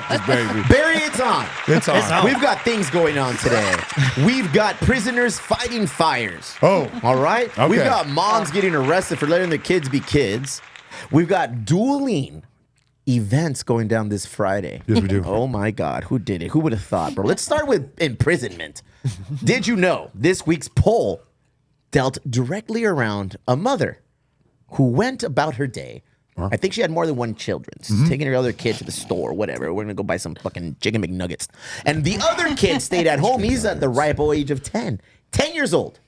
Just Barry. Barry, it's on. It's on. We've got things going on today. We've got prisoners fighting fires. Oh. All right? Okay. We've got moms getting arrested for letting their kids be kids. We've got dueling events going down this Friday. Yes, we do. Oh, my God. Who did it? Who would have thought, bro? Let's start with imprisonment. Did you know this week's poll dealt directly around a mother who went about her day. I think she had more than one children. Taking her other kid to the store, whatever. We're going to go buy some fucking chicken McNuggets. And the other kid stayed at home. He's at the ripe old age of 10. 10 years old.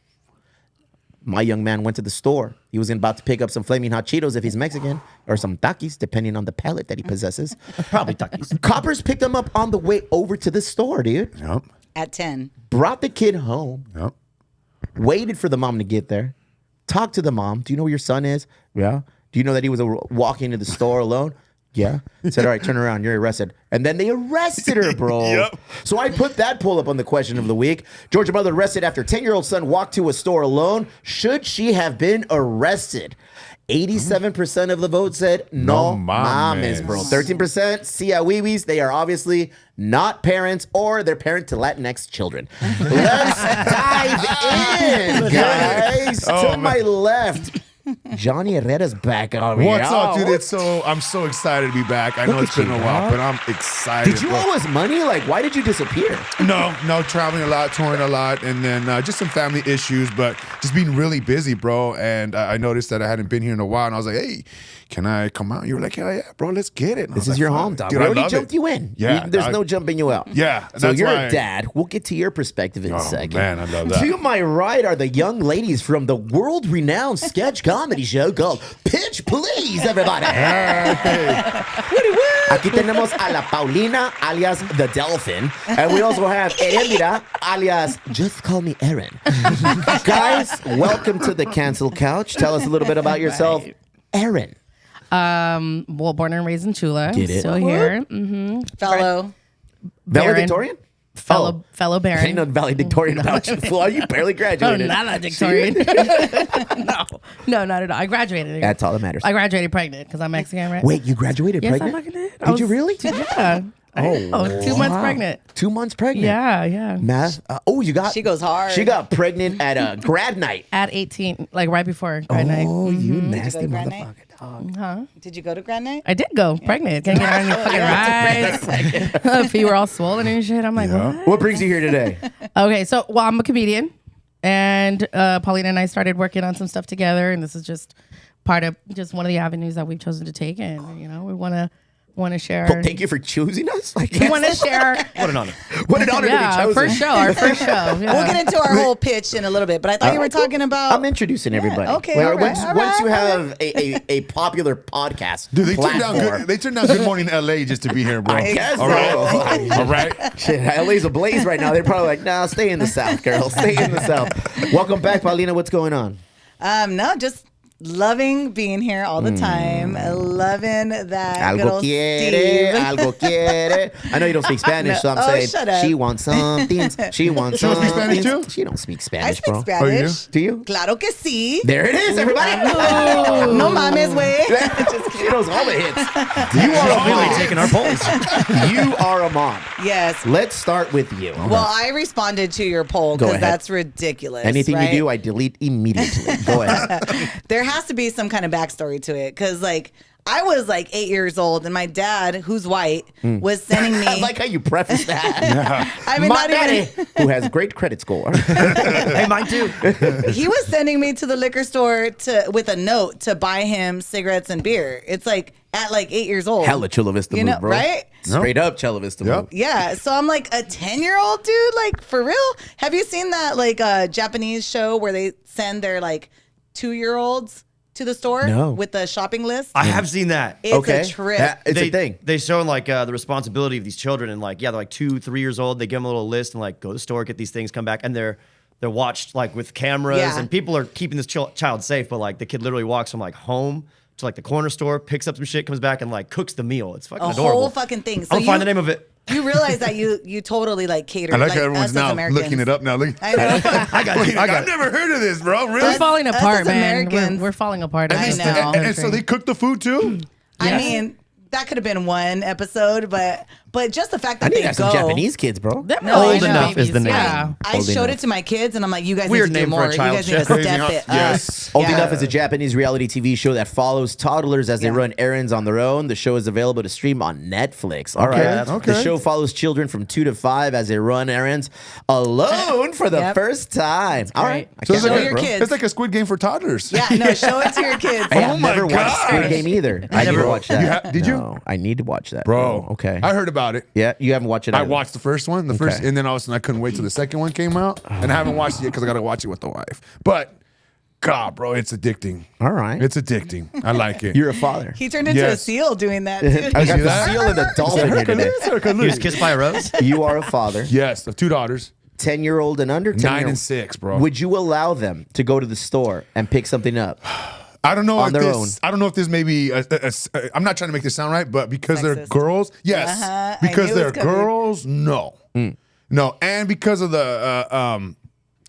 My young man went to the store. He was about to pick up some flaming hot Cheetos if he's Mexican, or some Takis, depending on the palate that he possesses. Probably Takis. Coppers picked him up on the way over to the store, dude. Yep. At 10. Brought the kid home. Yep. Waited for the mom to get there. Talked to the mom. Do you know where your son is? Yeah. Do you know that he was walking into the store alone? Yeah. Said, all right, turn around. You're arrested. And then they arrested her, bro. Yep. So I put that poll up on the question of the week. Georgia mother arrested after 10-year-old son walked to a store alone. Should she have been arrested? 87% of the vote said no mames, bro. 13% siawiwis. They are obviously not parents or they're parent to Latinx children. Let's dive in, guys. Oh, to my left, Johnny Herrera's back on. What's up, dude? I'm so excited to be back. I know Look it's at been you, a while, dog. but I'm excited. Did you bro. owe us money? Like, why did you disappear? No, traveling a lot, touring a lot, and then just some family issues, but just being really busy, bro. And I noticed that I hadn't been here in a while, and I was like, hey, can I come out? You were like, hell yeah, bro, let's get it. And I This was is like, your fuck, home, dog. dude, We I already love jumped it. you in. Yeah, There's no jumping you out. Yeah, So that's you're why a dad. We'll get to your perspective in a second. man, I love that. To my right are the young ladies from the world-renowned sketch comedy show called Pitch Please, everybody. Aquí tenemos a la Paulina, alias the Dolphin. And we also have Eren, alias Just Call Me Eren. Guys, welcome to the Cancel Couch. Tell us a little bit about yourself. Eren. Well, born and raised in Chula. Get it. Still here. Mm-hmm. Fellow. Valedictorian? Fellow I didn't Baron. know valedictorian about you. Fool, you barely Oh, graduated. not valedictorian. No, not at all. I graduated. That's all that matters. I graduated pregnant because I'm Mexican, right? Wait, you graduated yes, pregnant? I fucking did. Did you really? Yeah. Oh, 2 months pregnant. 2 months pregnant. Yeah. Math. You got. She goes hard. She got pregnant at a grad night. At 18, like right before grad night. Oh, you Did you nasty go to grad motherfucker, night? dog. Did you go to Grand Night? I did go pregnant. Can't get on any fucking rides. Feet were all swollen and shit. I'm like, what? What brings you here today? Okay, so I'm a comedian, and Paulina and I started working on some stuff together, and this is just part of just one of the avenues that we've chosen to take, and we want to share. Well, thank you for choosing us. Like, We want to share. What an honor. what an honor to be Yeah, chosen. our first show. Yeah. We'll get into our whole pitch in a little bit, but I thought you were talking about. I'm introducing everybody. okay, Well, all right, once you all have a popular podcast Dude, they platform. turned down Good Morning LA just to be here, bro. I guess All right. so. All right. Shit, LA's ablaze right now. They're probably like, nah, stay in the South, girl. Stay in the South. Welcome back, Paulina. What's going on? No, just loving being here all the time. Loving that good Algo old quiere, Steve. algo quiere. I know you don't speak Spanish, so I'm Oh, shut saying up. she wants something. She wants She don't speak something. Spanish too? She don't speak I Spanish, speak bro. Spanish. Do you? Claro que sí. There it is, everybody. No mames, way. She knows all the hits. You are really taking our polls. You are a mom. Yes. Let's start with you. Well, I responded to your poll Go because ahead. that's ridiculous. Anything right? you do, I delete immediately. Go ahead. There has to be some kind of backstory to it because, like, I was like 8 years old, and my dad, who's white, was sending me. I like how you preface that. I mean, My not daddy, even. who has great credit score. Hey, mine too. He was sending me to the liquor store with a note to buy him cigarettes and beer. It's like at like 8 years old. Hella Chula Vista You move, know, bro. right? Straight up Chula Vista Yep. move. Yeah, so I'm like a 10-year-old dude, like for real. Have you seen that like Japanese show where they send their like 2-year-olds to the store No. with the shopping list? I have seen that. It's Okay. a trip. It's a thing. They show like the responsibility of these children, and like they're like 2-3 years old. They give them a little list and like go to the store, get these things, come back, and they're watched like with cameras, Yeah. and people are keeping this child safe. But like the kid literally walks from like home to like the corner store, picks up some shit, comes back, and like cooks the meal. It's fucking a adorable. whole fucking thing. So I'll find the name of it. You realize that you totally like cater. I like like how everyone's us as now Americans. looking it up now. Look. I know. I got you. I got I've it. never heard of this, bro. Really? We're falling Us apart, as man. Americans. We're falling apart. I as know. a And so they cook the food too? I Yes. mean, that could have been one episode, but But just the fact I that need they to have go. some Japanese kids, bro. They're No, Old I know. enough is the name. Yeah. I Old showed enough. it to my kids, and I'm like, you guys Weird need to do name for a more. You child guys need to show. step it up. Yes. Old Yeah. Enough is a Japanese reality TV show that follows toddlers as they Yeah. run errands on their own. The show is available to stream on Netflix. All Okay, right. okay. The show follows children from 2 to 5 as they run errands alone for the Yep. first time. All right. I So can't Show wait, your bro. kids. It's like a Squid Game for toddlers. Yeah, no, show it to your kids. Hey, I've my never watched Squid gosh. Game either. I need never- to watch that. Did you? No, I need to watch that. Bro. Oh, okay. I heard about it. Yeah, you haven't watched it. I either. watched the first one, Okay. and then all of a sudden I couldn't wait till the second one came out, and I haven't watched it yet because I got to watch it with the wife. But God, bro, it's addicting. All right. It's addicting. I like it. You're a father. He turned into a Yes. seal doing that, too. I got see the that? seal and the dolphin here today. He was kissed by a rose. You are a father. Yes, of 2 daughters, 10-year-old and under. 9 and 6, bro. Would you allow them to go to the store and pick something up? I don't know on if their this. own? I don't know if this may be. I'm not trying to make this sound right, but because they're Sexist. girls, yes. I Because knew it they're was coming. girls, no, no, and because of the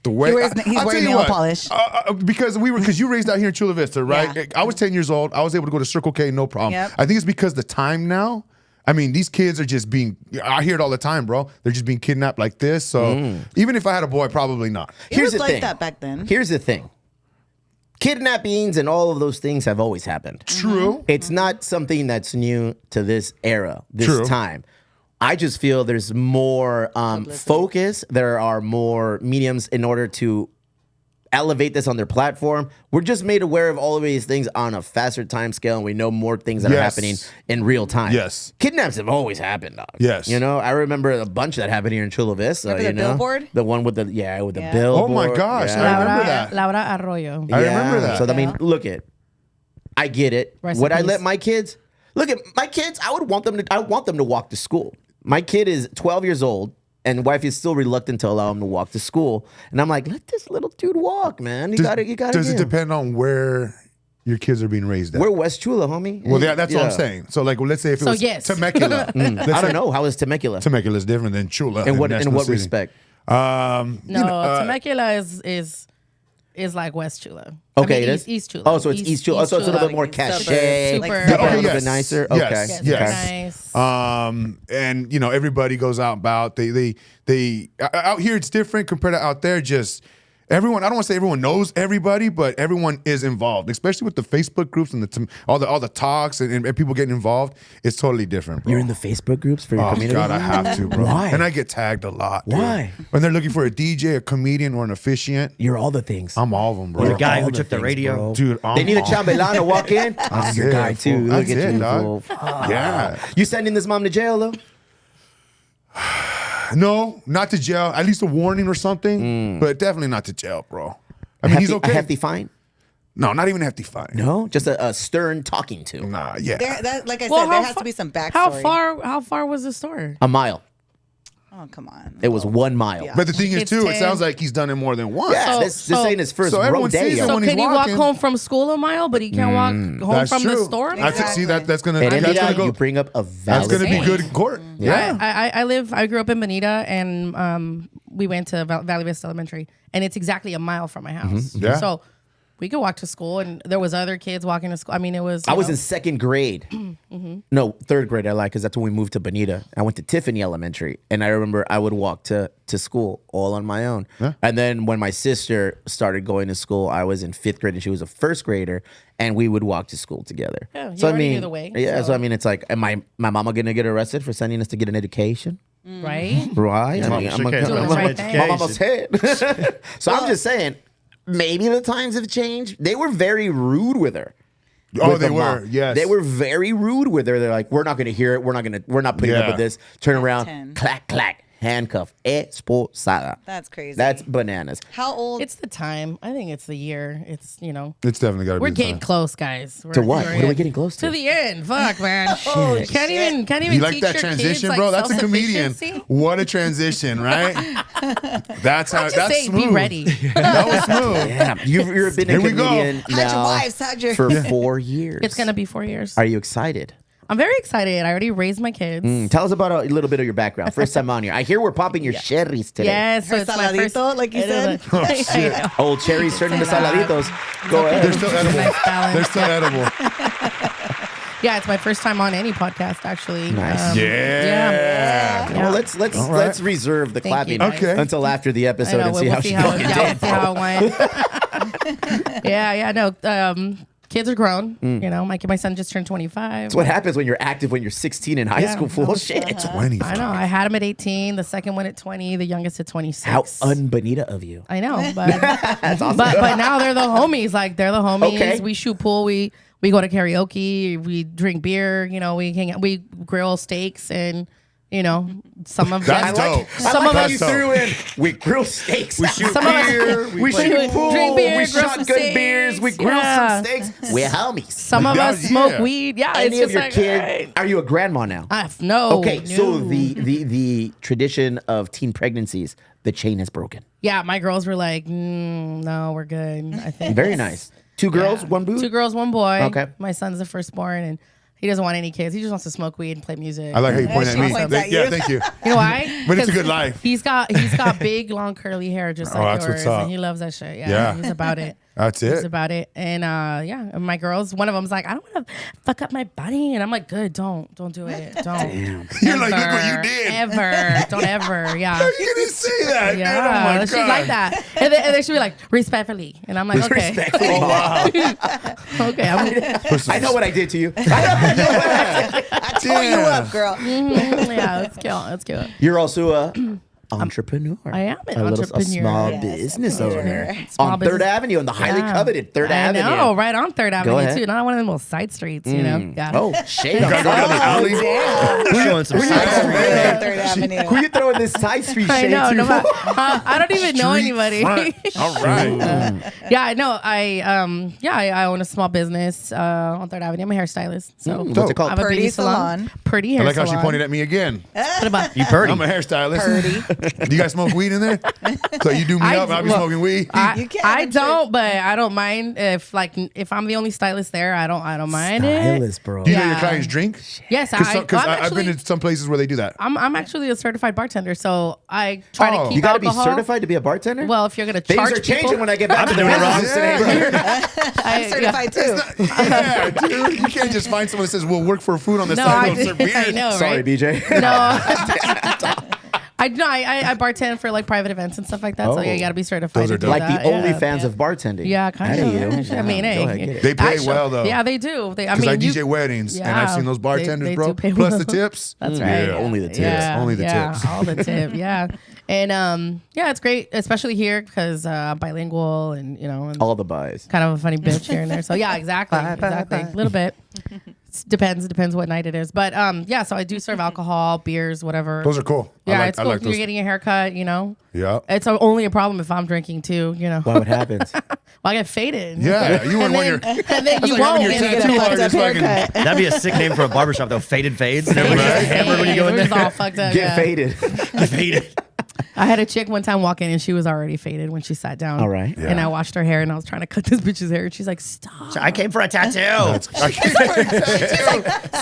way He wears- he's I'll wearing tell you nail what, polish. because you raised out here in Chula Vista, right? Yeah. I was 10 years old. I was able to go to Circle K, no problem. Yep. I think it's because the time now. I mean, these kids are just being. I hear it all the time, bro. They're just being kidnapped like this. So even if I had a boy, probably not. It Here's was the like thing. that back then. Here's the thing. Kidnappings and all of those things have always happened. True. It's not something that's new to this era, this True. time. I just feel there's more focus. There are more mediums in order to elevate this on their platform. We're just made aware of all of these things on a faster time scale, and we know more things that are Yes. happening in real time. Yes. Kidnaps have always happened, dog. Yes. You know, I remember a bunch that happened here in Chula Vista. Remember the you know? billboard? The one with the, with the Yeah. billboard. Oh my gosh, Yeah. I remember that. Laura Arroyo. I remember that. So I mean, look it. I get it. Rest Would in I peace. let my kids look at my kids? I want them to walk to school. My kid is 12 years old, and wife is still reluctant to allow him to walk to school. And I'm like, let this little dude walk, man. You gotta. Does it depend on where your kids are being raised at? We're West Chula, homie. Well, yeah, that's what I'm saying. So, like, well, let's say if it So, was yes. Temecula. I don't know. How is Temecula? Temecula is different than Chula. In what National City. respect? No, you know, Temecula is like West Chula. Okay, I mean, it is? East Chula. Oh, so it's East Chula. Oh, so it's a little bit more Like suburbs, cachet. like Super- suburbs. a Okay, little yes. bit nicer. Yes. Okay. Yes, Yes. nice. And you know, everybody goes out about. They out here it's different compared to out there. Just everyone. I don't want to say everyone knows everybody, but everyone is involved, especially with the Facebook groups and all the talks and people getting involved. It's totally different, bro. You're in the Facebook groups for your Oh community? God, I have to, bro. Why? And I get tagged a lot. dude. Why? When they're looking for a DJ, a comedian, or an officiant, You're all the things. I'm all of them, bro. The guy all who the took the things, radio. bro. Dude, They need a all- chambelán to walk in. I'm your it, guy too. fool. Look That's at it, you, dog. fool. Yeah. You sending this mom to jail though? No, not to jail. At least a warning or something, but definitely not to jail, bro. I mean, he's okay. A hefty fine? No, not even a hefty fine. No, just a stern talking to. Nah, yeah. Like I Well, said, there how has fa- to be some backstory. How far was the store? A mile. Oh, come on. It was 1 mile. Yeah. But the thing is, It's too, it 10. sounds like he's done it more than once. Yeah, So- this ain't his first so road everyone day. sees yo. him So when can he's he walk walking. home from school a mile, but he can't walk home That's from true. the store? I see that. That's gonna. And That's Anita, gonna go. you bring up a That's valid gonna be point. good in court. Yeah. I grew up in Bonita, and we went to Valley Vista Elementary, and it's exactly a mile from my house. Yeah. So we could walk to school, and there was other kids walking to school. I mean, it was. I was you in second grade. No, third grade. I lied because that's when we moved to Bonita. I went to Tiffany Elementary, and I remember I would walk to school all on my own. And then when my sister started going to school, I was in 5th grade, and she was a 1st grader, and we would walk to school together. Yeah, you so I already mean, knew the way, yeah. So so- I mean, it's like, am my mama gonna get arrested for sending us to get an education? right. Right? Mama should get Doing the right thing. my mama's head. So I'm just saying, maybe the times have changed. They were very rude with her. Oh, with they the were. mom. Yes. They were very rude with her. They're like, we're not going to hear it. We're not putting up Yeah. with this. Turn around, 10. clack, clack, handcuff, esposada. That's crazy. That's bananas. How old? It's the time. I think it's the year. It's It's definitely got to be. we're the getting time. close, guys. To what? we're What are we in- getting close to? To the end. Fuck, man. Oh, Can't even You like teach that your transition, kids, like, bro? That's a comedian. self-sufficiency? What a transition, right? That's how. Just That's say, smooth. be ready. That was smooth. Yeah, you've been a Here we go. comedian How'd your now wives? How'd your- for 4 years. It's gonna be 4 years. Are you excited? I'm very excited. I already raised my kids. Tell us about a little bit of your background. First time on here. I hear we're popping your cherries today. Yes, so Her it's my first. saladito, like you it is said? a- Oh, shit. I know. Old cherries turning to Say that. saladitos. Go They're ahead. still edible. Nice balance. They're still edible. Yeah, it's my first time on any podcast, actually. Nice. Yeah. Well, let's reserve the Thank you, clapping guys. until after the I episode know, and see we'll how see she how, fucking yeah, did. we'll see how it went. Yeah, no. Kids are grown. You know, my son just turned 25. That's what happens when you're active when you're 16 in high Yeah. school. Full shit. 20. I know. I had him at 18, the second one at 20, the youngest at 26. How unbonita of you. I know, but That's awesome. but now they're the homies. Like they're the homies. Okay. We shoot pool. We go to karaoke. We drink beer. You know, we hang out. We grill steaks and. You know, some of That's them. dope. Some of how us. you threw in. We grill steaks. We shoot Some of us- beer. We drink shoot pool. beer, We grill some shotgun steaks. beers. We grill Yeah. some steaks. We're homies. Some of Yeah, us smoke yeah. weed. Yeah, it's Any just of your like, kids? alright. Are you a grandma now? No. Okay, so no. the tradition of teen pregnancies, the chain is broken. Yeah, my girls were like, no, we're good. I think Very nice. Two girls, Yeah. one boo. 2 girls, 1 boy. Okay. My son's the firstborn, and he doesn't want any kids. He just wants to smoke weed and play music. I like how you point at she me. points at Yeah, you. thank you. You know why? But it's a 'Cause good life. He's got big, long, curly hair, just like that's yours, what's up. and he loves that shit. Yeah, Yeah. he's about it. That's He's it. about it. And and my girls, one of them's like, I don't want to fuck up my body, and I'm like, good, don't do it, don't. You're like, look what you Ever, did. Ever, don't ever, yeah. How you gonna say that? Yeah, Man? Oh my she's God. like that, and then she'll be like, respectfully, and I'm like, okay, Respectfully. Oh, wow. okay, I know what I did to you. I tore you up, girl. yeah, let's kill it. You're also a entrepreneur. I am an a entrepreneur. small Yes, business entrepreneur. owner Small on business. Third Avenue, on the highly Yeah. coveted Third Avenue. I know, right on Third Avenue ahead. too, not one of them little side streets, you know. Yeah. Oh, shade on Gotta go down the alley. Damn. Showing some Who you side throwing- street. Yeah, Third Avenue. Who you throwing this side street I shade know. to? No, I don't even know Street anybody. front. All right. Yeah, I know. I own a small business on Third Avenue. I'm a hairstylist, so What's it I called? have a Purdy beauty salon. Pretty I hair like how she salon. pointed at me again. What about You purdy. I'm a hairstylist. Purdy. Do you guys smoke weed in there? So you do me up, I'll be well, smoking weed. You can, I I'm sure. don't, but I don't mind if I'm the only stylist there. I don't mind it. Stylist, bro. Do you let your yeah. clients drink? Yes, Because I'm I've been actually. in some places where they do that. I'm actually a certified bartender, so I try Oh. to keep You got to be alcohol. certified to be a bartender? Well, if you're gonna Things charge are changing people, when I get back to the doing it wrong. business today. I'm certified too. Yeah, dude. You can't just find someone that says, we'll work for food on the No, side. I, We'll serve beers. I know, Sorry, right? BJ. No. I bartend for like private events and stuff like that. So Oh. yeah, you got to be certified. Those are to do dope. Like the that. Yeah. OnlyFans of bartending. Yeah, kind Outta of. you. I mean, Go hey, ahead, get it. They pay well, though. Yeah, they do. I Because mean, I you- DJ weddings, and I've yeah, seen those bartenders, they bro. do pay Plus well. the tips. That's right. Yeah, only the tips. Yeah, Only the yeah, tips. all the tip. Yeah, and yeah, it's great, especially here because I'm bilingual and and All the buys. kind of a funny bitch here and there. So yeah, exactly, exactly, a little bit. Depends what night it is, but yeah. So I do serve alcohol, beers, whatever. Those are cool. Yeah, I it's cool. like You're those. getting a haircut, Yeah. It's only a problem if I'm drinking too, Why what happens? Well, I get faded. Yeah, you wouldn't want your. And then you like having won't. your and you get a tattoo fucked artist up fucking. haircut. That'd be a sick name for a barbershop though. Faded fades. And everybody's just hammered when you go in We're just there. all fucked up. Get yeah. faded. Faded. I had a chick one time walk in and she was already faded when she sat down. All right. And Yeah. I washed her hair and I was trying to cut this bitch's hair and she's like, stop. I came for a tattoo.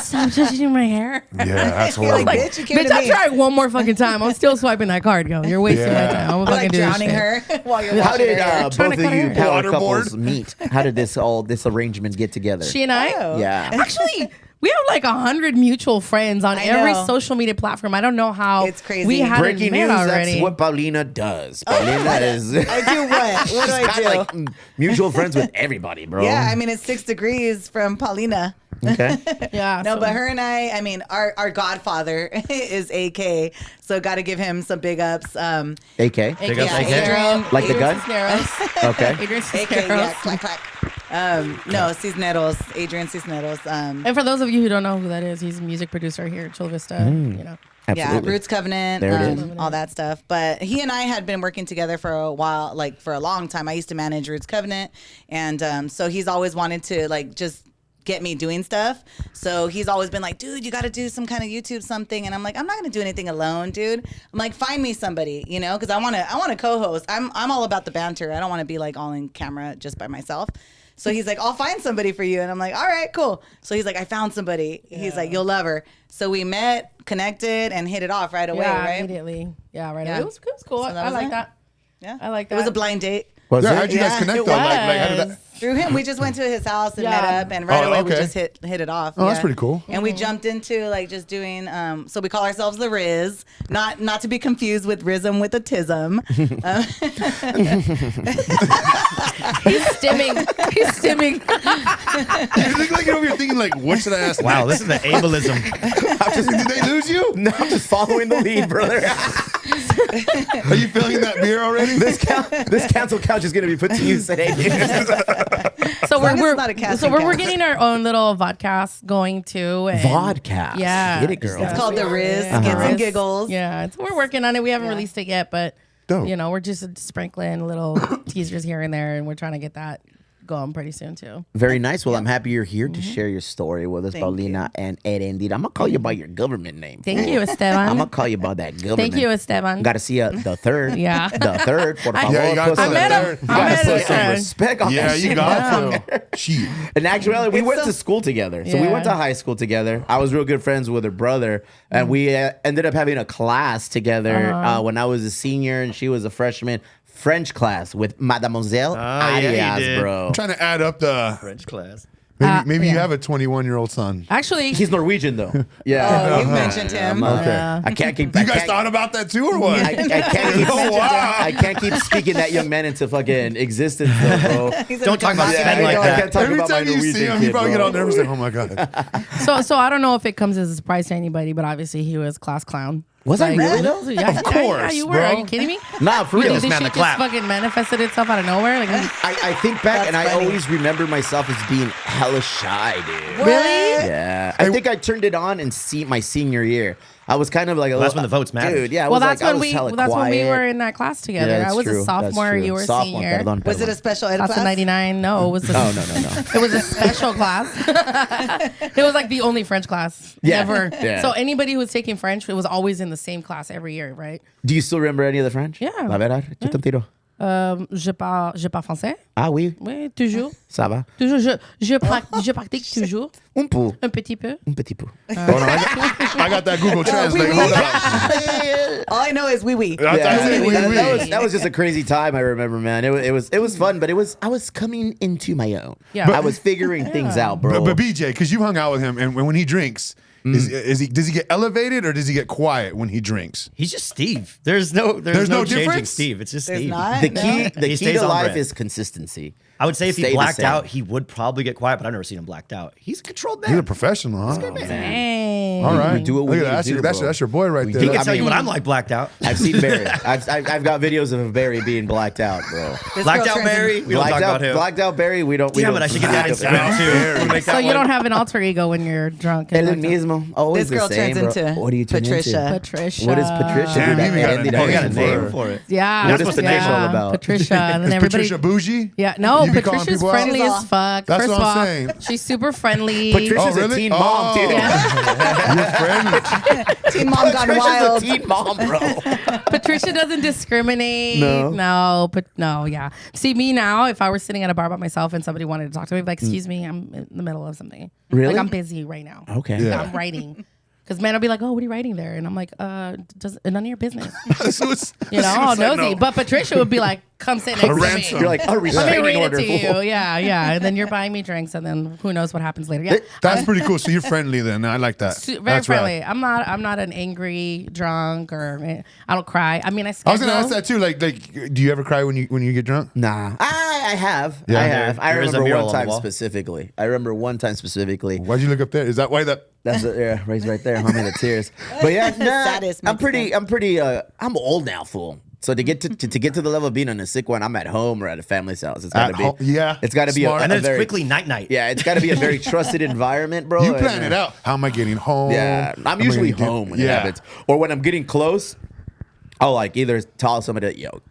Stop touching my hair. Yeah, that's You're horrible. like, bitch, you came Bitch, to I'll me. try it one more fucking time. I'm still swiping that card, yo. You're wasting Yeah. my time. I'm You're fucking like do this drowning shit. her while you're How washing did her hair. both Trying of to cut you her hair. power Waterboard? couples meet? How did this arrangement get together? She and I? Oh. Yeah. Actually, we have like 100 mutual friends on I every know. social media platform. I don't know how It's crazy. we hadn't Breaking met news, already. that's what Paulina does. Paulina is I do what? What do I kind do? of like mutual friends with everybody, bro. Yeah, I mean, it's 6 degrees from Paulina. Okay. Yeah. No, so- but her and I mean, our godfather is AK, so got to give him some big ups. AK. Big ups, Yeah, AK. Adrian, Like the gun? Cisneros. Okay. Adrian AK, yeah, Cisneros. clack, clack. No, Cisneros, Adrian Cisneros. And for those of you who don't know who that is, he's a music producer here at Chula Vista. Absolutely. Yeah, Roots Covenant, There it is. all that stuff. But he and I had been working together for a while, like for a long time. I used to manage Roots Covenant, and so he's always wanted to like just get me doing stuff. So he's always been like, dude, you got to do some kind of YouTube something. And I'm like, I'm not gonna do anything alone, dude. I'm like, find me somebody, because I want to co-host. I'm all about the banter. I don't want to be like all in camera just by myself. So he's like, I'll find somebody for you. And I'm like, all right, cool. So he's like, I found somebody. He's like, you'll love her. So we met, connected, and hit it off right away, Yeah, right? immediately. Yeah, right. Yeah. It was cool. So that I was like it. that. Yeah. I like It was that. a blind date. Was Yeah, it? how'd you guys Yeah, connect it though? Like, how did was. that? Through him, we just went to his house and Yeah. met up, and right Oh, away we okay. just hit it off. Oh, that's pretty cool. And we jumped into like just doing. So we call ourselves the Riz, not to be confused with Rism with a Tism. He's stimming. He's stimming. You look like you're over here thinking like, what should I ask? Wow, this is the ableism. Did they lose you? No, I'm just following the lead, brother. Are you feeling that beer already? this cancel couch is gonna be put to use today, dude. So long as we're it's not a casting we're couch. getting our own little vodcast going too. And Vodcast. Yeah. Get it, girl. It's called the Riz, Yeah. Skits and Giggles. Yeah, so we're working on it. We haven't Yeah. released it yet, but Dope. you know, we're just sprinkling little teasers here and there, and we're trying to get that going pretty soon too. Very nice. Well, I'm happy you're here to share your story with us, Thank Paulina and Eren. Indeed, I'm gonna call you by your government name. Thank you, I'm Esteban. gonna call you by that government. Thank you, Esteban. Got to see the third. Yeah. The third. Por favor. Yeah, you gotta Put say some- the I met him. third. You I gotta met put some him. respect on Yeah, that you shit. got to. Shit. In actuality, we It's went so- to school together. So we Yeah. went to high school together. I was real good friends with her brother, and we ended up having a class together when I was a senior and she was a freshman. French class with Mademoiselle yeah, you Arias, did. bro. Trying to add up the. French class. Maybe you yeah. have a 21-year-old son. Actually, He's Norwegian though. Yeah. Oh, you mentioned him. Okay. I can't keep. You I guys can't- thought about that too, or what? I can't keep. Oh, wow. I can't keep speaking that young man into fucking existence, though, bro. He's Don't talk about Yeah, men like I that. can't talk Every about my time you Norwegian see him, kid, you probably get bro. all nervous. Like, oh my god. so I don't know if it comes as a surprise to anybody, but obviously he was class clown. Was I really though? Yeah, Of course, you were. bro. Are you kidding me? Nah, for Really, real. this man shit to just clap. fucking manifested itself out of nowhere. Like, I think back and I That's funny. always remember myself as being hella shy, dude. really? Yeah, I think I turned it on in my senior year. I was kind of like a Well, that's little, when the votes mattered. dude. Yeah, I Well, was that's like, I when was we hella that's when we quiet. were in that class together. Yeah, that's I was true. a That's sophomore, true. you were a Sophomore, senior. perdón, Was it perdón. a special ed Class of class? '99. No, it was. A, Oh, no. It was a special class. It was like the only French class Yeah. ever. Yeah. So anybody who was taking French, it was always in the same class every year, right? Do you still remember any of the French? Yeah. La verdad, échate un tiro. Je parle français. Ah oui, Oui, toujours. ça va. Toujours. Je pratique toujours. Un peu, Un petit peu. un petit peu. Hold on, I got that Google Translate. Hold on. All I know is wee wee. That's it. Oui, oui. That was just a crazy time. I remember, man. It was fun, but I was coming into my own. Yeah. I was figuring things out, bro. But BJ, because you hung out with him, and when he drinks, does he get elevated or does he get quiet when he drinks? He's just Steve. There's no There's no changing difference? Steve. It's just There's Steve. not. the No. key, He the key stays to on life brand. is consistency. I would say if Stay he the blacked same. out, he would probably get quiet, but I've never seen him blacked out. He's a controlled He's a man. professional, huh? Dang. All right. do what we Look need at that. to do, That's bro. that's your boy right We there. He do. can I tell you mean- what I'm like blacked out. I've seen Barry. I've got videos of Barry being blacked out, bro. This Blacked girl out turns Barry. We don't talk about him. Blacked out Barry. We don't. Damn it! I should get that Instagram too. We'll make So that you one. don't have an alter ego when you're drunk. and El blacked out. mismo. Always This girl the same, turns bro. into What do you turn Patricia. into? Patricia. What is Patricia? Damn, do? you even got a That Oh, you got a ended name up- for it. Yeah. What is that's- Patricia yeah, all about? Patricia. And then Is everybody. Patricia bougie? Yeah, no, You be calling Patricia's people out? friendly She's as all- fuck. That's First what of I'm all, saying. she's super friendly. Patricia's Oh, a really? teen Oh. mom, dude. You're friendly. Teen mom gone Patricia's wild. a teen mom, bro. Patricia doesn't discriminate. No? Yeah. See, me now, if I were sitting at a bar by myself and somebody wanted to talk to me, I'd be like, excuse me, I'm in the middle of something. Really? Like, I'm busy right now. Okay. Yeah. I'm writing. Because men will be like, oh, what are you writing there? And I'm like, none of your business. So it's- You know, it's all like, nosy. no. But Patricia would be like, come sit next to me. ransom. You're like a Let me restraining read it order. to fool. you. Yeah. And then you're buying me drinks, and then who knows what happens later. Yeah. That's pretty cool. So you're friendly then. I like that. Very That's friendly. right. I'm not an angry drunk, or I don't cry. I mean, I I was schedule. gonna ask that too. Like, do you ever cry when you get drunk? Nah, I have. Yeah. I have. I There is a remember mural one on the time wall. specifically. I remember one time specifically. Why'd you look up there? Is that why that? That's yeah, raised right there, homie, the tears. But yeah, nah, Saddest I'm pretty. I'm old now, fool. So to get to get to the level of being on a sick one, I'm at home or at a family's house. It's gotta At be. home, yeah. It's gotta be. Smart. A And then it's very, quickly night. Yeah, it's gotta be a very trusted environment, bro. You and, plan it out. How am I getting home? Yeah, Am I'm I usually gonna do- home when it happens, or when I'm getting close. I'll like either tell somebody, "Yo,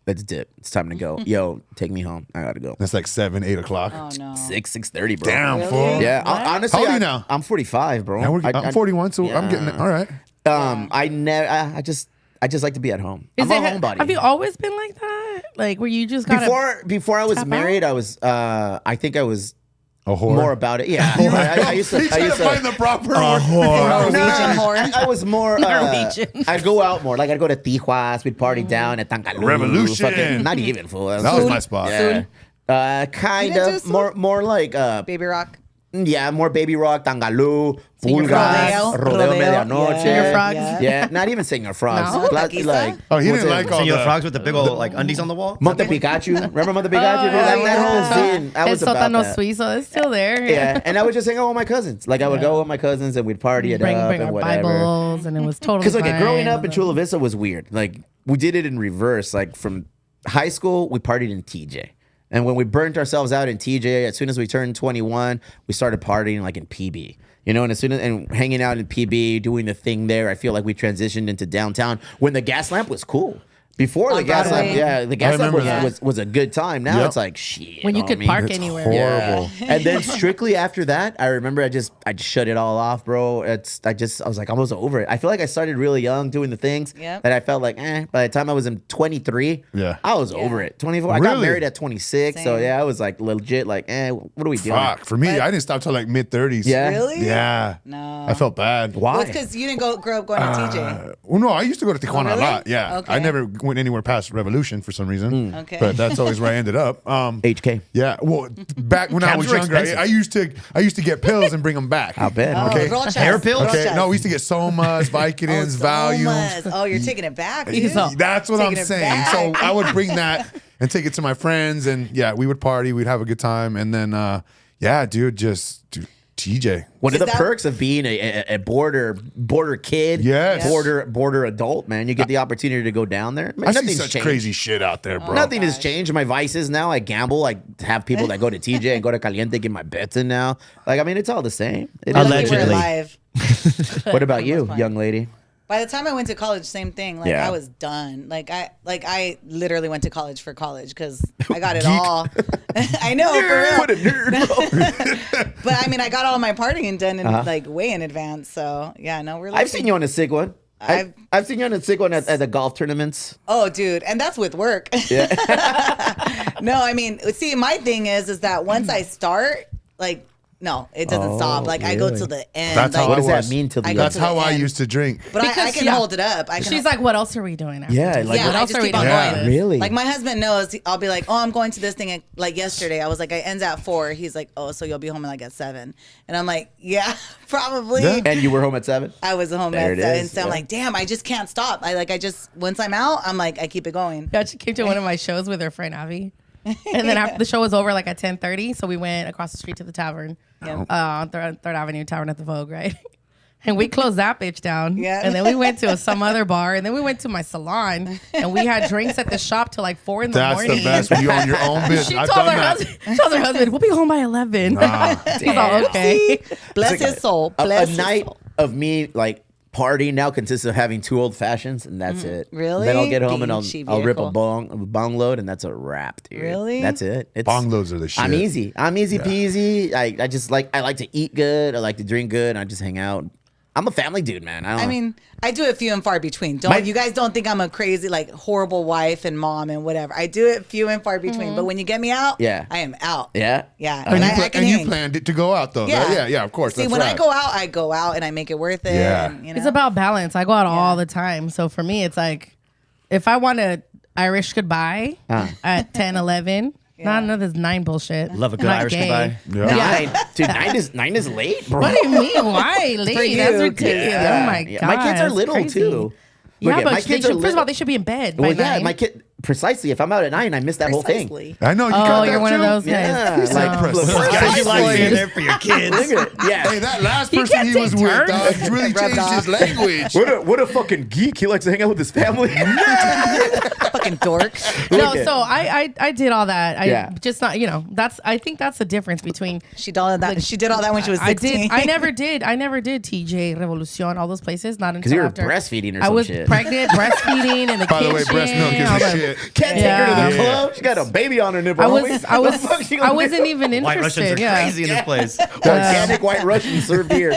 let's dip. It's time to go. Yo, take me home. I gotta go." That's like 7, 8 o'clock. Oh no. 6:30, bro. Damn, Really? fool. Yeah, honestly, How old are you now? I'm 45, bro. I'm 41, so I'm getting it. All right. I just like to be at home. I'm a homebody. Have you always been like that? Like, where you just got before I was tap married, out? I was I think I was A whore? more about it. Yeah, I used to. He's I trying used to find the proper word. Norwegian whore. I was more. Norwegian. I'd go out more. Like I'd go to Tijuas. We'd party down at Tancalu. Revolution. Fucking, not even fool. That was my spot. Yeah. Kind You didn't do of Soul? more like Baby Rock. yeah, more Baby Rock, Tangalu, Señor Pulgas, Rodeo. Rodeo Medianoche. Señor Frogs. Yeah, not even Señor Frogs. No? Taquiza? Oh, he what's didn't it? like all Senor the Frogs with the big old like undies on the wall. Monte Pikachu. Remember Monte Pikachu? yeah, that whole scene. I El was about Sótano that. Suizo is still there. Yeah, and I would just hang out with my cousins. Like I would go with my cousins and we'd party it Bring up our and whatever. Bibles, and it was totally. Because like fine. growing up in Chula Vista was weird. Like we did it in reverse. Like from high school, we partied in TJ. And when we burnt ourselves out in TJ, as soon as we turned 21, we started partying like in PB. You know, and as soon as and hanging out in PB, doing the thing there, I feel like we transitioned into downtown when the gas lamp was cool. Before the On gas lamp, Broadway. yeah, the gas lamp remember was, that. was a good time. Now Yep. it's like shit. when you on could me. park It's anywhere. horrible. And then strictly after that, I remember I just shut it all off, bro. I was like, I was over it. I feel like I started really young doing the things Yep. that I felt like, by the time I was in 23, Yeah. I was over it. 24, I got Really? married at 26, so Same. yeah, I was like legit like, what are we doing? Fuck. For me, I didn't stop till like mid-30s. Yeah. Really? Yeah. No. I felt bad. Why? Well, it's because you didn't grow up going to TJ. Well, no, I used to go to Tijuana really? a lot. Yeah. Okay. I never went anywhere past Revolution for some reason. Okay. But that's always where I ended up. HK. Yeah. Well, back when I Cabs was were younger, expensive. I used to get pills and bring them back. I'll bet. Oh, Okay. roll chest, Hair pills? roll Okay. chest. No, we used to get Somas, Vicodins, Valiums. Somas. Oh, you're taking it back. He's dude. all- That's what I'm Taking it saying. So back. I would bring that and take it to my friends, and yeah, we would party, we'd have a good time, and then yeah, dude, TJ. One of Is the that- perks of being a border kid, Yes. border adult, man, you get the opportunity to go down there. I see Nothing's such changed. crazy shit out there, bro. Nothing has changed. My vices now. I gamble. I have people that go to TJ and go to Caliente, get my bets in now. Like, I mean, it's all the same. It is- Lucky we're Allegedly. alive. What about you, fine. young lady? By the time I went to college, same thing. Like Yeah. I was done. I literally went to college for college because I got it all. I know, for real. What a nerd. But I mean, I got all my partying done in like way in advance. So yeah, no, we're. I've seen you on a sick one. I've- I've seen you on a sick one at the golf tournaments. Oh, dude, and that's with work. No, I mean, see, my thing is that once I start, like, no, it doesn't stop. Like I go really? to the end. That's like, how What I does that was. mean to the I go That's to the how I end. used to drink. But I Because, can yeah. hold it up. I can. She's like, what else are we doing? After Yeah, this? like yeah, what I else just are we keep on doing? going. Really? Like my husband knows. I'll be like, oh, I'm going to this thing. Like yesterday, I was like, it ends at 4. He's like, oh, so you'll be home like at 7. And I'm like, yeah, probably. Yeah. And you were home at 7? I was home There at it 7. is, So I'm yeah. like, damn, I just can't stop. Once I'm out, I'm like, I keep it going. Yeah, she came to one of my shows with her friend Avi. And then after the show was over, like at 10:30, so we went across the street to the tavern, Yeah. on Third Avenue Tavern at the Vogue, right? And we closed that bitch down. Yeah. And then we went to some other bar, and then we went to my salon, and we had drinks at the shop till like 4 in the That's morning. the best when you own your own business. She I've told done her that. husband, she told her husband, we'll be home by 11. He's all, okay. Bless his soul. A Bless his night soul. of me like partying now consists of having 2 old fashions, and that's it. Really? Then I'll get home and Beachy I'll rip a vehicle. bong load, and that's a wrap, dude. Really? That's it. It's, Bong loads are the shit. I'm easy. I'm easy peasy. I just like I like to eat good. I like to drink good. And I just hang out. I'm a family dude, man. I mean, I do it few and far between. You guys don't think I'm a crazy, like, horrible wife and mom and whatever. I do it few and far between. But when you get me out, Yeah. I am out. yeah, Yeah. And, And you, I can and you hang. planned it to go out though. Yeah, of course. See, that's when right. I go out and I make it worth it. Yeah. And, you know? It's about balance. I go out all the time. So for me, it's like, if I want a Irish goodbye at 10, 11, none of this 9 bullshit. Love a good I'm not Irish gay. goodbye. Yeah. Dude, 9 is late, bro. What do you mean? Why? Late? you, That's 'cause- ridiculous. Yeah. Oh my Yeah. God. My kids are that's little crazy. too. Yeah, Look, but my they kids should, are first of all, little. they should be in bed by Well, yeah, 9. my kid. Precisely. If I'm out at 9, I miss that whole thing. Precisely. I know you Oh, got you're that one of too? those guys. Yeah, He's like, like, look, precisely. Guys, you like Precisely. being there for your kids. look at it. Yeah. Hey, that last He person can't he take was with, turns. dog, really changed his language. What a fucking geek. He likes to hang out with his family. Fucking dork. No, Look at- so I did all that. I Yeah. just not, I think that's the difference between She did all that. She did all that when she was 16. I never did TJ Revolucion, all 'cause all those places, not until you were after breastfeeding or I some was shit. pregnant, breastfeeding in the By the kitchen. way, breast milk is all the that. shit. it. Can't take her to the Yeah. club. She got a baby on her nipple. I homie. What the fuck she gonna I wasn't do? even White Russians interested. are Yeah. crazy in this place. Organic white Russian served here.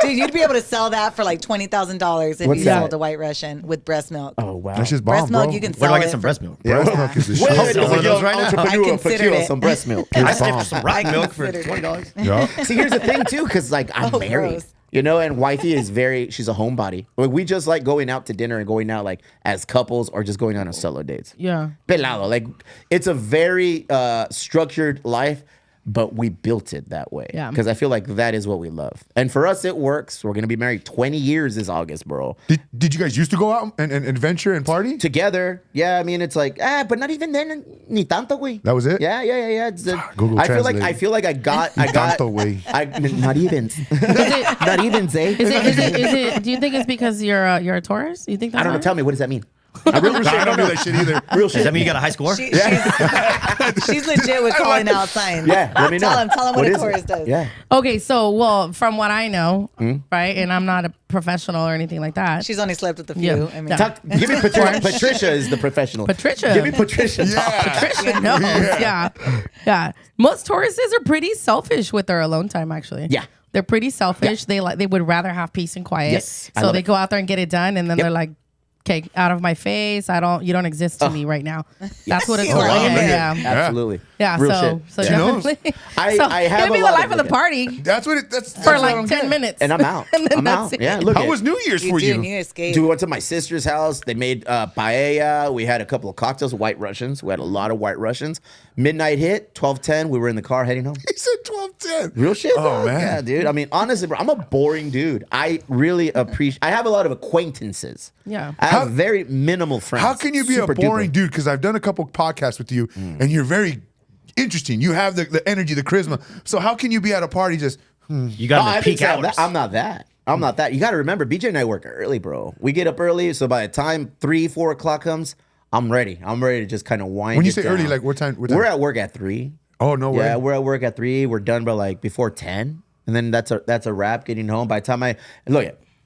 Dude, you'd be able to sell that for like $20,000 if What's you that? sold a White Russian with breast milk. Oh wow. That's just bomb, breast milk, bro. you can Where sell do I it get some for- breast milk? Breast milk is the Wait, shit. there's one a of young those right now. entrepreneur I put considered you on it. some breast milk. I stick for some I rock milk for considered it. $20. Yeah. See, here's the thing too, because like I'm Oh, married, gross. you know, and wifey is she's a homebody. Like, we just like going out to dinner and going out like as couples or just going on solo dates. Yeah. Pelado, like it's a very structured life, but we built it that way. Yeah. Because I feel like that is what we love, and for us it works. We're gonna be married 20 years this August, bro. Did you guys used to go out and adventure and party? Together, yeah. I mean, it's like but not even then. Ni tanto, güey. That was it? Yeah. It's, Google I Translate. feel like I got. Tanto, güey. Not even. Not even say. Is it? Do you think it's because you're a Taurus? You think that's I don't know. why? Tell me, what does that mean? I really I don't do that shit either. Real Does shit. that mean you got a high score? She's legit with calling out signs. Yeah, let me know. Tell him what a is it? Taurus does. Yeah. Okay, so well, from what I know, right, and I'm not a professional or anything like that. She's only slept with a few. Yeah. I mean, Yeah. Give me Patricia. Patricia is the professional. Patricia. Give me Patricia. Yeah. Patricia knows. Yeah. Most Tauruses are pretty selfish with their alone time. Actually. Yeah. They're pretty selfish. They would rather have peace and quiet. Yes, I So love they it. go out there and get it done, and then Yep. they're like, "Okay, out of my face. You don't exist to me right now." That's what it's Oh, like. wow, Yeah. Absolutely. Yeah. Real So shit. She knows. definitely. I have it'll a be the lot life of of the it. party That's what it. That's for what I like don't 10 get. minutes, And I'm out. and then I'm that's out. it. Yeah. Look. How was New Year's you for do, you? and you escape. Dude, we went to my sister's house. They made paella. We had a couple of cocktails, White Russians. We had a lot of White Russians. Midnight hit, 12:10. We were in the car heading home. He said 12:10. Real shit. Oh, dog. man. Yeah, dude. I mean, honestly, bro, I'm a boring dude. I really appreciate. I have a lot of acquaintances. Yeah. I have very minimal friends. How can you be Super a boring duper. dude? Because I've done a couple podcasts with you, and you're very interesting. You have the energy, the charisma. So how can you be at a party just? You got Oh, them I at think peak so. hours. I'm not that. I'm not that. You got to remember, BJ and I work early, bro. We get up early, so by the time 3-4 o'clock comes, I'm ready. I'm ready to just kind of wind. When you it say down. early, like what time? We're at work at 3. Oh no way. Yeah, we're at work at 3. We're done by like before 10, and then that's a wrap. Getting home by the time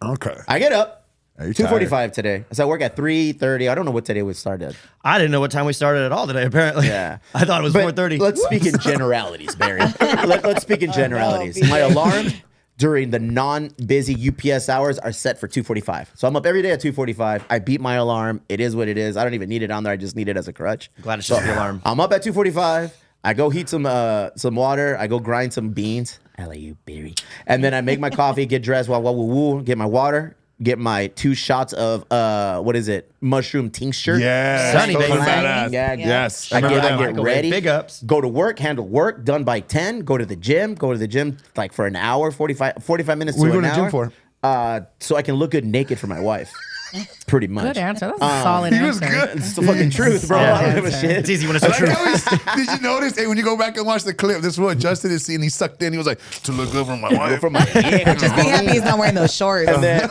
Okay. I get up. Are you 2:45 today. So I work at 3:30. I don't know what today we started. I didn't know what time we started at all today, apparently. Yeah. I thought it was But 4:30. Let's speak in generalities, Barry. Let's speak in generalities. BJ. My alarm during the non-busy UPS hours are set for 2:45. So I'm up every day at 2:45. I beat my alarm. It is what it is. I don't even need it on there. I just need it as a crutch. Glad it's just the alarm. I'm up at 2:45. I go heat some water. I go grind some beans. I like you, Barry. And then I make my coffee, get dressed, get my water, get my 2 shots of mushroom tincture. Yes. Sunny Those days. are badass. Yeah. Yes. I remember get that. Microwave. ready, Big ups. go to work, handle work, done by 10, go to the gym like for an hour, 45 minutes What are to you an going to hour. the gym for? So I can look good naked for my wife. Pretty much. Good answer. That's a solid He was answer. good. It's the fucking truth, bro. Yeah. I don't give a Yeah. shit. It's easy when it's the Like, truth. did you notice? Hey, when you go back and watch the clip, this is what Justin is seeing. He sucked in. He was like, to look over my Go wife. for my yeah. Just be happy he's not wearing those shorts. And then,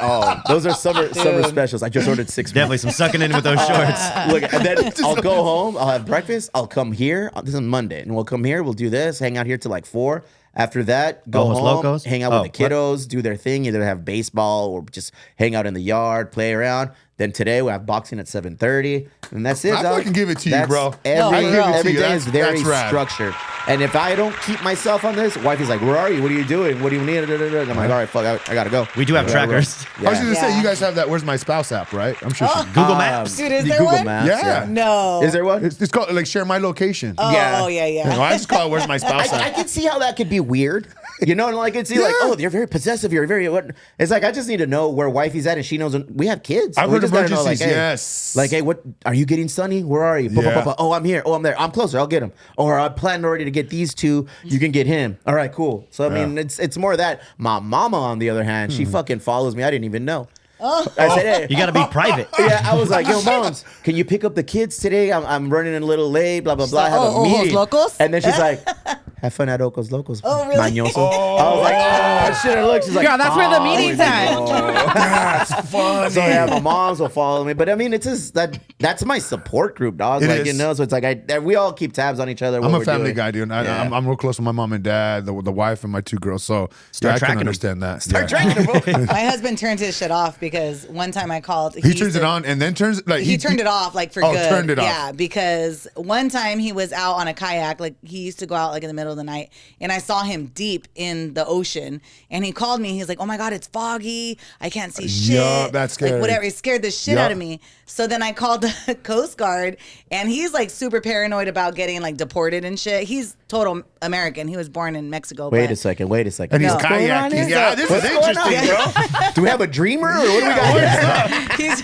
those are summer specials. I just ordered 6 more. Definitely some sucking in with those shorts. Look, and then I'll go home. I'll have breakfast. I'll come here. This is Monday, and we'll come here. We'll do this. Hang out here till like 4. After that, go Almost home. Locos? Hang out Oh, with the kiddos. Do their thing. Either have baseball or just hang out in the yard, play around. Then today we have boxing at 7:30, and that's it. I dog. fucking give it to you, That's bro. Every, I give it to every you. day is very That's rad. structured. And if I don't keep myself on this, wifey's like, "Where are you? What are you doing? What do you need?" And I'm like, "All right, fuck, I gotta go." We do have I gotta trackers. go. I was going to say, Yeah. you guys have that Where's My Spouse app, right? I'm sure. Google Maps. Dude, is the there Google one? Maps. Yeah. No. Is there one? It's called like Share My Location. Oh, Yeah. yeah. No, I just call it Where's My Spouse I app. can see how that could be weird. You know, and I can see like, Yeah. oh, you're very possessive. You're very what? It's like I just need to know where wifey's at, and she knows. We have kids. I've We heard just gotta know, emergencies, like, hey, yes. Like, hey, what? Are you getting Sunny? Where are you? Bah, bah, Yeah. bah, bah. Oh, I'm here. Oh, I'm there. I'm closer. I'll get him. Or I planned already to get these 2. You can get him. All right, cool. So I mean, it's more of that. My mama, on the other hand, she fucking follows me. I didn't even know. I said, hey. You got to be private. Yeah, I was like, yo, moms, can you pick up the kids today? I'm running a little late, blah, blah, blah. I have a Oh, meeting. los locos? And then she's like, have fun at Ocos Locos. Oh, really? Mañoso. I was like, oh, shit, look. She's like, Girl, that's where the meeting's at. That's funny. So yeah, my moms will follow me, but I mean, it's just that's my support group, dog. It like is. you know, so it's like we all keep tabs on each other. what I'm a we're family doing. guy, dude. Yeah. I'm real close with my mom and dad, the wife and my 2 girls. So Start I tracking can 'em. understand that. Start Yeah. tracking them, bro. My husband turns his shit off because one time I called. He turns it on and then turns like He turned it off like for Oh, good. turned it off. Yeah, because one time he was out on a kayak, like he used to go out like in the middle of the night, and I saw him deep in the ocean, and he called me. He's like, "Oh my god, it's foggy. I can't see shit." Yup, that's scary. Like whatever, it scared the shit Yup. out of me. So then I called the Coast Guard, and he's like super paranoid about getting like deported and shit. He's total American. He was born in Mexico. Wait but- a second. Wait a second. And he's No. What's going on kayaking. here? Yeah, this What's is going on? interesting, bro. Do we have a dreamer or what do we got here?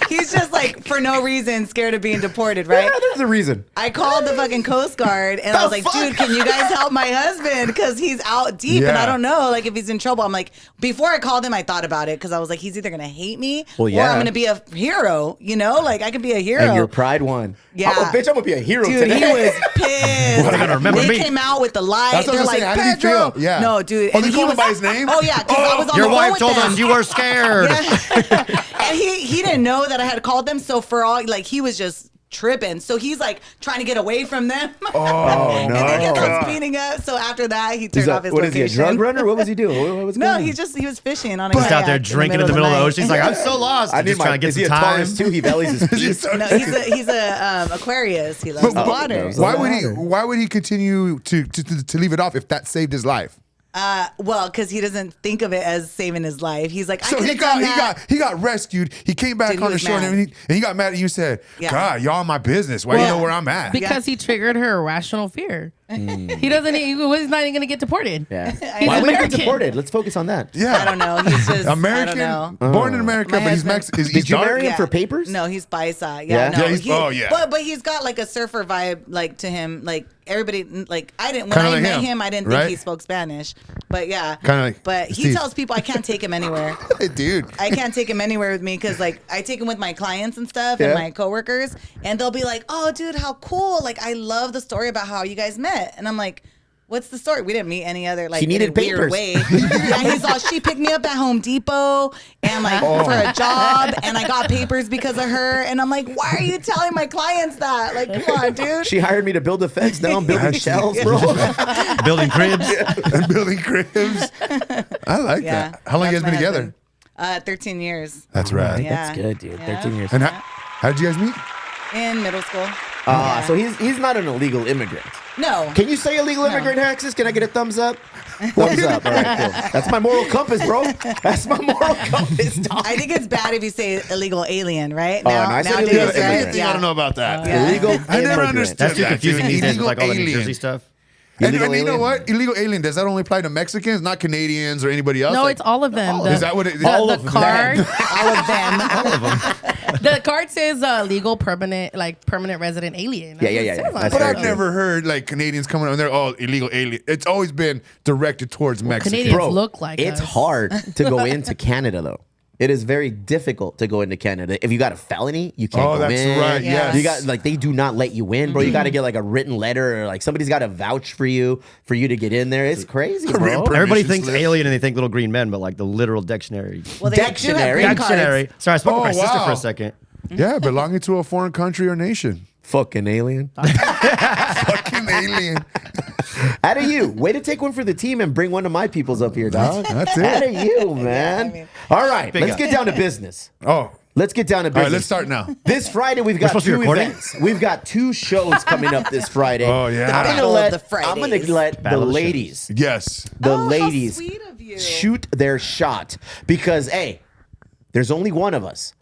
he's just like for no reason scared of being deported, right? Yeah, there's a reason. I called the fucking Coast Guard and I was like, dude, can you guys help my husband? Because he's out deep and Yeah. I don't know like if he's in trouble. I'm like, before I called him, I thought about it because I was like, he's either going to hate me Well, or yeah. I'm going to be a hero, you know? Like I could be a hero. And your pride won. Yeah. Bitch, I'm gonna be a hero Dude, today. he was pissed. What, I gotta remember they me? came out with the light. That's what They're I was like, saying. How did he Pedro. feel? Yeah. No, dude. Oh, and they he called him was- by his name? Oh, yeah. Because I was on Your the phone wife with told them. us you were scared. And he didn't know that I had called them. So for all, like, he was just tripping. So he's like trying to get away from them. Oh And they kept no. on speeding up. So after that, he He's turned a- off his what is he, a location. drug runner? What was he doing? What was No, going on? he was fishing on a Just out kayak there drinking in the middle of the night. ocean. He's like, I'm so lost. I I'm need just my. trying to get Is he some a time. Taurus too? He values his peace. No, he's a Aquarius. He loves the water. no, Why would he? Why would he continue to leave it off if that saved his life? Well, because he doesn't think of it as saving his life. He's like, I So could he have done that. got he got rescued. He came back Dude, he on the was shore mad. and he got mad at you and said, Yeah. "God, y'all my business. Why you Well, know where I'm at?" Because he triggered her irrational fear. He doesn't. He's not even gonna get deported. Yeah. He's Why would he get American. deported? Let's focus on that. Yeah, I don't know. He's just American, I don't know. born in America, My but he's husband- Mexican. He's Did you dark. marry him for papers? No, he's paisa. Yeah? Yeah, no. Yeah, he's- oh, yeah. But he's got like a surfer vibe, like to him. Like everybody, like I didn't when Kinda I like met him, him, I didn't right? think he spoke Spanish. But yeah, Kinda like But he Steve. tells people I can't take him anywhere. Hey, dude. I can't take him anywhere with me because like I take him with my clients and stuff Yeah. and my coworkers, and they'll be like, "Oh, dude, how cool! Like I love the story about how you guys met." And I'm like, "What's the story? We didn't meet any other like He needed in a weird papers. way." Yeah, he's all, she picked me up at Home Depot and like for a job, and I got papers because of her. And I'm like, "Why are you telling my clients that? Like, come on, dude." She hired me to build a fence. Now I'm building Actually- shells, bro. Building cribs. And building cribs. I like Yeah, that. How long you guys that's been my together? husband. 13 years. That's rad. Yeah. That's good, dude. Yeah. 13 years. And how did you guys meet? In middle school. So he's not an illegal immigrant. No. Can you say illegal immigrant, Hexes? Can I get a thumbs up? Thumbs up. All right, cool. That's my moral compass, bro. That's my moral compass, dog. I think it's bad if you say illegal alien, right? Oh, no, I said nowadays, illegal right? immigrant. I don't know about that. Yeah. Illegal I never immigrant. understood That's too that, confusing dude. these days with Illegal like all the New alien. Jersey stuff. And Illegal you know alien? what? Illegal alien, does that only apply to Mexicans, not Canadians or anybody else? No, Like, it's all of them. Is that what it is? The card? All of them. The card says legal permanent resident alien. Yeah, yeah, That's yeah, what it yeah. says on That's it. But very I've never heard like Canadians coming up and they're all illegal alien. It's always been directed towards Mexicans. Canadians Bro, look like it's us. hard to go into Canada, though. It is very difficult to go into Canada. If you got a felony, you can't Oh, go that's in. right, yes. You got like they do not let you in, bro. You got to get like a written letter or like somebody's got to vouch for you to get in there. It's crazy, written bro. permission Everybody thinks slip. alien and they think little green men, but like the literal dictionary. Well, they do Dictionary. have green Dictionary. cards. Sorry, I spoke with my Oh, sister wow. for a second. Yeah, belonging to a foreign country or nation. Fucking alien. Fucking alien. Out of you. Way to take one for the team and bring one of my peoples up here, dog. That's it. Out of you, man. I mean- All right, Big let's up. get down to business. Oh. Let's get down to All business. right, let's start now. This Friday, we've got supposed to be two recording? events. We've got two shows coming up this Friday. Oh, yeah. I'm gonna Battle let, of the I'm gonna Fridays. let the Battle of the ladies, Yes. the Oh, how ladies, sweet of you. shoot their shot because, hey, there's only one of us.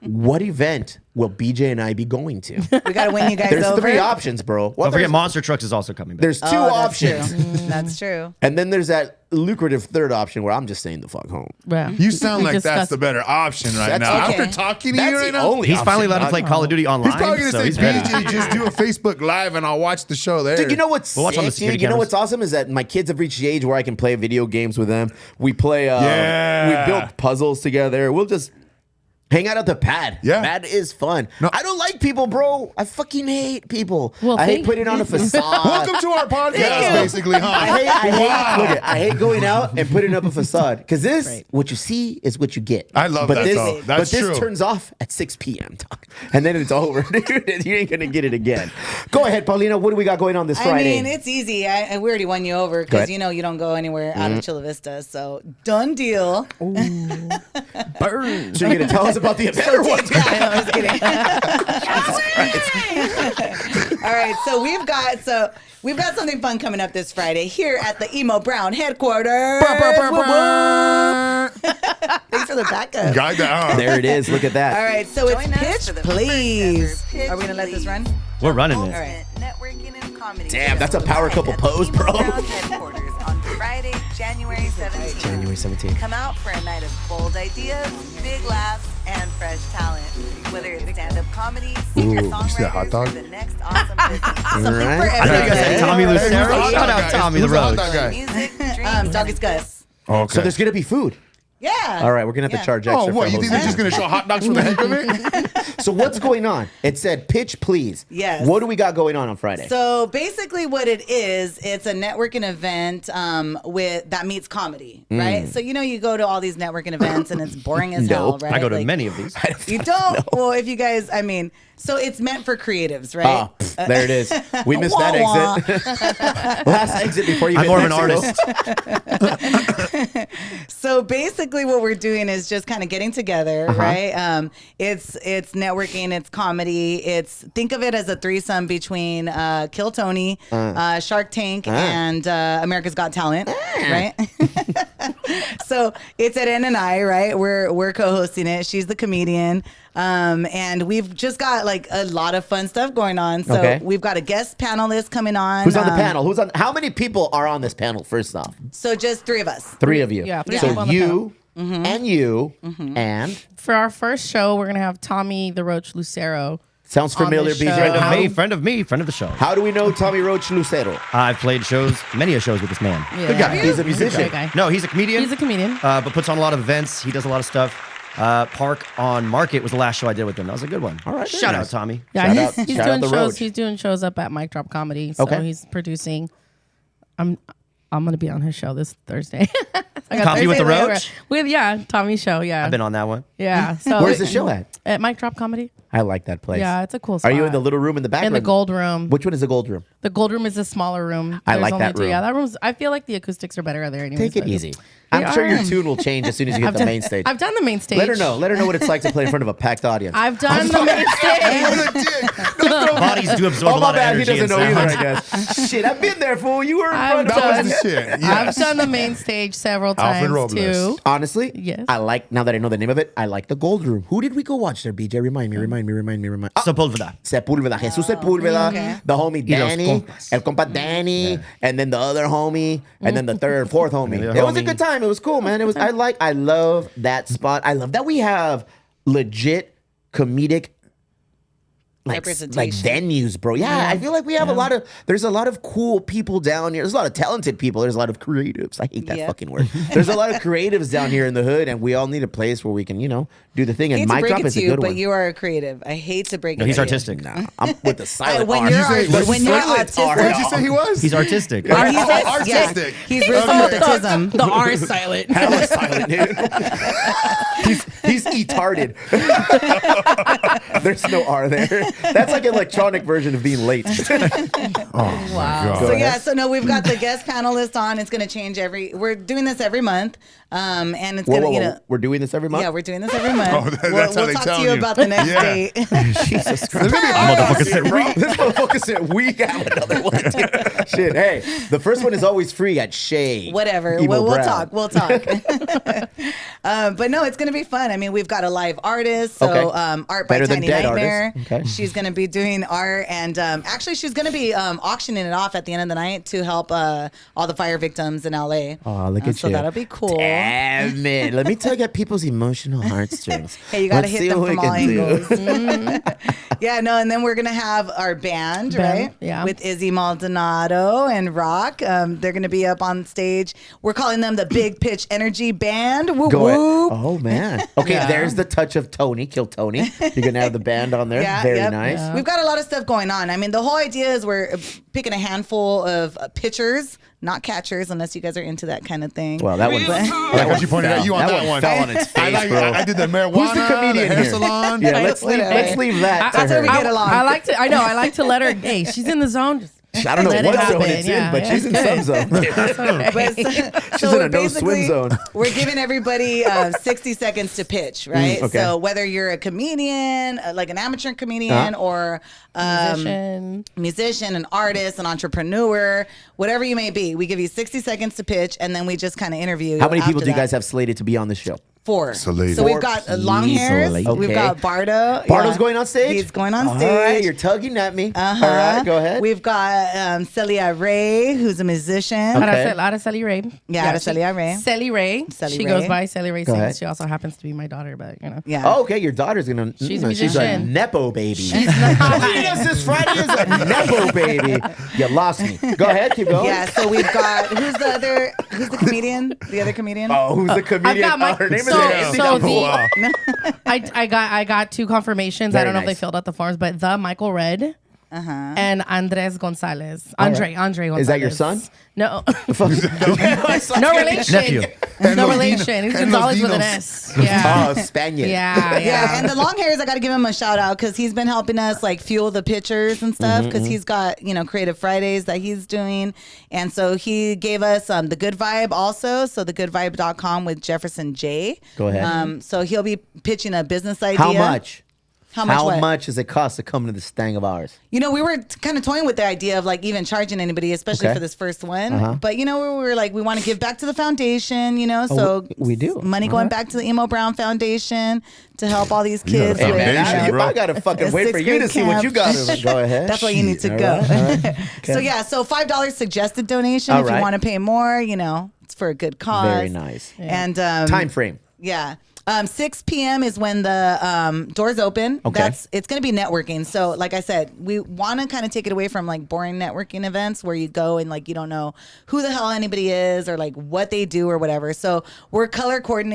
What event will BJ and I be going to? We got to win you guys There's over. three options, bro. Well, Don't forget, there's, Monster Trucks is also coming back. there's two Oh, that's options. true. That's true. And then there's that lucrative third option where I'm just staying the fuck home. Yeah. You sound We like that's discussed- the better option right That's now. okay. After talking to That's you right the now, only He's finally option, allowed to dog. play Call of Duty online. he's probably going to so say, he's ready. BJ, just do a Facebook Live and I'll watch the show there. Dude, you know what's We'll watch on the sick, security dude? You know cameras. what's awesome is that my kids have reached the age where I can play video games with them. We play, Yeah. we build puzzles together. Hang out at the pad. Yeah. Pad is fun. No. I don't like people, bro. I fucking hate people. Well, I hate thank putting on a facade. Welcome to our podcast, basically, huh? I hate going out and putting up a facade because this, what you see is what you get. I love but that, this, though. That's but this true. turns off at 6 p.m. dog. And then it's over. Dude, you ain't gonna get it again. Go ahead, Paulina. What do we got going on this Friday? I mean, it's easy. We already won you over Go because ahead. you know you don't go anywhere out of Chula Vista. So done deal. Burn. So you're gonna tell us about the event or what? Yeah, I was kidding. All right, so we've got something fun coming up this Friday here at the Emo Brown headquarters. Thanks for the backup. Got that. There it is. Look at that. All right, so it's Join us pitch, for the please. first ever Are we gonna let this run? We're running it. All right. Networking and comedy. Damn, that's a power couple pose, bro. Brown headquarters on Friday, January 17th. January 17th. Come out for a night of bold ideas, big laughs, and fresh talent. Whether it's stand-up comedy, singer-songwriters, see that hot dog? or the next awesome business. Something for Right. I thought you guys everybody. said Tommy Hey, who's the Lucero. hot Shout dog out guy? Tommy Who's the the hot Roach. dog guy? Music, drinks, Doggy's Gus. Okay. So there's gonna be food. Yeah. All right, we're gonna have to charge extra. Oh, for what? You think they're hosting. just gonna show hot dogs for the heck of it? So what's going on? It said pitch, please. Yes. What do we got going on Friday? So basically, what it is, it's a networking event with that meets comedy, right? So you go to all these networking events and it's boring as hell, Nope. right? I go to Like, many of these. You don't. Well, if you guys, I mean, so it's meant for creatives, right? There it is. We missed that Wah, exit. Last exit before you I'm hit more of an Mexico. artist. So basically, what we're doing is just kind of getting together, right? It's networking, it's comedy, think of it as a threesome between Kill Tony, Shark Tank, and America's Got Talent, right? So it's at N and I, right? We're co-hosting it. She's the comedian. And we've just got like a lot of fun stuff going on. So Okay. we've got a guest panelist coming on. Who's on the panel? Who's on? How many people are on this panel? First off, So just three of us. 3 of you. Yeah, 3 So people on the you and you and For our first show, we're gonna have Tommy the Roach Lucero. sounds On familiar. the BJ. show. Friend of How, me, friend of the show. how do we know Tommy Roach Lucero? I've played many shows with this man. Yeah. Good guy. He's a musician. Great guy. No, he's a comedian. He's a comedian. But puts on a lot of events. He does a lot of stuff. Park on Market was the last show I did with him. That was a good one. All right, Shout nice. out, Tommy. Yeah, Shout he's, out- he's shout out doing the shows. Roach. He's doing shows up at Mic Drop Comedy. So Okay. he's producing. I'm gonna be on his show this Thursday. I got Coffee with the Thursday, Roach? With Tommy's show. Yeah, I've been on that one. Yeah. So Where's the show at? At Mic Drop Comedy. I like that place. Yeah, it's a cool Are spot. you in the little room in the back? In or the gold room? Which one is the gold room? The gold room is a smaller room. I There's like only that two- Yeah, room. that room's. I feel like the acoustics are better there. Anyways, Take it but- easy. They I'm sure your are. tune will change as soon as you hit the main stage. I've done the main stage. Let her know. Let her know what it's like to play in front of a packed audience. I've done the main stage. Bodies do absorb Oh, a my lot of bad. He energy. doesn't and know either, sound. I guess. Shit, I've been there, fool. You were in I've front of That done- was the shit. I've Yes. done the main stage several Alfred times Robles. too. Honestly, Yes. I like, now that I know the name of it, I like the gold room. Who did we go watch there, BJ? Remind me. Sepulveda. Sepulveda, Jesus Sepulveda, okay. the homie Y los Danny, compas. el compa Danny, and then the other homie, and then the third, fourth homie. The It was a homie. good time. It was cool, man. I love that spot. I love that we have legit comedic like Representation. venues, bro. Yeah, I feel like we have there's a lot of cool people down here. There's a lot of talented people. There's a lot of creatives. I hate that Yep. fucking word. There's a lot of creatives down here in the hood, and we all need a place where we can, do the thing. I And hate to Mic break Drop it is to a you, good but one. you are a creative. I hate to break it. No, he's to you. artistic. Nah, I'm with the silent when R. you're What'd you say? when you're Silent autistic, R. What did you say he was? He's artistic. He's artistic. He's written with autism. The R is silent. Hella silent, dude. he's retarded. There's no R there. That's like an electronic version of being late. Oh my God. So yeah, so no, we've got the guest panelist on. It's going to change we're doing this every month, and it's Whoa, going whoa, to, whoa. We're doing this every month? yeah, we're doing this every month. Oh, that's how we'll they talk tell to you you. about the next Yeah. date. Jesus Christ. There's gonna be Motherfucker said, This motherfucker said we have another one. Dude. Shit, hey, the first one is always free at Shea. Whatever. Emo We'll Brown. talk. We'll talk. But no, it's going to be fun. I mean, we've got a live artist. So Okay. art Better by than Tiny dead Nightmare. artists. Okay. She's going to be doing art. And actually, she's going to be auctioning it off at the end of the night to help all the fire victims in LA. Oh, look at So you. that'll be cool. Damn it. Let me tug at people's emotional heartstrings. Hey, you got to Let's hit see them what we from all can do. angles. Yeah, no, and then we're gonna have our band, right? yeah. With Izzy Maldonado and Rock. They're gonna be up on stage. We're calling them the Big Pitch Energy Band. Whoop Go ahead. whoop. Oh man. Okay, Yeah. there's the touch of Tony. Kill Tony. You're gonna have the band on there. Yeah, Very yep. nice. We've got a lot of stuff going on. I mean, the whole idea is we're picking a handful of pitchers, not catchers, unless you guys are into that kind of thing. Well, that one. Like what you pointed out, you on that one. fell on its face, I bro. did the marijuana, Who's the comedian hair here? salon. Yeah, let's leave that. That's to where we her. get along. I like to let her. Hey, she's in the zone. Just I don't know let it what zone happen. it's Yeah, in, but yeah. she's in some zone. But She's in a no basically, swim zone. We're giving everybody 60 seconds to pitch, right? okay. So whether you're a comedian, like an amateur comedian, or musician, an artist, an entrepreneur, whatever you may be, we give you 60 seconds to pitch, and then we just kind of interview you. How many people after do you that. guys have slated to be on the show? 4. Slated. So we've got long hairs. Slated. We've Okay. got Bardo. Bardo's going on stage? He's going on stage. All right, you're tugging at me. Uh-huh. All right, go ahead. We've got Celia Ray, who's a musician. Okay. Araceli Ray. Yeah, Araceli Ray. Celi Ray. Celi She Ray. goes by Celi Ray Go ahead. Sings. She also happens to be my daughter, but you know. Yeah. Oh, okay, your daughter's gonna. She's a she's a musician. nepo baby. Yes, this Friday is a nepo baby. You lost me. Go ahead, keep going. Yeah, so we've got who's the comedian? The other comedian? Oh, who's the comedian? got my- Her name so- is Andy. so the- Wow. I got 2 confirmations. Very I don't know if nice. they filled out the forms, but the Michael Red and Andres Gonzalez. Andre Gonzalez. Is that your son? No. No No relation. Nephew. No Los relation. He's Dinos. And Gonzalez Los with an Dinos. S. Yeah. Oh, Spaniard. Yeah. Yeah, and the long hairs, I got to give him a shout out because he's been helping us like fuel the pictures and stuff because he's got, Creative Fridays that he's doing. And so he gave us the Good Vibe also. So thegoodvibe.com with Jefferson J. Go ahead. So he'll be pitching a business idea. How much? How much? What? much does it cost to come to this thing of ours? We were kind of toying with the idea of like even charging anybody, especially Okay. for this first one. But we were like, we want to give back to the foundation, so we do. money All going right. back to the Emo Brown Foundation to help all these kids. Hey, with, man, I, bro. I gotta fucking A wait for you to sixth see grade what you camp. got. Go ahead. That's why you need to All go. right, all right. So $5 suggested donation All if you right. want to pay more. It's for a good cause. Very nice. And Time frame. Yeah. 6 p.m. is when the doors open. Okay. It's going to be networking. So, like I said, we want to kind of take it away from like boring networking events where you go and like you don't know who the hell anybody is or like what they do or whatever. So we're color coding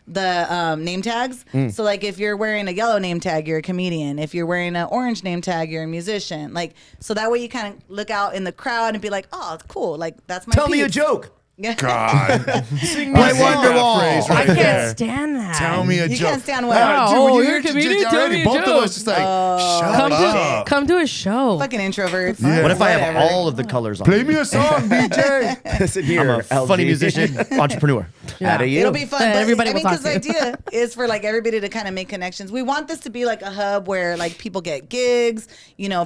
the name tags. So like if you're wearing a yellow name tag, you're a comedian. If you're wearing an orange name tag, you're a musician. Like so that way you kind of look out in the crowd and be like, oh, cool. Like that's my Tell me a piece. joke. Yeah. God. Sing Play me a song. Wonderwall. I can't stand that. Tell me a You joke. can't stand what? Dude, Oh, when you're a comedian? Tell me a both of joke. us just like, shut up. Come to a show. Fucking introverts. Yeah. What if I have Whatever. all of the colors on? Play me a song, DJ. Listen here, I'm a LG. funny musician, entrepreneur. Out of you. It'll be fun. Then But, everybody I will mean, talk because the to you. idea is for like everybody to kind of make connections. We want this to be like a hub where like people get gigs.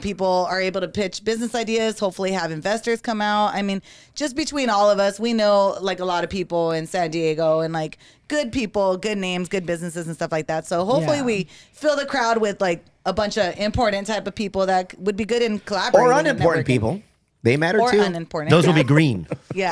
People are able to pitch business ideas. Hopefully, have investors come out. I mean, just between all of us, we know like a lot of people in San Diego and like good people, good names, good businesses and stuff like that. So hopefully, Yeah. we fill the crowd with like a bunch of important type of people that would be good in collaborating. Or and unimportant networking. people. They matter Or too. unimportant. Those will be green. Yeah.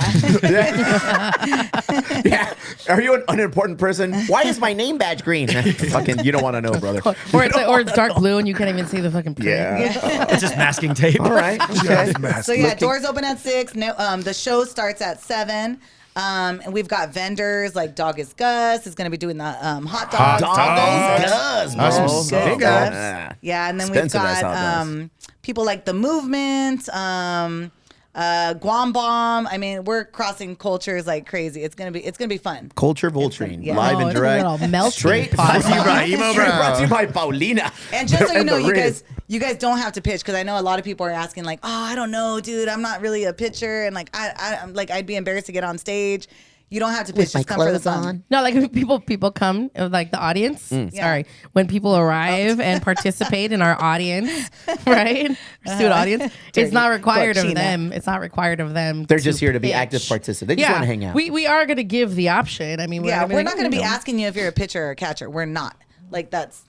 Yeah. Are you an unimportant person? Why is my name badge green? Fucking, you don't want to know, brother. Or it's dark blue and you can't even see the fucking print. Yeah. It's just masking tape. All right. Okay. So yeah, doors open at 6. No, the show starts at 7. And we've got vendors like Dog is Gus is going to be doing the hot dogs. Does, That's bro. what's Good up, stuff. bro. Yeah, and then Expensive we've ass hot got dogs. people like the Movement, Guam Bomb. I mean, we're crossing cultures like crazy. It's gonna be fun. Culture Voltring, Yeah. live Oh, and it's a direct. little melting Straight pot. brought to you by Emo Barry. Brought to you by Paulina. And just so you And know, the Riz. you guys don't have to pitch because I know a lot of people are asking like, oh, I don't know, dude, I'm not really a pitcher, and like I'm like I'd be embarrassed to get on stage. You don't have to pitch. Just come for the fun. No, like people come, like the audience. Sorry, when people arrive and participate in our audience, right? Student audience. It's not required of Cochina. them. It's not required of them. They're just here to be pitch. active participants. They just want to hang out. We are going to give the option. I mean, Yeah, we're not going to be asking. asking you if you're a pitcher or a catcher. We're not. Like that's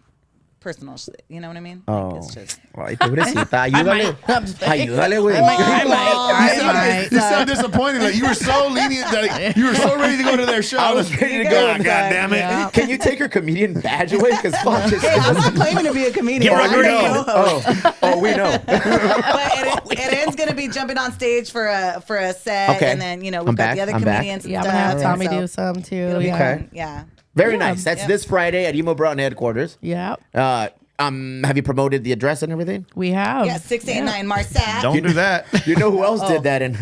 personal shit. You know what I mean? Oh. Like, it's just. Ay, pobrecita. Ayúdale. Ayúdale, güey. You sound disappointed. Like you were so lenient. That you were so ready to go to their show. I was ready to go. God damn it. Yeah. Can you take her comedian badge away? Because fuck this. Hey, I'm not claiming to be a comedian. I'm a co-host. Oh, we know. But Eren's gonna be jumping on stage for a set, Okay. and then we've I'm got back. the other I'm back. comedians. And Yeah, I'm stuff, gonna have Tommy and so do some too. it'll be Yeah. fun. Yeah. Very Yeah. nice. That's Yep. this Friday at Emo Brown headquarters. Yeah. Have you promoted the address and everything? We have. Yeah, 689 Marsat. Don't do that. You know who else did that? And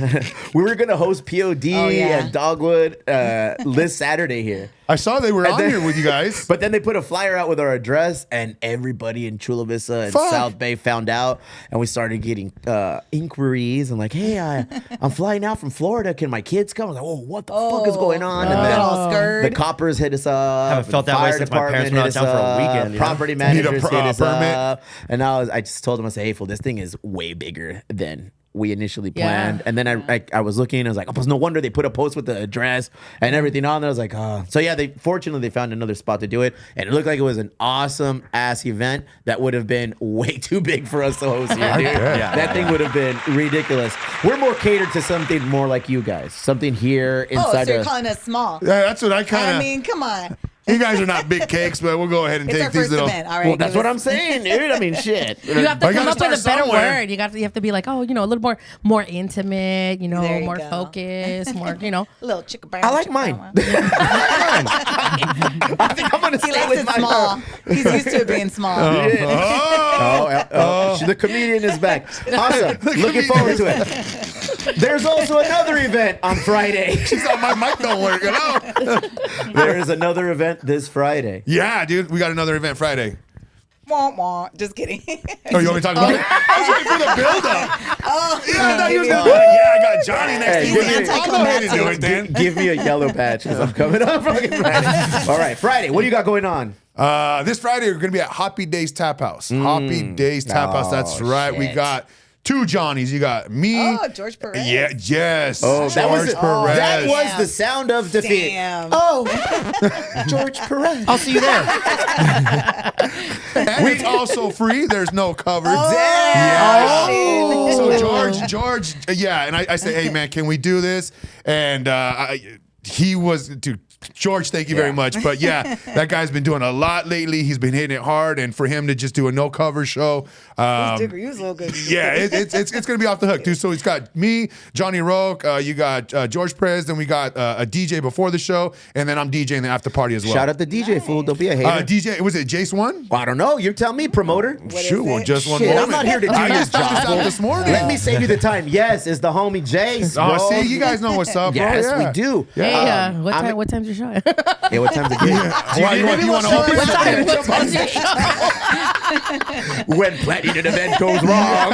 we were gonna host POD yeah. at Dogwood this Saturday here. I saw they were on then- here with you guys. But then they put a flyer out with our address, and everybody in Chula Vista and Fuck. South Bay found out, and we started getting inquiries and like, "Hey, I'm flying out from Florida. Can my kids come?" I was like, "Oh, what the fuck is going on?" And Got then all scared. the coppers hit us up. Haven't felt that way fire since my parents department went out hit of town us for a up, weekend, you know? Property Need a managers hit us permit. up, and I just told them, I said, "Hey, fool, this thing is way bigger than we initially Yeah. planned." And then I was looking, I was like, "Oh, no wonder they put a post with the address and everything on there." I was like, "Oh." So yeah, fortunately they found another spot to do it, and it looked like it was an awesome ass event that would have been way too big for us to host here, dude. bet. That thing would have been ridiculous. We're more catered to something more like you guys, something here Oh, so inside you're of. calling us small? Yeah, that's what I kind I of. mean, come on. You guys are not big cakes, but we'll go ahead and It's our take these first little. event. All right. Well, that's give what us- I'm saying, dude. I mean, shit. You have to I come gotta up with a start better somewhere. word. You have to be like, oh, a little more intimate. There you More go. focused. More, A little chicken brown. I like chicken mine. brown. I think I'm gonna He stay likes with it my small. He's used to it being small. The comedian is back. Awesome. Looking forward to it. There's also another event on Friday. She's on my mic don't work. Hello. There is another event this Friday. Yeah, dude, we got another event Friday. Wah, wah. Just kidding. Oh, you want me to talk about it? I was waiting for the build-up. Yeah, I thought you was gonna maybe. be like, yeah, I got Johnny next Hey, to you. give me- I'll go ahead and do it then. Give me a yellow patch because I'm coming up fucking Friday. All right, Friday. What do you got going on? This Friday, we're going to be at Hoppy Days Tap House. Hoppy Days Tap House. That's right. We shit. got two Johnnies. You got me. Oh, George Perez. Yeah, yes. Oh, that was George Perez. that was Damn. the sound of defeat. Damn. Oh, George Perez. I'll see you there. And it's also free. There's no cover. Damn. Yeah. So George, yeah. And I say, hey, man, can we do this? And he was, dude, George, thank you very much. But yeah, that guy's been doing a lot lately. He's been hitting it hard. And for him to just do a no cover show, Digger, you was a little good. yeah, it's going to be off the hook, dude. So it's got me, Johnny Roque, you got George Perez, then we got a DJ before the show, and then I'm DJing the after party as well. Shout out the DJ fool. Don't be a hater. DJ, was it Jace One? I don't know. You tell me, promoter. Shoot, well, just one Shit, moment. I'm not here to do I your just found this job. out this morning. Let me save you the time. Yes, it's the homie Jace. Oh, bro. see, you guys know what's up, bro. Yes, Yeah. we do. Yeah. Hey, what time's your show? Hey, what time's it? Why, you want to open What time? it? What time's your show? When planning an event goes wrong.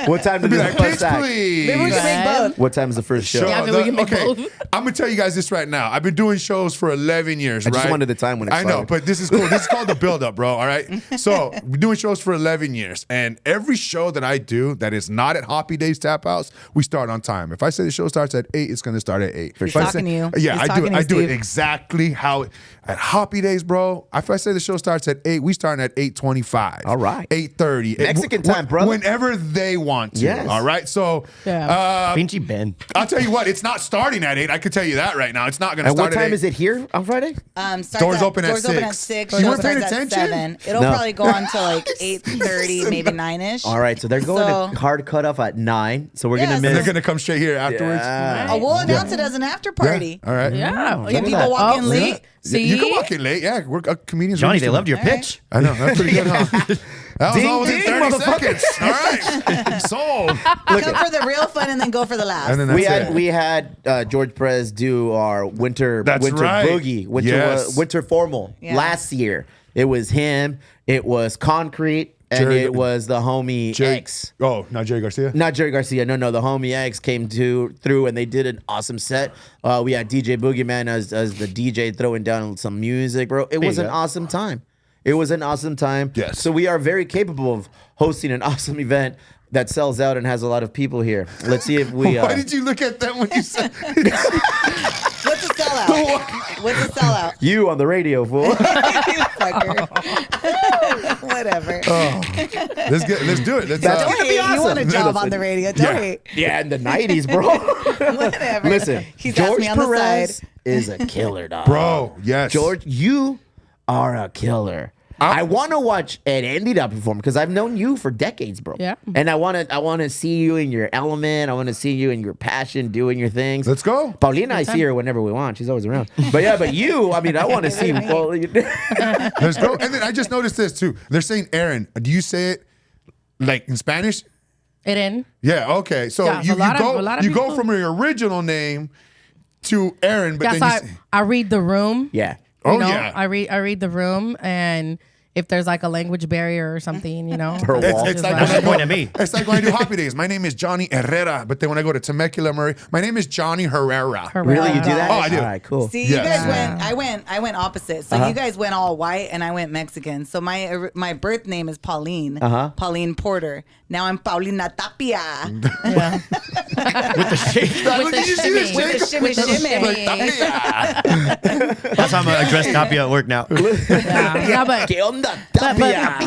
What time Be is the like, first kids, act? please. Maybe we can make both. What time is the first show? Yeah, maybe we can make okay, both. I'm gonna tell you guys this right now. I've been doing shows for 11 years, I right? just wanted the time when it I know, started. but this is cool. This is called the build up, bro. All right. So we're doing shows for 11 years, and every show that I do that is not at Hoppy Days Tap House, we start on time. If I say the show starts at 8, it's gonna start at 8. He's If I talking say- to you. Yeah, He's I do. talking to I you, do it Steve. exactly how at Hoppy Days, bro. If I say the show starts at 8, we start at 8:25. All right. 8:30. Mexican time, brother. Whenever they want to. Yes. All right. So. Yeah. Pinchy Ben. I'll tell you what, it's not starting at 8. I can tell you that right now. It's not going to And start what time at 8. is it here on Friday? Doors open at Doors open 6. at 6. You Show weren't paying starts at attention? 7. It'll No. probably go on to like 8:30, maybe 9ish. All right, so they're going So- to hard cutoff at 9. So we're Yeah, gonna so miss. They're going to come straight here afterwards. Yeah. Oh, we'll announce it as an after party. All right. Yeah. Look Can at people that. walk in Oh, late? See? You can walk in late. Yeah, we're comedians. Johnny, used they to loved it. your pitch. I know. That's pretty good, huh? That was Ding, all within ding, 30 motherfucker. seconds. All right. Sold. Come for the real fun and then go for the laughs. And then that's it. We had George Perez do our winter That's right. boogie, Yes. winter formal Yeah. last year. It was him. It was Concrete, and Jerry- it was the homie Jerry- X. Oh, not Jerry Garcia? Not Jerry Garcia. No. The homie X came through and they did an awesome set. We had DJ Boogeyman as the DJ throwing down some music, bro. It was you an go. awesome time. It was an awesome time. Yes. So we are very capable of hosting an awesome event that sells out and has a lot of people here. Let's see if we. Why did you look at them when you said What's a sellout? sellout? What's a sellout? You on the radio, fool. You fucker. Whatever. Let's do it. Let's, That's Don't gonna be hate. You awesome. want a job Listen. on the radio? Don't hate. Yeah, in the 90s, bro. Whatever. Listen, He's asked George me on the Perez side. is a killer, dog. bro, yes. George, you are a killer. I want to watch Eren Gonzalez perform because I've known you for decades, bro. Yeah. And I want to see you in your element. I want to see you in your passion, doing your things. Let's go. Paulina, I see her whenever we want. She's always around. But you, I mean, I want to see. Well, Let's go. And then I just noticed this too. They're saying Aaron. Do you say it like in Spanish? Eren. Yeah. Okay. So Yeah, you a lot of go people- from your original name to Aaron, but Yeah, then so I read the room. yeah. Oh, You know, yeah. I read the room, and if there's like a language barrier or something, you know, Or a wall. It's like That's when I the point go, of me. it's like when I do Hoppy Days. My name is Johnny Herrera, but then when I go to Temecula, Murray, my name is Johnny Herrera. Really, you do that? Oh, I do. All right, cool. See, Yes. you guys I went opposite. So you guys went all white and I went Mexican. So my birth name is Pauline. Pauline Porter. Now I'm Paulina Tapia. Yeah. With the shake. Look, did you see this shimmy. shake? With the shimmy shimmy. Like, Tapia. That's how I'm gonna address Tapia at work now. Yeah, but ¿Qué onda, But, Tapia?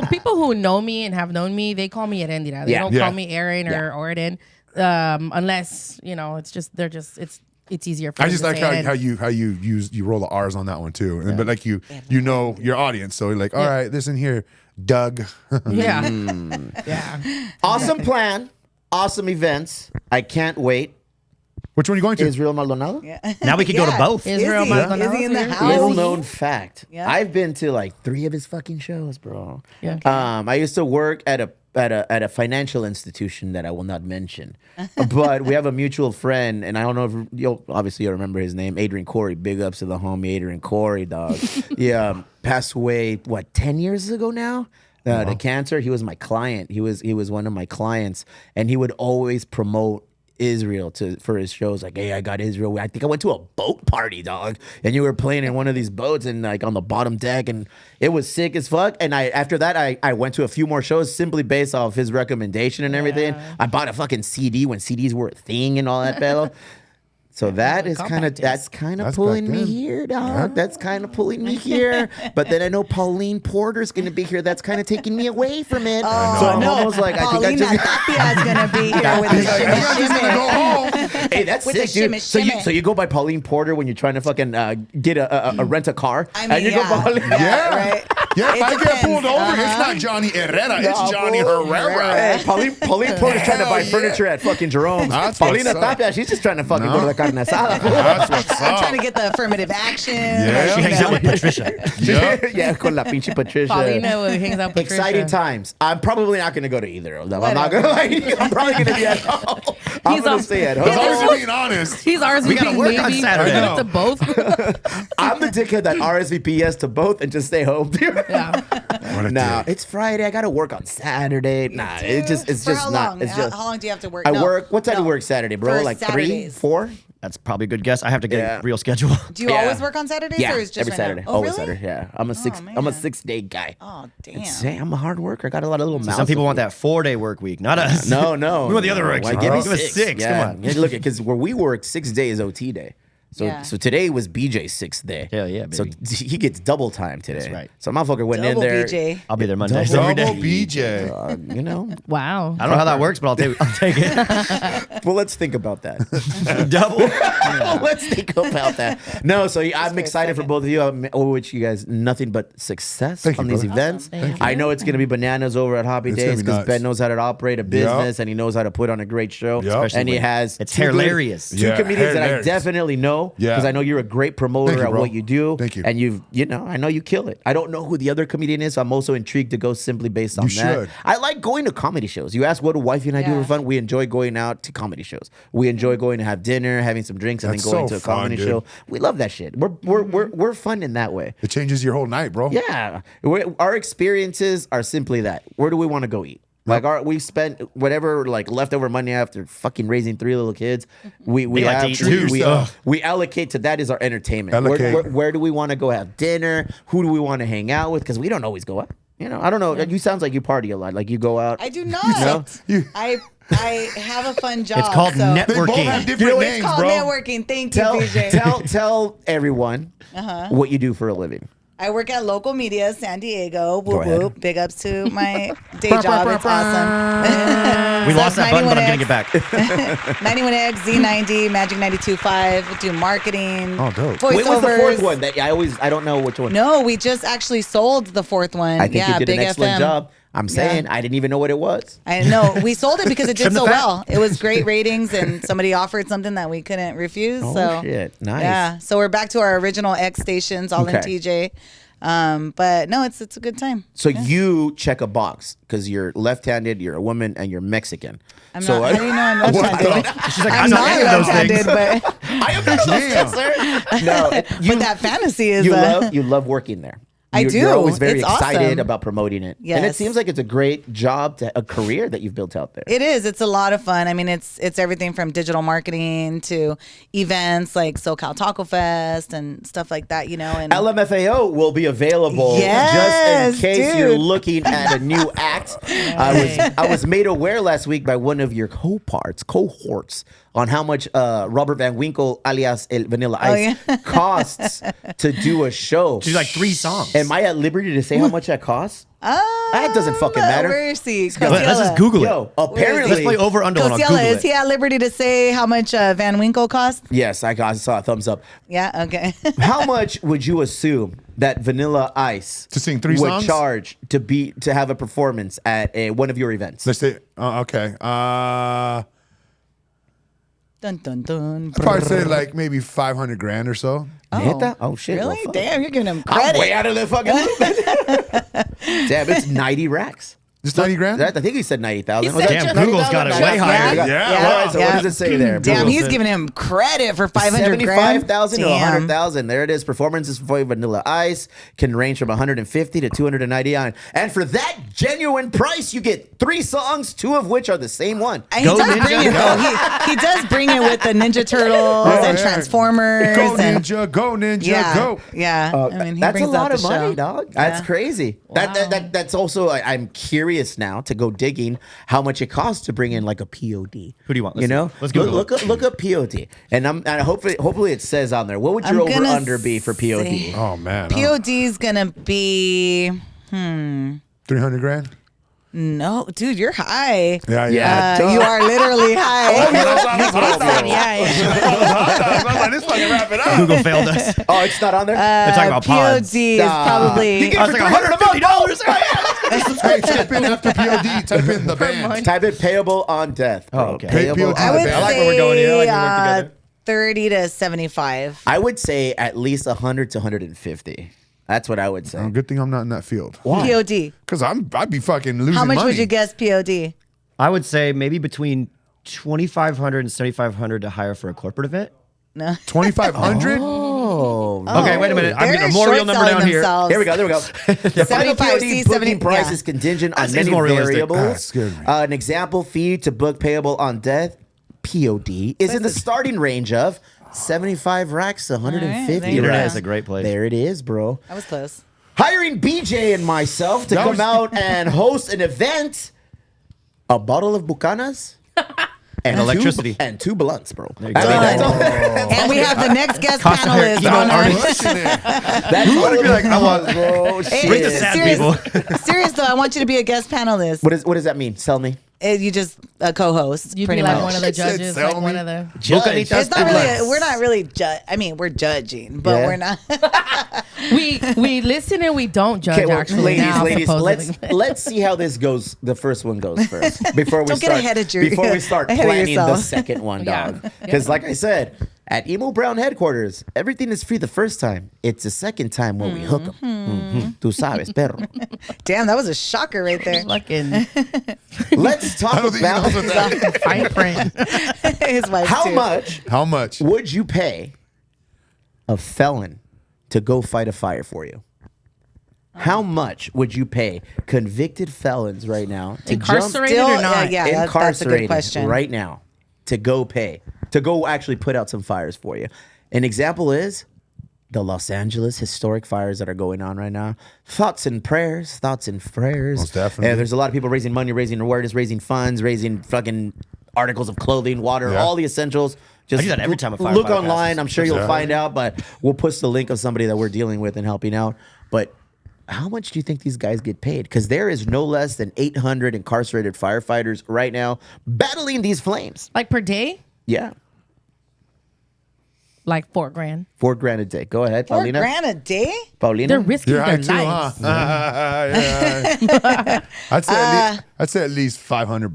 but people who know me and have known me, they call me Erendira. They Yeah. don't Yeah. call me Aaron or Eren, unless it's easier for I them just to like say how you roll the R's on that one too. And, but like you know your audience, so you're like, all right, listen here, Doug. Yeah, Mm. yeah. Awesome plan. Awesome events. I can't wait. Which one are you going to? Israel Maldonado? Now we could go to both. Israel Is he? Maldonado. Is he in the Yeah. house? Little known fact. Yeah. I've been to like 3 of his fucking shows, bro. Yeah. I used to work at a financial institution that I will not mention, but we have a mutual friend, and I don't know if you'll remember his name, Adrian Corey. Big ups to the homie Adrian Corey, dog. Yeah, passed away 10 years ago now. The cancer. He was my client. He was one of my clients, and he would always promote Israel for his shows. Like, hey, I got Israel. I think I went to a boat party, dog, and you were playing in one of these boats and like on the bottom deck, and it was sick as fuck. And after that I went to a few more shows simply based off his recommendation and everything. I bought a fucking CD when CDs were a thing and all that fellow. So that is kind of compact disc. that's That's pulling back me then. here, dog. That's kind of pulling me here. But then I know Pauline Porter's gonna be here. That's kind of taking me away from it. So I'm almost like I think I Paulina just. Tapia is gonna be here with the He's like, shimmy I'm just gonna go shimmy. home. Hey, that's With the sick, dude. shimmy, So shimmy. you go by Pauline Porter when you're trying to fucking get a rent a car, I mean, and you go yeah. Pauline. Yeah. Right. Yeah, if It I get depends. pulled over, it's not Johnny Herrera, it's Johnny Herrera. Hey, Pauline Porter's trying to buy Hell yeah. furniture at fucking Jerome's. That's Paulina what's up. Tapia, she's just trying to fucking No. go to the carne asada. That's what's I'm up. trying to get the affirmative action. Yeah. She hangs out with Patricia. Yep. Yeah, con la pinche Patricia. Paulina will hangs out. Patricia. Exciting times. I'm probably not going to go to either of them. I'm not going to lie. I'm probably going to be at home. I'm He's going off- to stay at As long home. as you're being honest. He's RSVP. We gotta work on maybe Saturday. to both. I'm the dickhead that RSVP yes to both and just stay home. Yeah. What a Nah, dick. it's Friday. I got to work on Saturday. Nah, it's For just how not. long? It's just. How long do you have to work? I No, work. What time do no. you work Saturday, bro? For Like 3, Saturdays. 4? That's probably a good guess. I have to get Yeah. a real schedule. Do you Yeah. always work on Saturdays Yeah, or is it just every right Saturday. now? Oh, Always really? Saturday. Yeah, I'm a man. 6-day guy. Oh, damn. I'm a hard worker. I got a lot of little mouths. Some people to want feed. that 4-day work week, not us. No. We want the other Why direction. give me Give us 6. Yeah. Come on. Yeah, look, because where we work, 6 days OT day. So Yeah. so today was BJ's 6th day. Hell yeah, So baby. he gets double time today. That's right. So motherfucker went Double in there. BJ. I'll be there Mondays Double every day. BJ. You know. Wow. I don't know how that works, but I'll take it. Well, let's think about that. Double. Let's think about that. No, so I'm for a excited for second. both of you. I wish you guys nothing but success Thank you, on these brother. events. Thank I know it's going to be bananas over at Hoppy It's gonna Days be because nuts. Ben knows how to operate a business and he knows how to put on a great show. Yep. Especially And he when has it's two good- hilarious. Two Yeah, comedians that I hilarious. definitely know Yeah. because I know you're a great promoter Thank you, at bro. what you do. Thank you. And I know you kill it. I don't know who the other comedian is, so I'm also intrigued to go simply based on You that. should. I like going to comedy shows. You ask what do wifey and I do Yeah. for fun? We enjoy going out to comedy shows. We enjoy going to have dinner, having some drinks, and That's then going so to a fun, comedy dude. show. We love that shit. We're fun in that way. It changes your whole night, bro. Yeah, our experiences are simply that. Where do we want to go eat? Like we spent whatever like leftover money after fucking raising 3 little kids. We They like to eat too, so. we allocate to that is our entertainment. Allocate. Where do we want to go have dinner? Who do we want to hang out with? Because we don't always go out. You know, I don't know. You sounds like you party a lot. Like you go out. I do not. No? I have a fun job. It's called so. They both networking. have different It's names, called bro. networking. Thank you, PJ. Tell everyone what you do for a living. I work at local media, San Diego. Go Whoop ahead. whoop. Big ups to my day job. It's awesome. We lost that button, but I'm 91X. getting it back. 91X, Z90, Magic 92.5. Do marketing. Oh, dope. Voiceovers. Wait, what's the fourth one? That I don't know which one. No, we just actually sold the fourth one. I think you did Big an excellent FM. job. I'm saying I didn't even know what it was. I know. We sold it because it did Trim the so fat. well. It was great ratings, and somebody offered something that we couldn't refuse. Oh, so shit. Nice. Yeah. So we're back to our original X stations, all in Okay. TJ. But no, it's a good time. So you check a box because you're left-handed, you're a woman, and you're Mexican. I'm so not. How do you know I'm left-handed? She's like, I'm I'm not not any of those left-handed, things. but I am none of those things, sir. No, but that fantasy is. you love working there. I You're do. always very It's excited awesome. about promoting it. And it Yes. seems like it's a great job, a career that you've built out there. It is. It's a lot of fun. I mean, it's everything from digital marketing to events like SoCal Taco Fest and stuff like that. You know, and LMFAO will be available Yes, just in case dude. you're looking at a new act. I was made aware last week by one of your cohorts, on how much Robert Van Winkle, alias El Vanilla Ice, yeah. costs to do a show. She's like 3 songs. Am I at liberty to say how much that costs? That doesn't fucking matter. Where is he? Let's just Google it. Yo, apparently, Let's play over under one on Google Kosiela, is it. he at liberty to say how much Van Winkle cost? yes, I saw a thumbs up. Yeah. Okay. How much would you assume that Vanilla Ice To sing 3 would songs? charge to have a performance at one of your events? Let's say, okay. Dun dun dun. I'd probably say like maybe 500 grand or so. Neta? Oh shit! Really? well, fuck. Damn, you're giving him I'm credit. way out of the fucking loop. Damn, it's 90 racks. Just 90 grand? I think he said 90,000. He said Damn, Google's got it way higher. Yeah. All right, so what does it say there? Damn, Google he's said giving him credit for 500 grand. 75,000 to Damn. 100,000. There it is. Performances for Vanilla Ice can range from 150 to 299. And for that genuine price, you get 3 songs, 2 of which are the same one. And Go he does Ninja, bring it go. though. He does bring it with the Ninja Turtles and yeah. Transformers. Go and, Ninja, go Ninja, yeah, go. yeah. I mean, he That's brings a lot out of the money, show. dog. That's Yeah. crazy. That's also. I'm curious now to go digging how much it costs to bring in like a POD. Who do you want? You know, Let's Google look up POD, and hopefully it says on there. What would your I'm gonna over under be for POD? say- Oh, man. POD is gonna be 300 grand? no, dude, you're high. Yeah, Yeah. yeah. You are literally high. That's what I thought. Yeah, yeah. I was like, this fucking wrap it up. Google failed us. Oh, it's not on there. They're talking about POD pods. is probably. I was like $150. Hey, type in after POD, type in the band. Type it payable on death. Bro. Oh, okay. Payable POD. I on would I death. like where we're going here. I like say where we work together. 30 to 75. I would say at least 100 to 150. That's what I would say. Good thing I'm not in that field. Why? POD. Because I'd be fucking losing How much money. would you guess POD? I would say maybe between 2,500 and 7,500 to hire for a corporate event. No. 2,500? Oh, Okay, wait a minute. I'm They're getting a more real short number selling down here. themselves. Here we go. There we go. The funny 75, POD see, booking 70 price yeah. is contingent on seems many more realistic. variables. scared me. An example fee to book payable on death, POD, is in the starting range of 75 racks to 150 there you Internet racks. is a great place. There it is, bro. That was close. Hiring BJ and myself to That come was- out and host an event, a bottle of Bucanas, and electricity. and 2 blunts, bro. I mean, go. that's all. And we have the next guest Costa panelist Rica on our. artist. Pushing it. That's Who all would be like, I want, bro. Hey, Bring the Shit. sad serious, people. serious though, I want you to be a guest panelist. What does that mean? Tell me. You just a co-host. You'd pretty be like much. one of the She said, judges, "Sell like one me." of the. Judge. It's not really. We're not really. I mean, we're judging, but Yeah. we're not. We listen and we don't judge. Okay, well, actually, now, ladies, supposedly. let's see how this goes. The first one goes first before we Don't get start. ahead of your- before we start ahead of planning the yourself. second one, Yeah. dog. Because, like I said, at Emo Brown headquarters, everything is free the first time. It's the second time when we hook them. Mm-hmm. Tu sabes, perro. Damn, that was a shocker right there. Fucking Let's talk I don't think he knows about what that fine print. His wife how too. much How much? would you pay a felon to go fight a fire for you? How much would you pay convicted felons right now to jump Incarcerated Still, or not? yeah, that's a good incarcerated question. right now to go actually put out some fires for you? An example is the Los Angeles historic fires that are going on right now. Thoughts and prayers. Most definitely. And there's a lot of people raising money, raising awareness, raising funds, raising fucking articles of clothing, water, Yeah. all the essentials. Just do that every time a fire look fire online. passes. I'm sure you'll Exactly. find out, but we'll post the link of somebody that we're dealing with and helping out. But how much do you think these guys get paid? Because there is no less than 800 incarcerated firefighters right now battling these flames. Like per day, Yeah. like $4,000. $4,000 a day. Go ahead, Paulina. $4,000 a day? Paulina. They're risking You're their high too, lives. huh? Yeah. I'd say at least $500.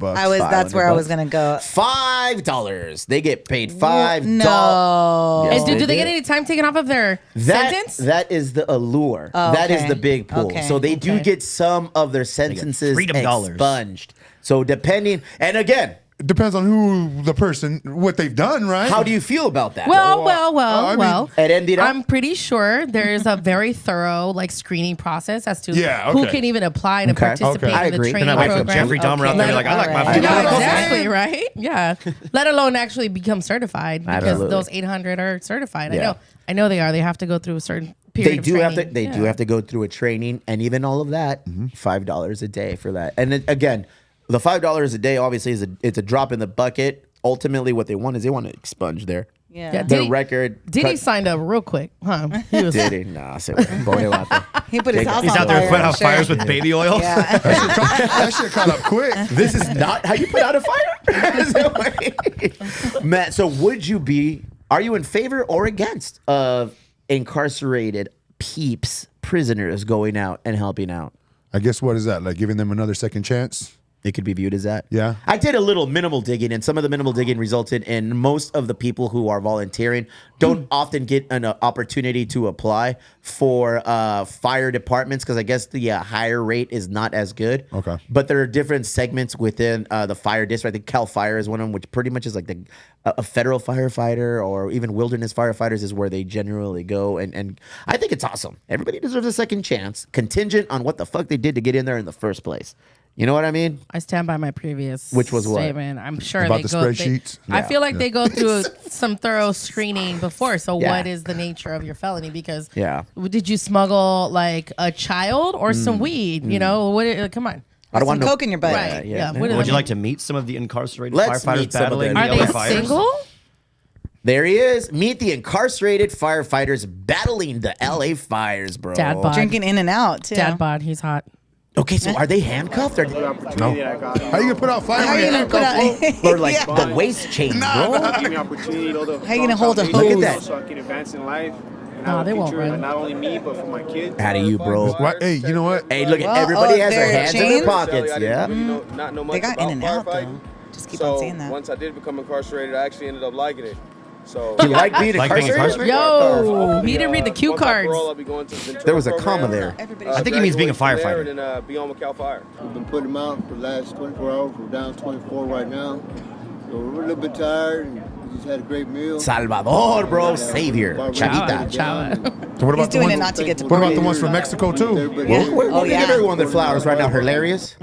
That's where I was gonna go. $5. They get paid $5. No. Yes, And do they do. get any time taken off of their sentence? That is the allure. Oh, That is okay. the big pull. Okay. So they do Okay. get some of their sentences freedom dollars. expunged. So depending, and again, Depends on who the person, what they've done, right? how do you feel about that? Well, I mean- It ended up- I'm pretty sure there is a very thorough like screening process as to Yeah, who okay. can even apply to Okay. participate Okay. I in the agree. training Then I wait for program. Jeffrey Dahmer out there, Okay. like, I like my Alright. food. Yeah, Okay. exactly, right? Yeah. Let alone actually become certified because Absolutely. those 800 are certified. Yeah. I know they are. They have to go through a certain They period do of have to. training. They do have to go through a training, and even all of that, $5 a day for that. And then, again, the $5 a day obviously it's a drop in the bucket. Ultimately, what they want is they want to expunge their Yeah. Yeah, their Diddy- record. Diddy signed up real quick, huh? He was Diddy, nah, se boy, vato. He put his house He's on out there fire. putting I'm out sure. fires with baby oil. Yeah. That shit caught up quick. This is not how you put out a fire. Matt, so are you in favor or against of incarcerated prisoners going out and helping out? I guess what is that? Like giving them another second chance? It could be viewed as that. Yeah. I did a little minimal digging, and some of the minimal digging resulted in most of the people who are volunteering don't often get an opportunity to apply for fire departments because I guess the higher rate is not as good. Okay. But there are different segments within the fire district. I think Cal Fire is one of them, which pretty much is like a federal firefighter or even wilderness firefighters is where they generally go. And I think it's awesome. Everybody deserves a second chance, contingent on what the fuck they did to get in there in the first place. You know what I mean? I stand by my previous Which was what? statement. I'm sure About they the go. spreadsheets? I Yeah. feel like they go through some thorough screening before. So, Yeah. what is the nature of your felony? Because Yeah. did you smuggle like a child or some weed? You know, come on. I don't Some want no coke in your butt. Right. yeah. Yeah. What Would you like to meet some of the incarcerated Let's firefighters meet some of battling them. the Are they LA fires? single? There he is. Meet the incarcerated firefighters battling the LA fires, bro. Dad bod. Drinking in and out too. Dad bod. He's hot. Okay, so are they handcuffed or, No. How you gonna put out fire How are when you you're gonna put handcuffed? out? or like the waist chain, bro? Give me opportunity, How you gonna hold a Look at hose? that. so I can advance in life. And No, have a they won't future, run. and not only me, but for my kids. Out of you, bro. What? Hey, you know what? Hey, look at Well, everybody has their their hands in their chains? pockets. I didn't Yeah. really not know much They got about in and out firefighting. though. Just keep So on saying that. once I did become incarcerated, I actually ended up liking it. So You like being Like being incarcerated? incarcerated? Yo, he didn't read the cue once I cards. parole, I'll be going to the Ventura There was a program. comma there. I think he means being a Graduate from there firefighter. And then be on with Cal Fire. We've been putting them out for the last 24 hours. We're down 24 right now. So we're a little bit tired. And we just had a great meal. Salvador, bro. Savior. Chavita. Chava. So what He's about the doing ones? it not to get What about the deported. ones from Mexico too? Yeah. We're Oh, giving yeah. everyone their flowers right now. Hilarious.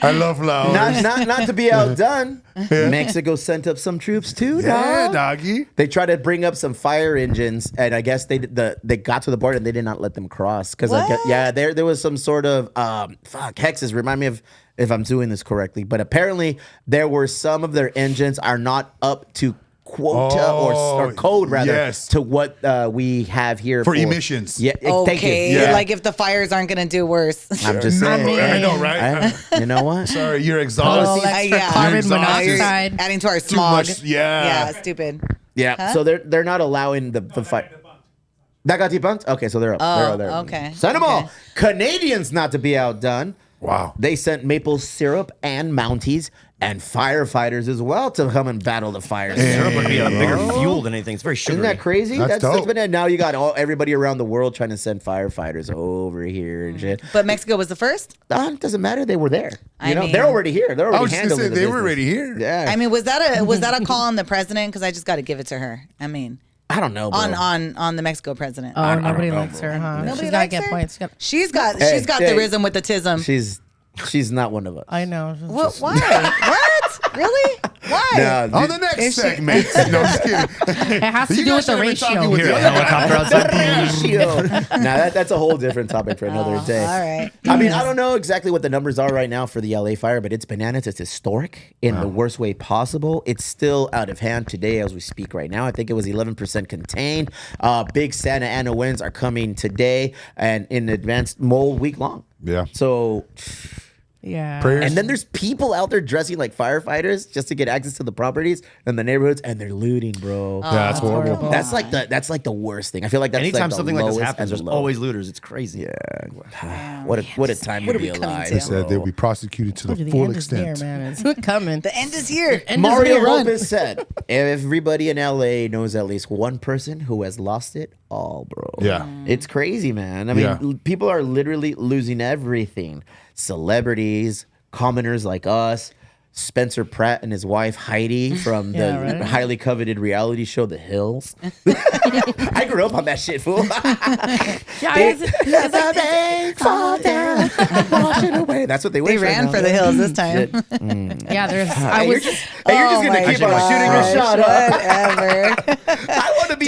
I love flowers. not to be outdone. Mexico sent up some troops too, Yeah, dog. doggy. They tried to bring up some fire engines, and I guess they got to the border and they did not let them cross because What? there was some sort of hexes. Remind me if I'm doing this correctly, but apparently there were some of their engines are not up to quota or code rather yes. to what we have here For emissions. Yeah, thank you. Okay, Yeah. like if the fires aren't gonna do worse. I'm just No, saying. I know, right? You know what? Sorry, you're Oh, exhausted. extra yeah. carbon You're exhausted. monoxide. Adding to our smog. much, yeah. Yeah, stupid. Yeah. So they're not allowing the fight. That got debunked? Okay, so they're up. Oh, they're up. okay. Send them all. Okay. Canadians not to be outdone. Wow. They sent maple syrup and Mounties and firefighters as well to come and battle the fires. Syrup would be a bigger fuel than anything. It's very sugary. Isn't that crazy? That's dope. But now you got everybody around the world trying to send firefighters over here and shit. But Mexico was the first. It doesn't matter. They were there. I You know, mean- they're already here. They're I already was just gonna handling say the they were business. already here. Yeah. I mean, was that a call on the president? Because I just got to give it to her. I mean, I don't know, bro. on the Mexico president. Oh, nobody likes her, huh? Nobody She's gotta likes get her? points. She's got Hey, she's got hey. the rhythm with the tism. She's not one of us. I know. What? Why? What? Really? Why? On the next segment. No, I'm just kidding. It has to You do guys with the should have been ratio. talking with Hear the a other helicopter outside. Ratio. Now that's a whole different topic for another day. All right. I mean, I don't know exactly what the numbers are right now for the LA fire, but it's bananas. It's historic in the worst way possible. It's still out of hand today as we speak right now. I think it was 11% contained. Big Santa Ana winds are coming today and in advance all week long. Yeah. So, Yeah. Prayers. and then there's people out there dressing like firefighters just to get access to the properties and the neighborhoods, and they're looting, bro. Yeah, that's horrible. That's like the worst thing. I feel like that's Anytime like the something like this lowest happens, and there's low. always looters. It's crazy. Yeah. What a time to be alive. They said they'll be prosecuted to the The full end is there, extent. man. It's coming. The end is here. Mario run. Lopez said, everybody in LA knows at least one person who has lost it all, bro. Yeah. It's crazy, man. I mean, Yeah. people are literally losing everything. Celebrities, commoners like us, Spencer Pratt and his wife Heidi from the Yeah, right. highly coveted reality show The Hills. I grew up on that shit, fool. It's like They fall down, wash it away. That's what they They wish right ran now. for the hills this time. yeah, there's. Hey, I you're was. just, hey, you're just Oh gonna my keep on shooting your gosh, shot up. Whatever. I want to be.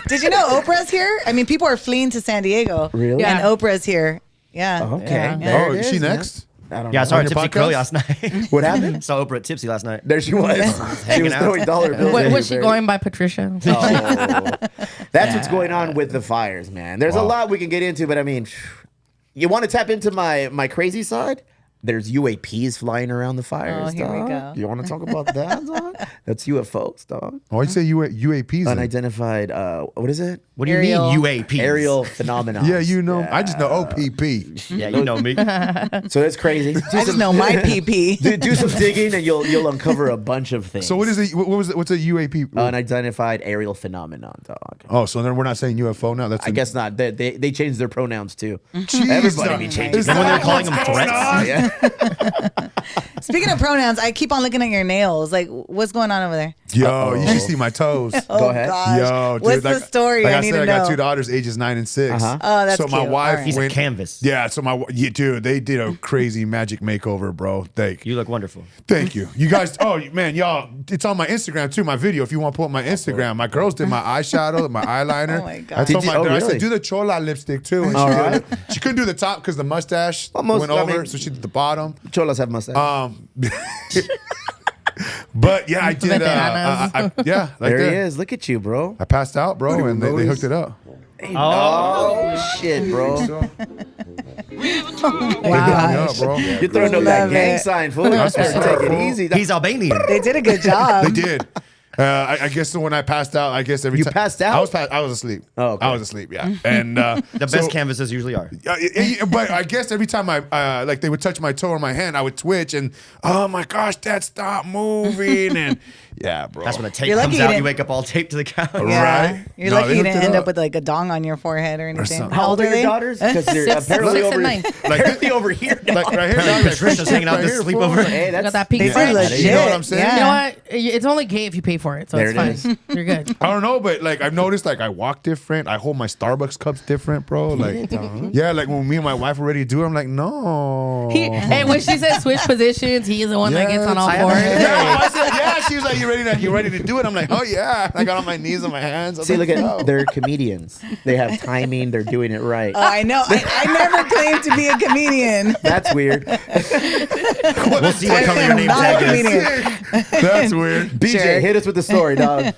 Did you know Oprah's here? I mean, people are fleeing to San Diego. Really? And Yeah. Oprah's here. Yeah. Okay. Yeah. There Oh, it is she man. next? I don't Yeah, I know. saw her On at your Tipsy podcast? Curly last night. What happened? Saw Oprah at Tipsy last night. There she was. She Hanging was out. throwing dollar bills. at Was you, she Barry. going by Patricia? Oh. That's what's going on with the fires, man. There's a lot we can get into, but I mean, you want to tap into my crazy side? There's UAPs flying around the fires. Oh, here we dog. go. You want to talk about that, dog? That's UFOs, dog. Why'd you say UAPs? then? Unidentified. What is it? What do you Aerial. mean UAP? Aerial phenomenon. Yeah, you know. I just know OPP. Yeah, you know me. So that's crazy. I just know my PP. Do some digging and you'll uncover a bunch of things. So what is it? What was it? What's a UAP? Unidentified aerial phenomenon, dog. Oh, so then we're not saying UFO now. That's I guess not. They changed their pronouns too. Jeez, Everybody be changing. is Remember when they were that calling them what's going threats? on? Yeah. Speaking of pronouns, I keep on looking at your nails. Like, what's going on over there? Yo, you should see my toes. Go ahead. Gosh. Yo, dude, What's the story? Like I I need said, to I know. got two daughters, ages 9 and 6. Uh-huh. Oh, that's so my cute. wife All right. He's a went. canvas. Yeah, so dude, they did a crazy magic makeover, bro. You look wonderful. Thank you. You guys, oh man, y'all, it's on my Instagram too, my video. If you want to pull up my Instagram, my girls did my eyeshadow, my eyeliner. Oh my God. I told Did you- my oh, daughter, I really? said, do the chola lipstick too. And All she, right. did it. She couldn't do the top because the mustache Almost, went I over, mean- so she did the bottom. Cholas have mustache. But yeah, I did. Veteranas. Yeah, like there he that. is. Look at you, bro. I passed out, bro, and they hooked it up. Oh, shit, bro. Wow. Yeah, bro. You're throwing up that Love gang it. sign, fool. You That's gotta what's up, take it fool. easy. He's Albanian. They did a good job. They did. I guess when I passed out, I guess every You time passed out? I was asleep. Oh, okay. I was asleep. Yeah, and The best canvases usually are. But I guess every time I like they would touch my toe or my hand, I would twitch and oh my gosh, Dad, stop moving and yeah, bro. That's when the tape You're lucky comes you out. You didn't- wake up all taped to the couch. Yeah. Right? You're No, lucky they you hooked didn't it end up. up with like a dong on your forehead or anything. something. How old are your they? daughters? Because they're Six, apparently 6 and over 9. apparently over here. like right here, Apparently dog, Patricia's hanging out right this here, sleepover. fool. Hey, Got that's that pink They slip. seem legit. You know what I'm saying? Yeah. You know what? It's only gay if you pay for it, so There it's it fine. You're good. I don't know, but like I've noticed, like I walk different. I hold my Starbucks cups different, bro. Like, yeah, like when me and my wife are ready to do it, I'm like, no. And when she said switch positions, he is the one that gets on all Yes. fours. Yeah, I said, yeah. She was like, you ready to do it? I'm like, oh yeah. I got on my knees and my hands. I was See, like, look at oh. they're comedians. They have timing. They're doing it right. Oh, I know. I never claimed to be a comedian. That's weird. We'll see what color your name Not a tag is. comedian. That's weird. BJ, Jerk. hit us with the story, dog.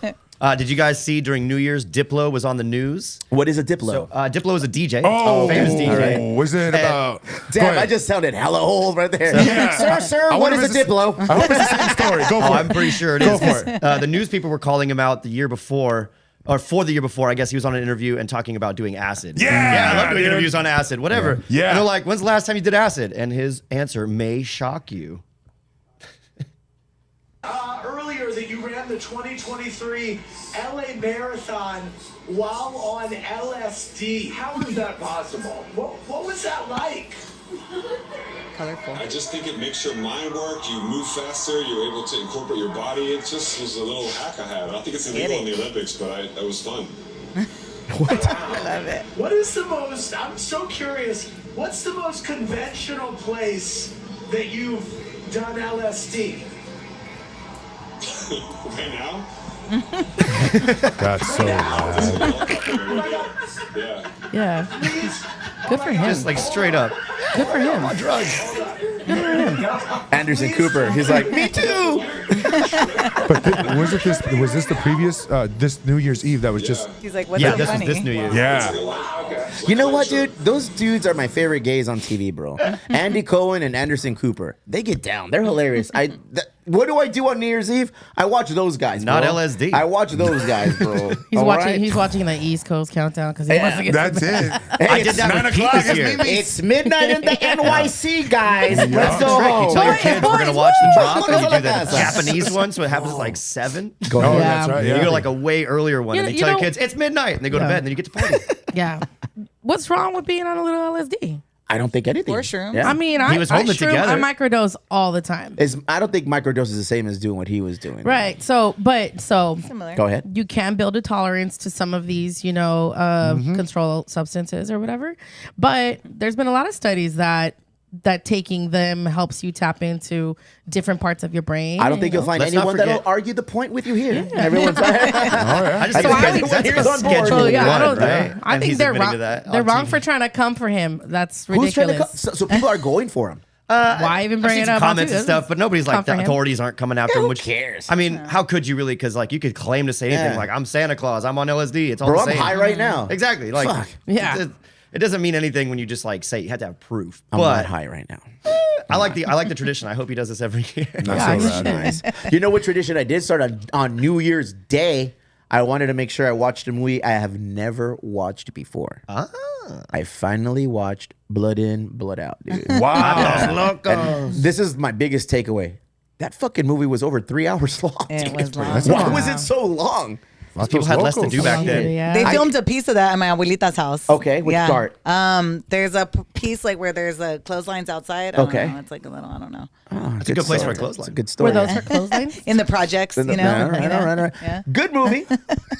Did you guys see during New Year's, Diplo was on the news? What is a Diplo? So, Diplo is a DJ. Oh, famous DJ. was it about? Go Damn, ahead. I just sounded hella old right there. Yeah. Sir, I what wonder is a if it's Diplo? I hope it's the same story. Go for Oh, it. I'm pretty sure it Go is. for it. The news people were calling him out the year before, or for the year before. I guess he was on an interview and talking about doing acid. Yeah, I love doing dude. interviews on acid, whatever. Yeah. And they're like, when's the last time you did acid? And his answer may shock you. Earlier that you ran the 2023 LA Marathon while on LSD. How is that possible? What was that like? Colorful. I just think it makes your mind work. You move faster. You're able to incorporate your body. It just was a little hack I had. I don't think it's illegal in the Olympics, but that was fun. Love it. What is the most, I'm so curious, what's the most conventional place that you've done LSD? Right now? That's so loud. Yeah. Yeah. Good for him. Just like straight up. Good for him. Anderson Cooper. He's like, me too. But was this the previous this New Year's Eve that was just He's like, what's Yeah, so this funny? was this New Year. yeah. You know what, dude? Those dudes are my favorite gays on TV, bro. Andy Cohen and Anderson Cooper. They get down. They're hilarious. What do I do on New Year's Eve? I watch those guys, bro. Not LSD. I watch those guys, bro. He's All watching. right? He's watching the East Coast countdown because he wants to get. That's to bed. it. I did that 9 with Pete o'clock. this year. It's midnight in the NYC, guys. Let's go Trick. You home. tell your Boys, kids we're gonna boys, watch the boys. drop, and you do the Look at that. Japanese one, so it happens at like 7. Oh, Yeah. that's right. You Yeah. go like a way earlier one, and You you tell your know- kids it's midnight, and they go to Yeah. bed, and then you get to party. Yeah. What's wrong with being on a little LSD? I don't think anything. Or shrooms. Yeah. I mean, He was holding it together. I microdose all the time. I don't think microdose is the same as doing what he was doing. Right. So Similar. Go ahead. you can build a tolerance to some of these, control substances or whatever. But there's been a lot of studies that taking them helps you tap into different parts of your brain. I don't think you'll find Let's not anyone that'll forget- argue the point with you here. Everyone's like, I just think So it's I crazy think 'cause that's here's a on board. schedule Well, yeah, I one, don't. right? I And think he's they're admitting wrong. to that They're on wrong TV. for trying to come for him. That's who's trying ridiculous. to? So people are going for him. Why even I've bring seen it some up? on comments and Twitter? stuff, but nobody's like Come for the him. authorities aren't coming after Yeah, him. who Which cares? I mean, how could you really? Because like you could claim to say anything, Yeah. like I'm Santa Claus, I'm on LSD. It's all Bro, the I'm same. high right now. Exactly. Like, Fuck. Yeah. It doesn't mean anything when you just like say you have to have proof. I'm but not high right now. I like the tradition. I hope he does this every year. Yeah, so you rad. should. You know what tradition I did start on New Year's Day? I wanted to make sure I watched a movie I have never watched before. I finally watched Blood In, Blood Out, dude. Wow. And this is my biggest takeaway. That fucking movie was over 3 hours long. It dude. was long. That's Why long. was it so long? People had less to do back then. Yeah. They filmed a piece of that at my abuelita's house. Okay, which part? There's a piece like where there's a clotheslines outside. I don't Okay. know. It's like a little, I don't know. It's a good place for a It's a clothesline. good story. Were those her clotheslines? In the projects, you know. All right, you know? all right, all right. Yeah. Good movie.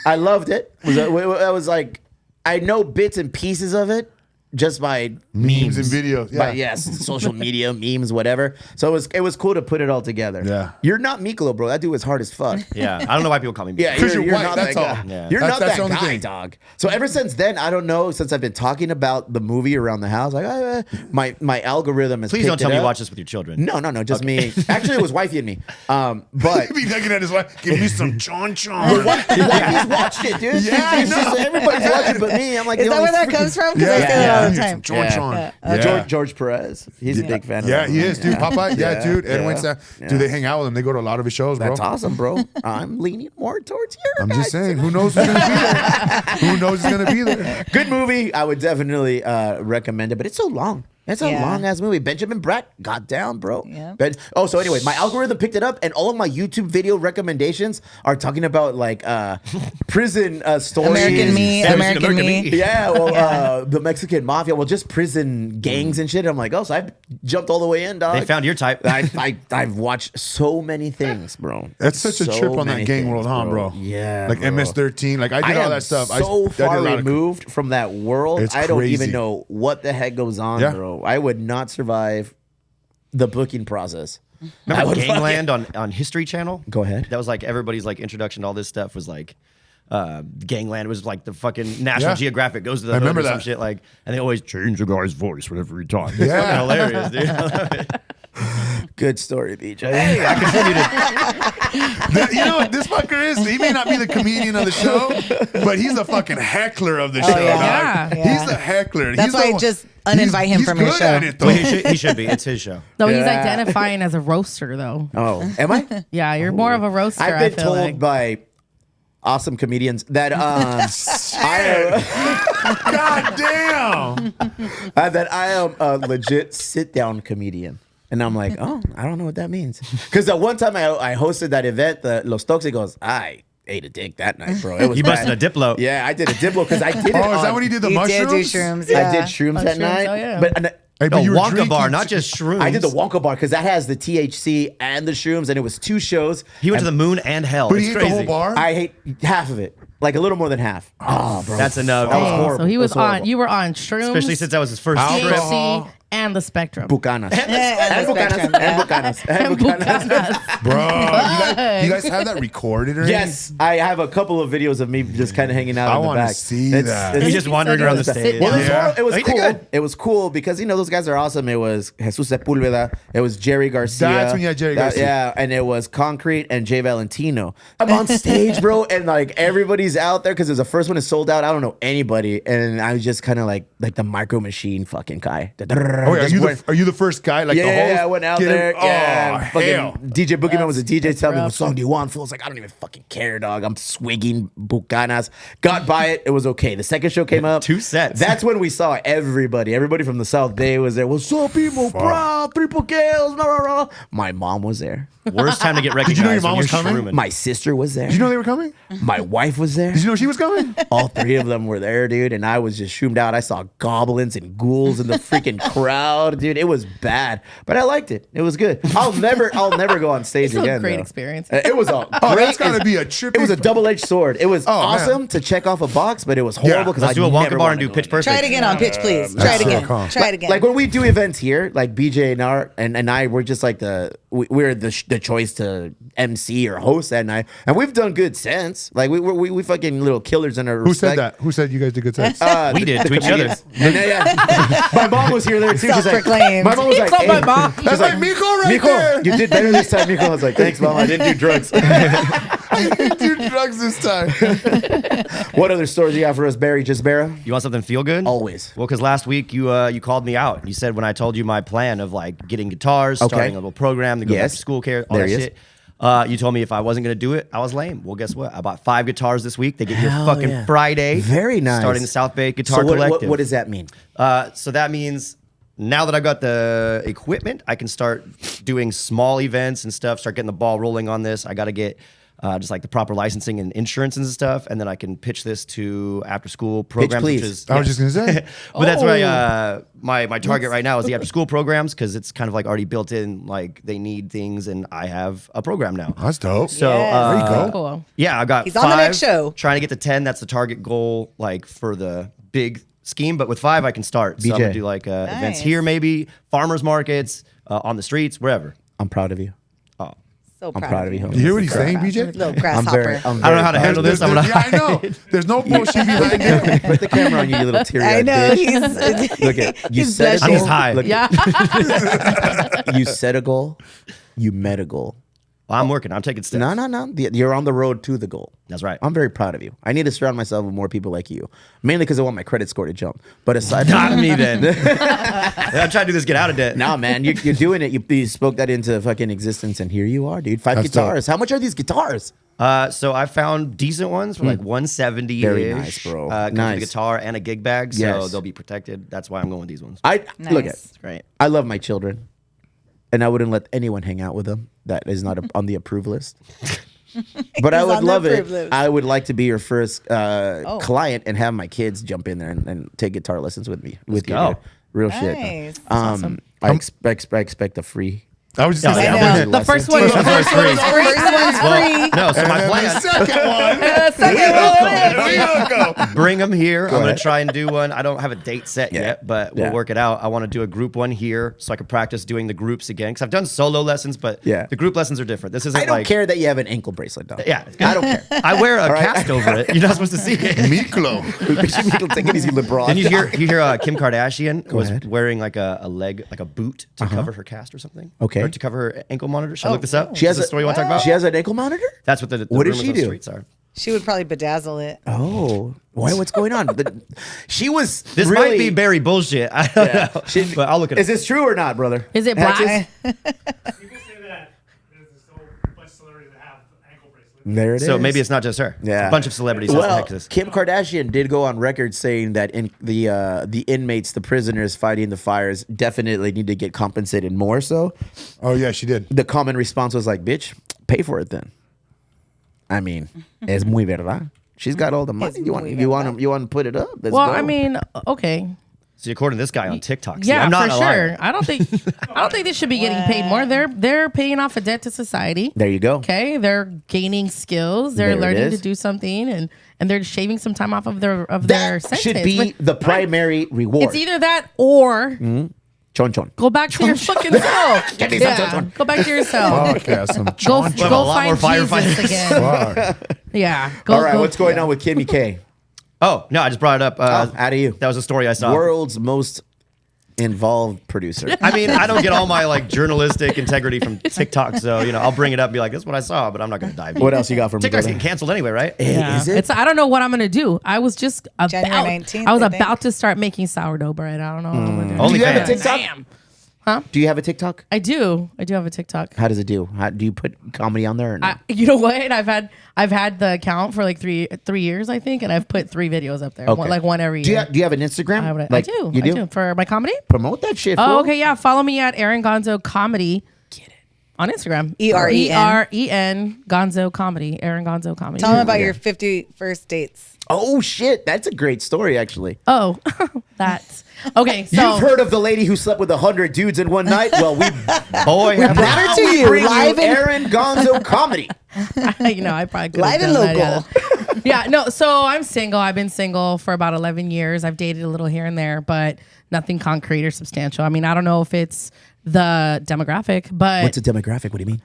I loved it. I was like, I know bits and pieces of it just by Memes and videos. Yeah. But yes, social media, memes, whatever. So it was cool to put it all together. Yeah. You're not Miklo, bro. That dude was hard as fuck. Yeah, I don't know why people call me. Yeah, 'Cause you're white, not that's that all. guy. Yeah. You're not That's that the only guy, thing. dog. So ever since then, I don't know. Since I've been talking about the movie around the house, like my algorithm has. Please don't picked tell it me you up. watch this with your children. No, just me. Actually, it was wifey and me. But He'd be looking at his wife. Give me some Chon the Chon. wifey's watched it, dude. Yeah, I She's just- know. everybody's watching, but me. I'm like, Is the that only where that freaking- comes from? Because I say that all the time. Chon Yeah. Chon. George Perez. He's a big fan of Yeah, that he one. is, dude. Popeye, yeah, dude. Ed yeah, Winston. yeah. Dude, they hang out with him. They go to a lot of his shows, bro. That's awesome, bro. I'm leaning more towards your I'm guys. just saying, who knows who's gonna be there? Who knows who's gonna be there? Good movie. I would definitely recommend it, but it's so long. It's a Yeah. long ass movie. Benjamin Bratt got down, bro. Yeah. So anyway, my algorithm picked it up, and all of my YouTube video recommendations are talking about like prison stories. American Me, Have you seen American American Me. Me? Yeah, well, the Mexican mafia. Well, just prison gangs and shit. I'm like, oh, so I jumped all the way in, dog. They found your type. I've watched so many things, bro. That's such a So trip on that many gang things, world, huh, bro? Yeah, Like bro. MS-13. Like I did all am that stuff. So I did far a lot of- removed from that world, It's I don't crazy. even know what the heck goes on, Yeah. bro. I would not survive the booking process. I Remember would Gangland on History Channel? Go ahead. That was like everybody's like introduction to all this stuff was like Gangland was like the fucking National Yeah. Geographic goes to the I hood remember or some that. shit like, and they always change the guy's voice whenever he talks. Yeah. It's fucking hilarious, dude. I love it. Good story, BJ. Hey, I contributed. You know what this fucker is? He may not be the comedian of the show, but he's the fucking heckler of the show, yeah. dog. Yeah. He's the heckler. That's he's why the I one- just uninvite him he's from your good show. at it, though. Well, he should be. It's his show. No, he's Yeah. identifying as a roaster, though. Oh, am I? Yeah, you're more of a roaster. I've I been feel told like. by awesome comedians that God damn. that I am a legit sit down comedian. And I'm like, oh, I don't know what that means. Because at one time I hosted that event, the Los Toxicos. I ate a dick that night, bro. It was You busted a bad. Diplo. Yeah, I did a Diplo because I did it. Oh, is that on- when he did the You mushrooms? did do shrooms. Yeah. I did shrooms that Mushrooms, night. oh, yeah. But Hey, No, you were Wonka drinking- Bar, not just shrooms. I did the Wonka bar because that has the THC and the shrooms, and it was 2 shows. He went to and the moon and hell. But It's he ate crazy. the whole bar? I hate half of it, like a little more than half. Oh, bro, That's enough. That was Dang, horrible. so he was That horrible. on. You were on shrooms, Especially since that was his first Alcohol. trip. THC, and the spectrum. Bucanas. And Bucanas. And Bucanas. And Bucanas. Bro, you guys have that recorded or anything? Yes, I have a couple of videos of me just kind of hanging out I in the wanna back. see that. He's just wandering around the stage. Well, Yeah. it was Oh, you did cool. good. It was cool because those guys are awesome. It was Jesus Sepulveda. It was Jerry Garcia. That's when you had Jerry Garcia. Yeah, and it was Concrete and Jay Valentino. I'm on stage, bro, and like everybody's out there because the first one is sold out. I don't know anybody, and I was just kind of like the Micro Machine fucking guy. Oh, wait, are you the first guy? Like the host? Yeah, I went out Get him? there. Yeah, Oh, fucking hell. DJ Boogeyman was a DJ. Tell me rough. what song do you want? Phil's like, I don't even fucking care, dog. I'm swigging Bucanas. Got by it. It was okay. The second show came up. 2 sets. That's when we saw everybody. Everybody from the South Bay was there. What's up, Emo? Proud, triple kills. Blah, blah, blah. My mom was there. Worst time to get recognized. Did you know your mom when was you're coming? shrooming. My sister was there. Did you know they were coming? My wife was there. Did you know she was coming? All three of them were there, dude, and I was just shroomed out. I saw goblins and ghouls in the freaking crowd, dude. It was bad, but I liked it. It was good. I'll never go on stage It's a again. great though. experience. It was a Oh, great- that's gotta be a trippy. It was a double-edged sword. It was awesome man. to check off a box, but it was horrible because Let's do a Wonka bar and do pitch perfect. Try it again on pitch, please. Try it so again. calm. Try it again. Like when we do events here, like BJ and I, we're just like we're the choice to MC or host that night, and we've done good since. Like we fucking little killers in our Who said that? Who said you guys did good sex? We did to each other. And my mom was here there too. She's like, Self-proclaimed. my mom was like, It's not my hey. mom. She's That's like Miko right Miko, there. you did better this time, Miko. I was like, thanks, mom. I didn't do drugs. I didn't do drugs this time. What other stories you have for us, Barry? Just Barra? You want something feel good? Always. Well, because last week you called me out. You said when I told you my plan of like getting guitars, Okay. starting a little program to go back Yes. to school care, all There that he is. shit. You told me if I wasn't gonna do it, I was lame. Well, guess what? I bought 5 guitars this week. They get here Hell fucking yeah. Friday. Very nice. Starting the South Bay Guitar So Collective. what does that mean? So that means now that I've got the equipment, I can start doing small events and stuff, start getting the ball rolling on this. I got to get just like the proper licensing and insurance and stuff. And then I can pitch this to after school programs. please. Which is, I was just gonna say. but that's my target right now is the after school programs because it's kind of like already built in. Like they need things and I have a program now. That's dope. So Yes. There you go. Cool. yeah, I got He's 5. on the next show. Trying to get to 10. That's the target goal, like for the big scheme. But with 5, I can start. So I'm BJ. gonna do like events Nice. here, maybe farmers markets, on the streets, wherever. I'm proud of you. So I'm proud of you, homie. You hear what he's saying, BJ? Little I'm grasshopper. very. I don't know how to handle this. I'm gonna. Yeah, I know. There's no bullshit behind it. Put the camera on you, you little teary. I know. Bitch. He's Look at you he's set a I'm goal. just high. Look, Yeah. you set a goal. You met a goal. I'm working. I'm taking steps. No. You're on the road to the goal. That's right. I'm very proud of you. I need to surround myself with more people like you, mainly because I want my credit score to jump. But aside from Not me then. I'm trying to do this. Get out of debt. nah, man, you're doing it. You spoke that into fucking existence, and here you are, dude. 5 That's guitars. How much are these guitars? So I found decent ones for like 170. Very nice, bro. Comes with Nice. a guitar and a gig bag, so Yes. they'll be protected. That's why I'm going with these ones. I look at. Great. I love my children, and I wouldn't let anyone hang out with them that is not on the approved list. But I He's would on the love it. approved list. I would like to be your first client and have my kids jump in there and take guitar lessons with me. With you, go. dude. Real Nice. shit. That's awesome. I expect a free. I was just gonna say. I I'm know. gonna- The first one. First one's free. First one's free. No, so my And then plan. the second one. Bring them here. I'm ahead. gonna try and do one. I don't have a date set Yeah. yet, but we'll Yeah. work it out. I want to do a group one here so I can practice doing the groups again because I've done solo lessons, but Yeah. the group lessons are different. This isn't I don't like care that you have an ankle bracelet, though. Yeah, I don't care. I wear a right. cast over it. You're not supposed to see it. Miklo. Take it easy, LeBron. Then you hear Kim Kardashian was ahead. wearing like a leg, like a boot to cover her cast or something. Okay. Or to cover her ankle monitor. Should I look this up? She has Is this a story you want to talk about? She has an ankle monitor. That's what the What did rumors she on the do? streets are. She would probably bedazzle it. Oh, what's going on? She was. This really, might be Barry bullshit. I don't know. But I'll look at Is it. this true or not, brother? Is it black? Hatches? People say that there's so much celebrities that have ankle bracelets. There it is. So maybe it's not just her. Yeah. It's a bunch of celebrities. That's the Well, heck this. Kim Kardashian did go on record saying that in the inmates, the prisoners fighting the fires, definitely need to get compensated more. So Oh yeah, she did. the common response was like, "Bitch, pay for it then." I mean, es muy verdad. She's got all the money. Es You muy want to put it up? Let's Well, go. I mean, okay. See, according to this guy on TikTok, see, Yeah, I'm not for a liar. sure. I don't think they should be getting paid more. They're paying off a debt to society. there you go. Okay, they're gaining skills. They're There it learning to is. do something, and they're shaving some time off of their That sentence. should be But the primary reward. it's either that or Chon chon. Go back to your fucking self. Get me some chon chon. Go back to yourself. Fuck yeah, some Go, chon chon. go a lot more find Jesus firefighters. again. Fuck. Yeah. Go, All right, go. what's going on with Kimmy K? Oh no, I just brought it up. Out of you. That was a story I saw. World's most involved producer. I mean, I don't get all my like journalistic integrity from TikTok, so I'll bring it up and be like, "This is what I saw," but I'm not going to dive. What else you got for me, TikTok's brother? getting canceled anyway, right? Yeah. Is it? It's I don't know what I'm gonna do. I was just January about 19th, I was I think. about to start making sourdough bread. I don't know what I'm gonna do. Only Do you have a fans. TikTok? Damn. Do you have a TikTok? I do have a TikTok. How does it do? How, do you put comedy on there or not? You know what? I've had the account for like three years, I think, and I've put 3 videos up there. Okay. One every do year. you have an Instagram? I do. You do? I do for my comedy. Promote that shit. Oh, fool. okay, yeah. Follow me at Eren Gonzo Comedy. Get it on Instagram. EREN. EREN Gonzo Comedy. Eren Gonzo Comedy. Tell them about your 51st dates. Oh shit, that's a great story actually. Oh, that's okay. So You've heard of the lady who slept with 100 dudes in one night? Well, we Boy, brought her to you, live in- Eren Gonzo Comedy. I probably could Live and local. Yeah, no. So I'm single. I've been single for about 11 years. I've dated a little here and there, but nothing concrete or substantial. I mean, I don't know if it's the demographic, but What's a demographic? What do you mean?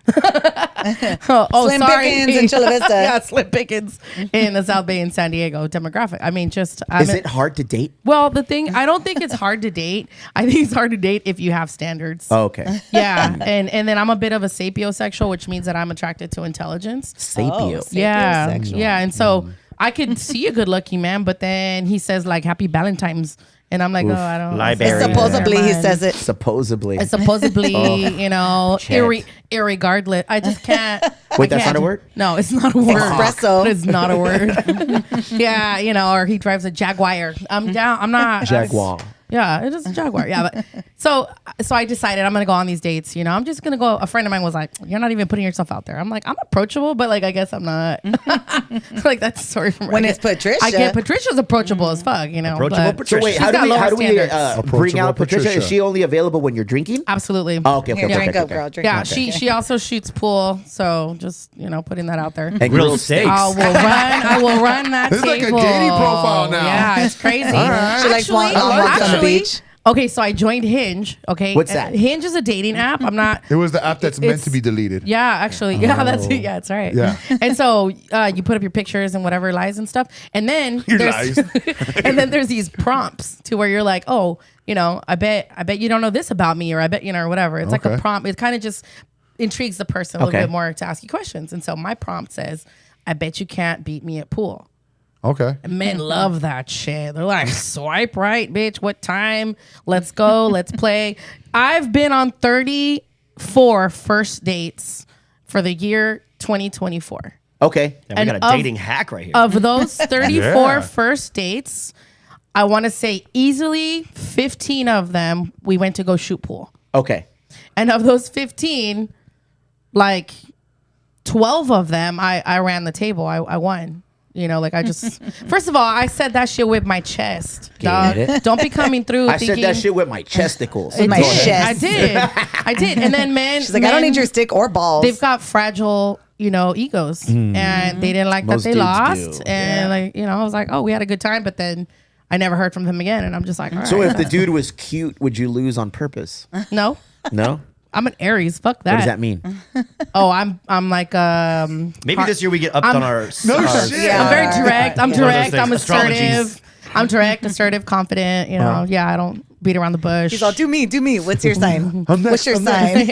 Slim Pickens in Chula Vista. Yeah, Slim Pickens in the South Bay in San Diego demographic. I mean, just Is it hard to date? well, the thing I don't think it's hard to date. I think it's hard to date if you have standards. Oh, okay. Yeah, and then I'm a bit of a sapiosexual, which means that I'm attracted to intelligence. Sapio. Yeah, Sapiosexual. yeah, and so I could see a good-looking man, but then he says like "Happy Valentine's," and I'm like, oh, I don't. Library. Supposedly he says it. Supposedly. It's supposedly, Chat. irregardless. I just can't. Wait, I that's can't. not a word? No, it's not a word. Espresso. It's not a word. Yeah, or he drives a Jaguar. I'm down. I'm not. Jaguar. Yeah, it is a Jaguar. Yeah, but so I decided I'm gonna go on these dates. I'm just gonna go. A friend of mine was like, "You're not even putting yourself out there." I'm like, I'm approachable, but like I guess I'm not. Like that's a story from When it's Patricia. I get Patricia's approachable as fuck. Approachable but Patricia. So wait, she's how got do we, lower how do we standards. bring out Approachable Patricia? Patricia. Is she only available when you're drinking? Absolutely. Oh, okay, okay, Here, okay, drink okay, up, okay. girl. Drink Yeah, up. she also shoots pool, so just putting that out there. And Grilled grilled steaks. I will run that This is like a table. dating profile now. Yeah, it's crazy. right. She likes walks on the beach. Okay, so I joined Hinge. Okay, What's that? Hinge is a dating app. I'm not. It was the app that's meant It's- to be deleted. Yeah, actually, yeah, that's it. Yeah, that's right. Yeah. And so you put up your pictures and whatever lies and stuff, and then Your there's lies. and then there's these prompts to where you're like, oh, I bet you don't know this about me, or I bet or whatever. It's like a Okay. prompt. It kind of just intrigues the person a Okay. little bit more to ask you questions. And so my prompt says, I bet you can't beat me at pool. Okay. Men love that shit. They're like, swipe right, bitch. What time? Let's go. Let's play. I've been on 34 first dates for the year 2024. Okay. Yeah, we got a of- dating hack right here. Of those 34 Yeah. first dates, I want to say easily 15 of them, we went to go shoot pool. Okay. And of those 15, like 12 of them, I ran the table. I won. I just, first of all, I said that shit with my chest. Dog. Get it? Don't be coming through I thinking. said that shit with my chesticles. With my Go ahead. chest. I did. And then men. She's like, I don't need your stick or balls. They've got fragile, egos. And they didn't like Most that they dudes lost. do. And I was like, oh, we had a good time. But then I never heard from them again. And I'm just like, all right. So if the dude was cute, would you lose on purpose? No. No? I'm an Aries. Fuck that. What does that mean? Oh, I'm like Maybe this year we get upped I'm- on our. No our- shit. Yeah. I'm very direct. I'm One of those direct. things, I'm astrologies. assertive. I'm direct, assertive, confident. Yeah, I don't beat around the bush. She's all, do me. What's your sign? I'm next, What's your I'm sign?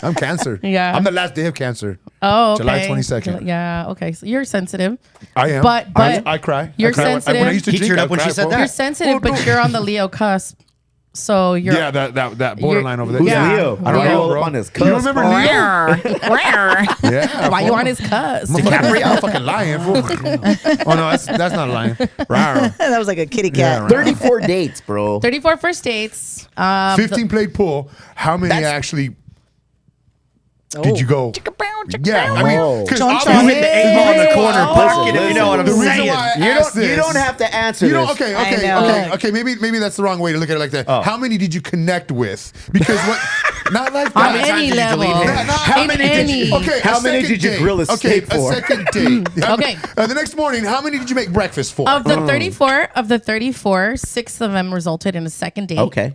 I'm Cancer. Yeah. I'm the last day of Cancer. oh, okay. July 22nd. Yeah, okay. So you're sensitive. I am. But- I cry. you're I cry sensitive. When I used to He drink, teared I up when cried, she said fool. that. You're sensitive, but you're on the Leo cusp. So you're Yeah, that borderline over there. Who's Yeah. Leo? I don't Leo. know, bro. On his You cusp. remember Leo? Yeah. Why you fool. on his cusp? DiCaprio? I'm fucking lying. Fool. Oh no, that's not lying. Rawr. That was like a kitty Yeah, cat. right. 34 dates, bro. 34 first dates. 15 played pool. How many That's- actually did you go? Yeah, I Whoa. mean, because Chon You hit the 8 ball in the corner, Oh, bucket, if you know what I'm the reason saying. why I You asked don't, you this- don't have to answer You this. don't. Okay. I know. Okay. Maybe that's the wrong way to look at it like that. Oh. How many did you connect with? Because what? Not like On that. any level. How many did you? Okay, How a many second did you date. grill a steak Okay, for? a second date. Okay. The next morning, how many did you make breakfast for? Of the 34, 6 of them resulted in a second date. Okay.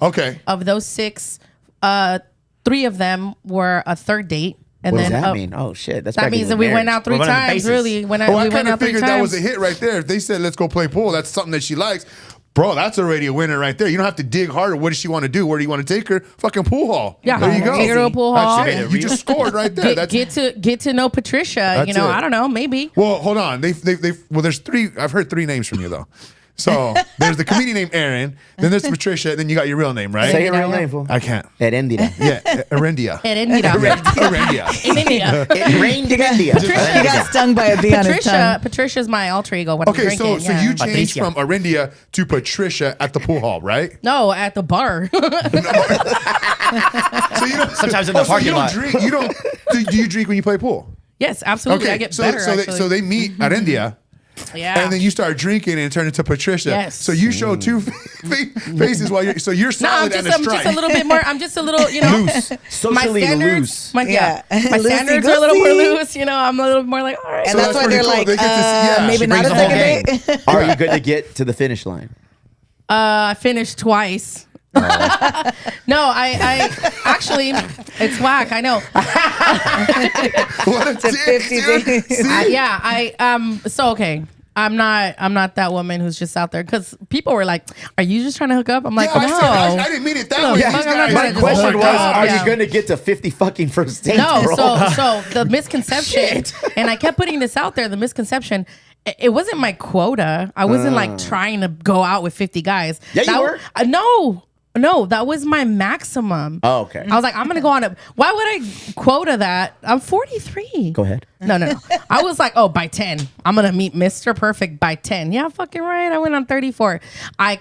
Of those 6, 3 of them were a third date. And What then does that mean? Oh shit, that's that means that we went out 3 times. Really, I we went kind of out 3 figured times. that was a hit right there. If they said, let's go play pool, that's something that she likes. Bro, that's already a winner right there. You don't have to dig harder. What does she want to do? Where do you want to take her? Fucking pool hall. Yeah, there you go. take her to a pool That's hall. it. You just scored right there. Get to know Patricia. That's it. I don't know, maybe. Well, hold on. Well, there's 3. I've heard 3 names from you though. So there's the comedian named Eren, then there's Patricia, then you got your real name, right? Say your real name, fool. I can't. Erendira. Yeah, Erendia. Erendia. He got stung by a bee on his tongue. Patricia's my alter ego when I'm Okay, drinking. so you changed from Erendia to Patricia at the pool hall, right? No, at the bar. So you don't, Sometimes in the parking you don't lot. drink. You don't. Do you drink when you play pool? Yes, absolutely. I get better. So they meet at India. Yeah. And then you start drinking and it turned into Patricia. Yes. So you show 2 faces while you're No, solid and a I'm stripe. just a little bit more. I'm just a little, Loose. Socially standards, loose. my Loosey standards are a little more goosey. loose. I'm a little more like, all right. And So that's why pretty they're cool. like, They get to see- maybe she not brings a the whole second gang. date. Are you going to get to the finish line? I finished twice. No, I actually, it's whack. I know. What a dick, 50 dude. days. See? So okay. I'm not that woman who's just out there because people were like, "Are you just trying to hook up?" I'm like, Yeah, "No, I didn't mean it that No, way. fuck, These I'm not guys- trying My to question hook was, up. are Yeah. you going to get to 50 fucking first dates, No, bro? so the misconception, and I kept putting this out there. The misconception, it wasn't my quota. I wasn't like trying to go out with 50 guys. Yeah, you were. No, that was my maximum. Oh, okay. I was like, I'm gonna go on a. Why would I quota that? I'm 43. Go ahead. No. I was like, by 10. I'm gonna meet Mr. Perfect by 10. Yeah, fucking right. I went on 34. I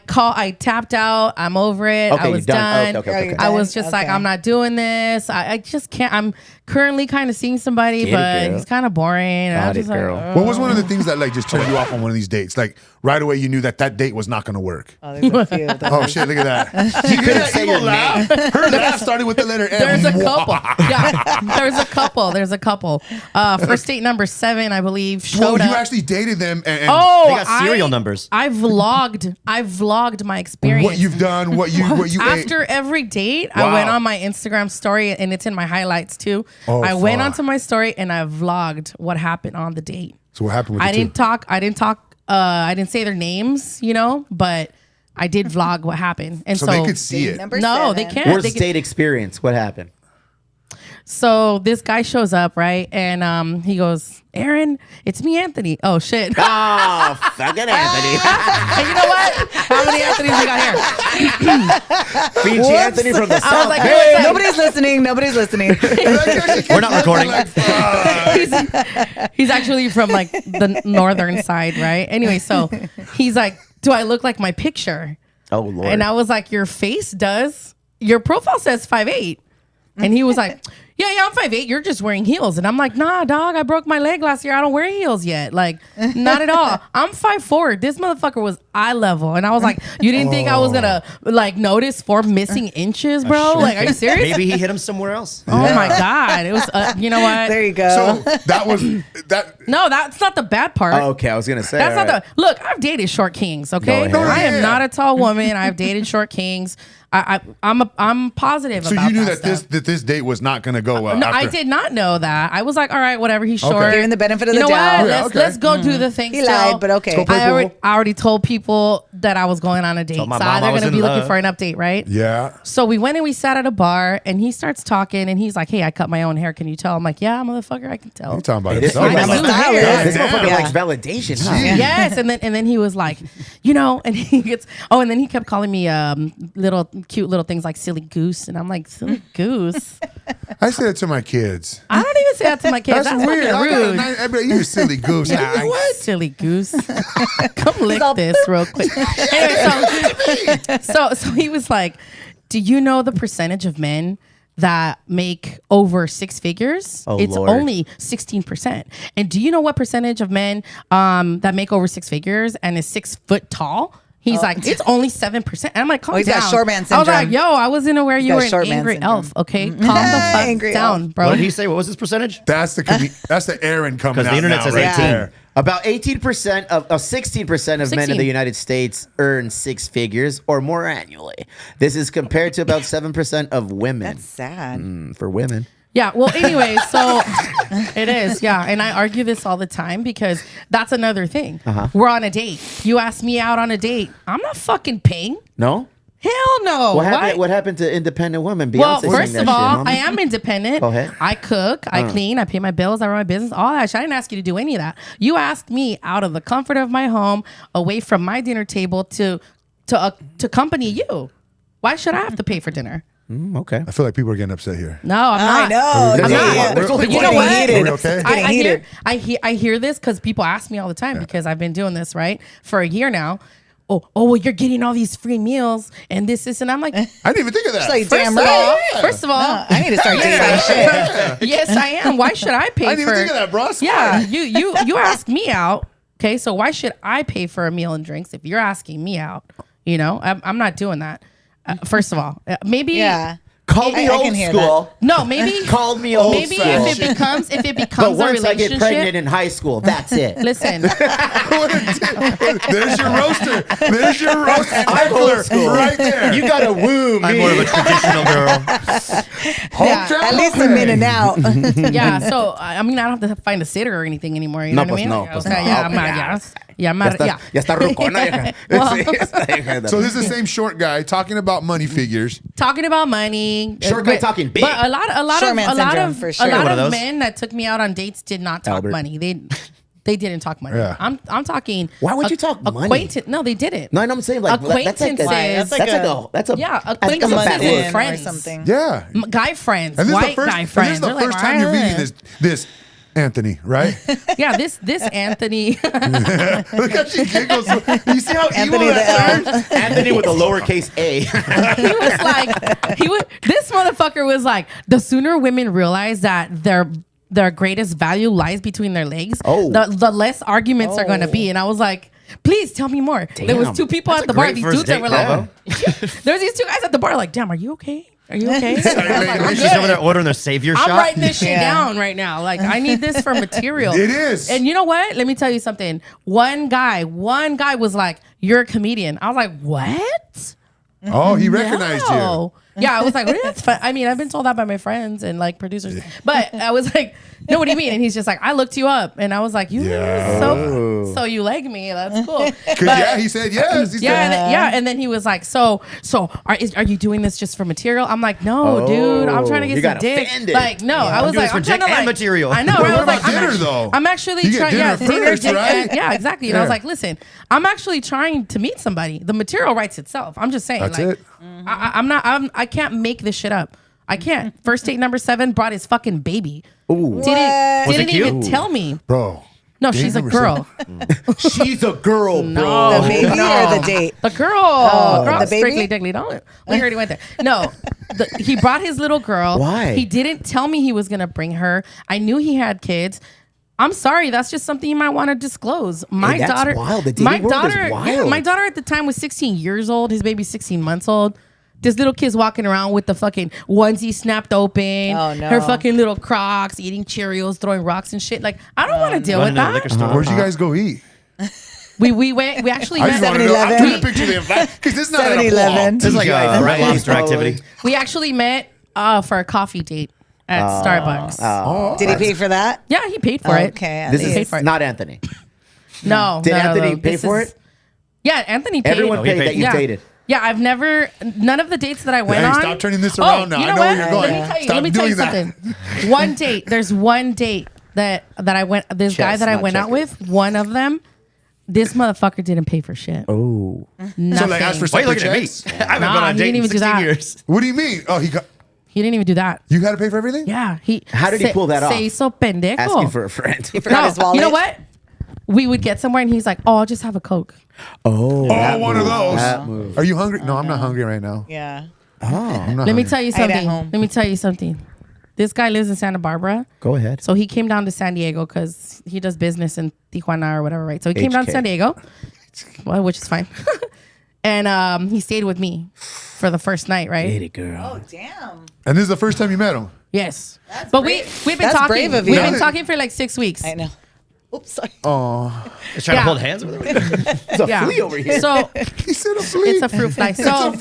tapped out. I'm over it. Okay, I was you're done. done. Okay. I was just like, I'm not doing this. I just can't. I'm currently kind of seeing somebody, Get it, but girl. he's kind of boring. And I'm Got just it, like, girl. "Ugh." What was one of the things that like just turned you off on one of these dates? Like right away, you knew that date was not going to work. Oh, there's a few of those. Oh shit! Look at that. You couldn't say your laugh. Her laugh started with the letter M. There's a couple. Yeah, there's a couple. First date number 7, I believe, Whoa, showed you up. actually dated them and Oh, They got serial numbers. I vlogged my experience. what you've done, what you ate. After every date, I Wow. went on my Instagram story, and it's in my highlights too. Oh, I went fuck. onto my story and I vlogged what happened on the date. So what happened with I the didn't two? talk. I didn't say their names, but I did vlog what happened. And So so, they could see Date it. number no, 7. they can't. Worst They can- date experience. What happened? So this guy shows up, right? And he goes, Eren, it's me, Anthony. Oh, shit. Oh, fucking Anthony. And you know what? How many Anthonys we got here? Fiji Anthony from the I was South. like, Bay. what's up? Nobody's listening. We're not recording. He's actually from like the northern side, right? Anyway, so he's like, do I look like my picture? Oh, Lord. And I was like, your face does. Your profile says 5'8". And he was like, yeah, I'm 5'8". You're just wearing heels. And I'm like, nah, dog, I broke my leg last year. I don't wear heels yet. Like, not at all. I'm 5'4". This motherfucker was eye level. And I was like, you didn't think I was going to like notice 4 missing inches, bro? Like, are you serious? Maybe he hit him somewhere else. Oh my God. It was, you know what? There you go. So that was that. No, that's not the bad part. Oh, okay, I was going to say. That's all not right. the look. I've dated short kings. Okay, Go ahead. I am Yeah. not a tall woman. I've dated short kings. I'm positive. So about you knew that stuff. this date was not going to go well. No, I after. did not know that. I was like, all right, whatever. He's short. Giving the benefit of you the know doubt. what? Yeah, Let's okay. go do the thing. He still. lied, but okay. Let's go play I pool. already told people that I was going on a date, so Told my mom I they're was gonna in be looking love. for an update, right? Yeah. So we went and we sat at a bar, and he starts talking, and he's like, "Hey, I cut my own hair. Can you tell?" I'm like, "Yeah, motherfucker, I can tell." You talking about Hey, this himself. motherfucker- I'm a Yeah, stylist. This damn. motherfucker Yeah. likes validation, huh? Yes, and then he was like, and he gets and then he kept calling me little cute little things like silly goose, and I'm like, silly goose. I say that to my kids. I don't even say that to my kids. That's weird. fucking I got a rude. nice- I'd be like, you silly goose. Nah, What? Silly goose. Come lick this real quick. Anyway, so he was like, do you know the percentage of men that make over 6 figures? Oh, it's Lord. only 16%. And do you know what percentage of men that make over 6 figures and is 6 foot tall? He's like, it's only 7%. And I'm like, calm he's down. got short man I was like, syndrome. yo, I wasn't aware you got were an short man angry syndrome. elf. Okay, calm the fuck Angry down, elf. bro. What did he say? What was his percentage? That's the Eren coming 'Cause out the internet now, says right 18. there. About 18% of 16% of men in 16. the United States earn 6 figures or more annually. This is compared to about 7% of women. That's sad. For women. Yeah, well, anyway, so it is, yeah. And I argue this all the time because that's another thing. We're on a date. You ask me out on a date. I'm not fucking paying. No? Hell no. What happened to independent women? Well, Beyonce sang first that of all, shit, mama. I am independent. Go ahead. I cook, I clean, I pay my bills, I run my business, all that shit. I didn't ask you to do any of that. You asked me out of the comfort of my home, away from my dinner table to accompany you. Why should I have to pay for dinner? Okay. I feel like people are getting upset here. No, I'm not. I know. I'm not. There's only You one know what? heated. Are we okay? It's getting heated. I hear this because people ask me all the time because I've been doing this right for a year now. Oh, well, you're getting all these free meals and this, and I'm like, I didn't even think of that. It's like, first damn of all, right. first of all, I need to start dating shit. yes, I am. Why should I pay I didn't for? even think of that, bro. That's Yeah, smart. you ask me out. Okay, so why should I pay for a meal and drinks if you're asking me out? You know, I'm not doing that. First of all, maybe Yeah. Call me I old can hear school. no, maybe Call me old maybe school. if it becomes But a once I relationship. get pregnant in high school, that's it. Listen, There's your roaster. There's your roaster. I'm old Heckler school. right there. You gotta woo me. I'm more of a traditional girl. Hometown At least a buffet. minute out. yeah. So I mean, I don't have to find a sitter or anything anymore. You know what I mean? pues Okay, yeah, I'm not. Yeah, I'm not. Yeah. Ya está rucona. Well, So this is the same short guy talking about money figures. talking about money. Short guy talking big. But a lot Short man syndrome, for sure. a lot One of of those. men that took me out on dates did not talk Albert. money. They didn't talk money. Yeah. I'm talking. Why would you talk money? Acquaintance? No, they didn't. No, I know I'm saying like Acquaintances. that's like a Yeah, that's a acquaintances bad and word. friends. or something. Yeah. Guy friends, And this is the white first, guy and this friends. is the They're like, first time you're "Ah." meeting this Anthony, right? Yeah, this Anthony. Look how she giggles. You see how Anthony evil the that elf. turns? Anthony with a lowercase a. This motherfucker was like, the sooner women realize that their greatest value lies between their legs, Oh. the less arguments are going to be. And I was like, please tell me more. There was Damn. 2 people That's at the a bar. great These first dudes that date were like, combo. there's these 2 guys at the bar like, damn, are you okay? Are you okay? I'm like, I'm She's good. over there ordering their savior I'm shot. writing this shit Yeah. down right now. Like, I need this for material. It is. And you know what? Let me tell you something. One guy was like, you're a comedian. I was like, what? Oh, he recognized you. No. Yeah, I was like, really? That's fun. I mean, I've been told that by my friends and like producers, but I was like, no, what do you mean? And he's just like, I looked you up, and I was like, Yeah. so you like me? That's cool. 'Cause, yeah, he said yes. He Yeah, said, and then he was like, so are you doing this just for material? I'm like, no, dude, I'm trying to you get some got dick. offended. Like, no, I was doing like, this I'm for trying to dick and like material. I know. Wait, right? I what was like, about dinner, though? I'm actually You get trying. dinner Yeah, dinner, first, dick, right? and- yeah, exactly. And I was Yeah. like, listen, I'm actually trying to meet somebody. The material writes itself. I'm just saying. That's like, it. I can't make this shit up. I can't. First date number 7 brought his fucking baby. Ooh. Was Didn't it even cute? tell me. bro. No, date she's a number girl. She's a girl, bro. No. The baby or the date? The girl, the baby? strictly diggly. Don't we already went there? No, he brought his little girl. Why? He didn't tell me he was gonna bring her. I knew he had kids. I'm sorry, that's just something you might want to disclose. My that's daughter, wild. The dating my world is daughter, wild. my daughter at the time was 16 years old. His baby's 16 months old. This little kid's walking around with the fucking onesie snapped open. Oh, no. Her fucking little Crocs, eating Cheerios, throwing rocks and shit. Like, I don't want to deal with Running to the liquor that. store. Where'd you guys go eat? We went. We actually I just met. want to know. I'm 7-Eleven. trying to picture the environment because this is not at a 7-Eleven. This is like a Red Lobster activity. We actually met for a coffee date at Starbucks. Did he pay for that? Yeah, he paid for it. Okay. at This least. paid is for it. not Anthony. No, Did no, Anthony no. pay This for is- it? Yeah, Anthony paid. Everyone he paid paid. that you Yeah. dated. Yeah, I've never. None of the dates that I went Hey, on. stop turning this around now. You I know know what? where you're going. Let me tell you Stop doing something. One date. There's one date that I went. This guy Chess, that I not went out checkers. with. One of them. This motherfucker didn't pay for shit. Oh. Nothing. So like, ask for Why are you separate looking at me? checks. I haven't Nah, gone on a he date didn't in even do 16 that. years. What do you mean? Oh, He didn't even do that. you had to pay for everything? Yeah. How did he pull that off? Se hizo pendejo. Asking for a friend. Forgot his wallet. You know what? We would get somewhere and he's like, "Oh, I'll just have a Coke." Oh, one of those. That move. Are you hungry? No, I'm not hungry right now. Yeah. I'm not Let me hungry. tell you I ate at something. home. Let me tell you something. This guy lives in Santa Barbara. Go ahead. So he came down to San Diego because he does business in Tijuana or whatever, right? So he came down to HK. San Diego, well, which is fine. And he stayed with me for the first night, right? Get it, girl. Oh, damn. And this is the first time you met him. Yes. But we've been That's talking. brave of We've you. been talking for like 6 weeks. I know. Oops, sorry. Oh, Just trying Yeah. to hold hands with her. There's a flea over here. So he said a flea. it's a fruit fly. So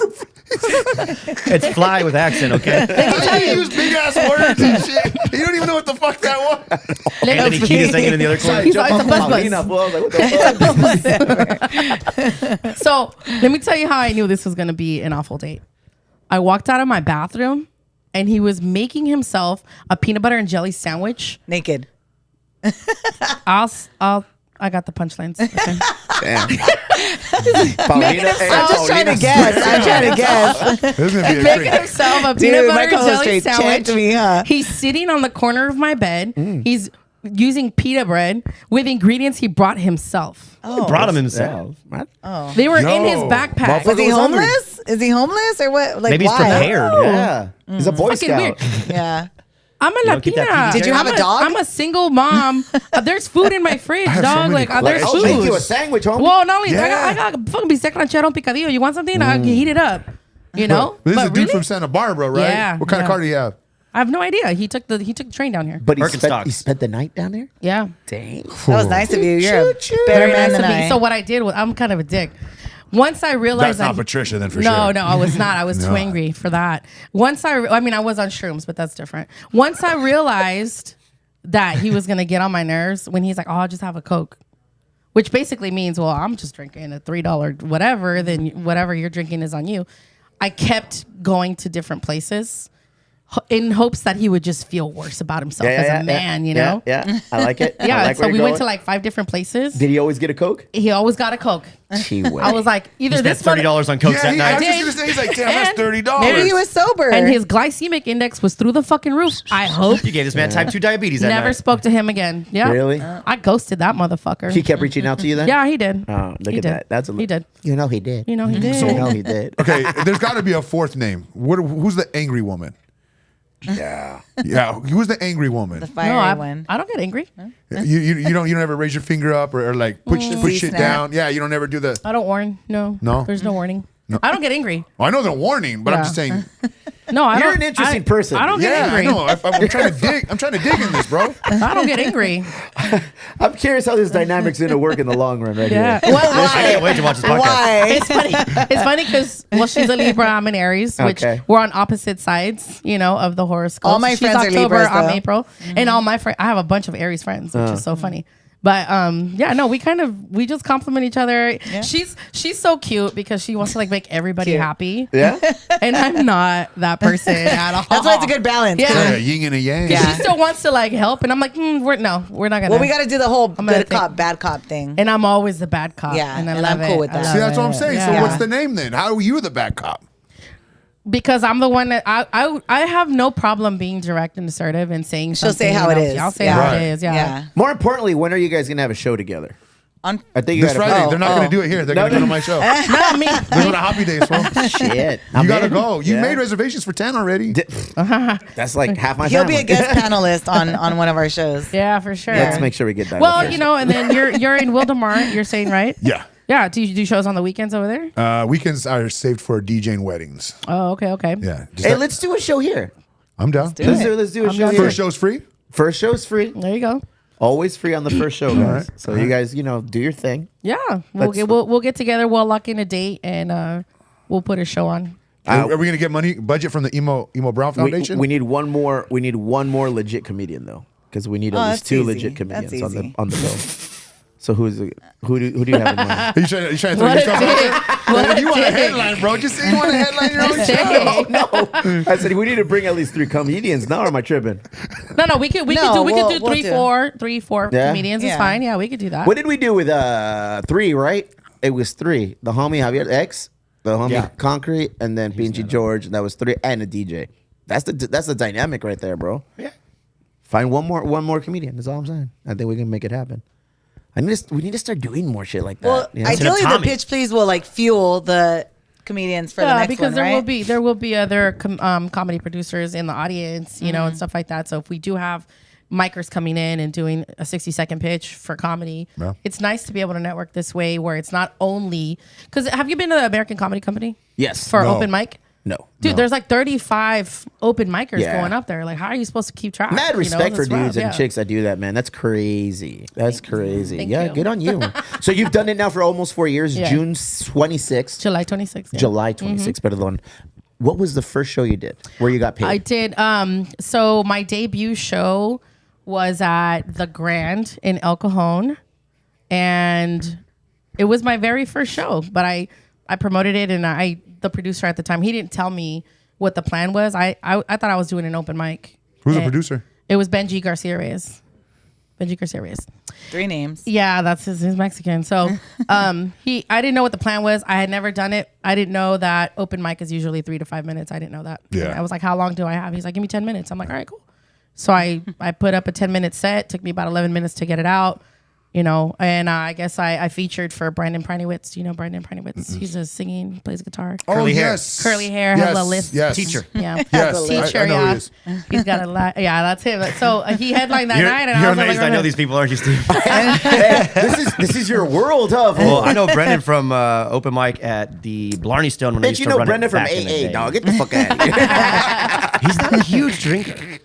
It's fly with accent, okay? How do you use big ass words and shit? You don't even know what the fuck that was. Anthony Kiedis hanging in the other corner. He's like, it's a buzz buzz. Paulina, boy. I was like, what the fuck? So let me tell you how I knew this was going to be an awful date. I walked out of my bathroom and he was making himself a peanut butter and jelly sandwich. Naked. I got the punchlines. Okay. Damn. Paulina, I'm just trying to guess. I'm trying to guess. This is gonna be a Making great. himself a Dude, peanut my butter and co-host jelly straight checked sandwich. me, huh? He's sitting on the corner of my bed. He's using pita bread with ingredients he brought himself. He brought him himself. They were in his Yo. backpack. Was he was hungry. homeless? Is he homeless or what? Like, Maybe he's why? prepared. Yeah. He's a Boy Fucking Scout. weird. Yeah. I'm a don't keep that Latina. PG. Did you have a dog? I'm a single mom. There's food in my fridge, have so dog. many Like, there's I'll food. make you a sandwich, homie. Well, not only Yeah. I got fucking bistec ranchero and picadillo. You want something? I can heat it up. You know? This is a But dude really? from Santa Barbara, right? Yeah, What kind of yeah. car do you have? I have no idea. He took the train down here. But Birkenstocks. he spent the night down there? Yeah. Dang. That was nice of you. You're a better Very man nice than of me. I. So what I did was I'm kind of a dick. Once I realized That's not that Patricia then for no, sure. no, I was not. I was too No. angry for that. Once I mean, I was on shrooms, but that's different. Once I realized that he was gonna get on my nerves when he's like, "Oh, I'll just have a Coke," which basically means, "Well, I'm just drinking a $3 whatever. Then whatever you're drinking is on you." I kept going to different places in hopes that he would just feel worse about himself as a man, you know? Yeah, I like it. Yeah, I like so where we you're went to going. like 5 different places. Did he always get a Coke? He always got a Coke. I was like, either Spent this mother- $30 on Coke Yeah, that I night. was just gonna say, he's like, damn, that's And $30. Maybe he was sober. and his glycemic index was through the fucking roof. I hope. You gave this man type 2 diabetes that Never night. spoke to him again. Yeah. Really? I ghosted that motherfucker. He kept reaching out to you then? Yeah, he did. Oh, look He at did. that. That's a He did. You know he did. You know, he did. You know he did. Okay, there's got to be a fourth name. Who's the angry woman? Yeah. Yeah, who's the angry woman? the fiery No, I one. don't get angry. You don't ever raise your finger up or like put shit snap. down. Yeah, you don't ever do the. I don't warn. No. No? There's no warning. I don't get angry. Well, I know the warning, but I'm Yeah. just saying. No, I You're don't. an interesting I- person. I don't get Yeah, I angry. know. I'm trying to dig. I'm trying to dig in this, bro. I don't get angry. I'm curious how this dynamic's going to work in the long run right Yeah. here. Well, I can't wait to watch this podcast. Why? it's funny. It's funny because she's a Libra, I'm an Aries, which Okay. we're on opposite sides, of the horoscope. All my She's friends are October, Libras, I'm though. April, and all my friends. I have a bunch of Aries friends, which is so funny. But yeah, no, we just compliment each other. She's so cute because she wants to like make everybody Cute. happy. Yeah? And I'm not that person at all. That's why it's a good balance. Yeah. Yeah, yin and a yang. Yeah. She still wants to like help, and I'm like, we're not gonna. Well, we got to do the whole gonna good think- cop, bad cop thing. And I'm always the bad cop. Yeah, and I and love I'm cool it. with I that. love See, that's what I'm it. saying. Yeah. So what's the name then? How are you the bad cop? Because I'm the one that I have no problem being direct and assertive and saying She'll something. say how it is. I'll say Yeah. how Right. it is. Yeah. Yeah. More importantly, when are you guys going to have a show together? On I think you This gotta- Friday. Oh, They're not going to do it here. They're going to go to my show. They're No, me. going to Happy Days, fool. Shit. You got to in. go. You Yeah. made reservations for 10 already. That's like half my He'll family. be a guest panelist on one of our shows. Yeah, for sure. Let's make sure we get that. Well, first. and then you're in Wildemar. You're saying right? Yeah. Yeah. Do you do shows on the weekends over there? Weekends are saved for DJing weddings. Oh, okay. Yeah. Just Hey, that- let's do a show here. I'm down. Let's do a show here. First show's free. First show's free. There you go. Always free on the first show, guys. So you guys, do your thing. Yeah, we'll get together. We'll lock in a date and we'll put a show on. Are we going to get budget from the Emo Brown Foundation? We need one more. We need one more legit comedian though, because we need at least that's 2 easy. legit comedians That's on the easy. bill. So who do you have in mind? Are you trying to throw What a yourself out there? dick. What If you a want a dick. headline, bro, just say you want to headline your own Say. show. No, I said we need to bring at least 3 comedians. Now, or am I tripping? No, we could No, do we'll three, do. four Yeah? comedians. It's Yeah. fine. Yeah, we could do that. What did we do with 3? Right? It was 3. The homie Javier X, the homie Concrete, and then Pinchy George. And that was 3, and a DJ. That's the dynamic right there, bro. Yeah. Find one more comedian. That's all I'm saying. I think we can make it happen. We need to start doing more shit like that. Well, you know? ideally, the Tommy. pitch please will like fuel the comedians for the Yeah, next because one, there right? will be other comedy producers in the audience, and stuff like that. So if we do have micers coming in and doing a 60-second pitch for comedy. Yeah. It's nice to be able to network this way where it's not only because have you been to the American Comedy Company? Yes. For No. open mic? No. Dude, there's like 35 open micers Yeah. going up there. Like, how are you supposed to keep track? Mad respect for That's rough, dudes and yeah. chicks that do that, man. That's crazy. That's crazy. Thank yeah, you. good on you. So you've done it now for almost 4 years. Yeah. June 26th. July 26th. Yeah. July 26th. Better than. What was the first show you did where you got paid? I did. So my debut show was at the Grand in El Cajon, and it was my very first show. But I promoted it, and the producer at the time, he didn't tell me what the plan was. I thought I was doing an open mic. Who's the And producer? It was Benji Garcia Reyes. Benji Garcia Reyes. 3 names. Yeah, that's he's Mexican. So I didn't know what the plan was. I had never done it. I didn't know that open mic is usually 3 to 5 minutes. I didn't know that. Yeah. And I was like, how long do I have? He's like, give me 10 minutes. I'm like, all right, cool. So I put up a 10-minute set. Took me about 11 minutes to get it out. And I guess I featured for Brandon Pranowitz. Do you know Brandon Pranowitz? He's a singing, he plays guitar. Curly hair. yes. Curly hair, Yes, has a lisp. yes. Teacher. Yeah. Yes, Teacher, I know yeah. he is. He's got a lot. Yeah, that's him. So he headlined that You're, night. And you're I was amazed like, I know these people, aren't you, Steve? Hey, this is your world, huh? Well, I know Brendan from open mic at the Blarney Stone when I Bet used you to know run Brendan it from back in the AA, day. dog. Get the fuck out of here. He's not a huge drinker.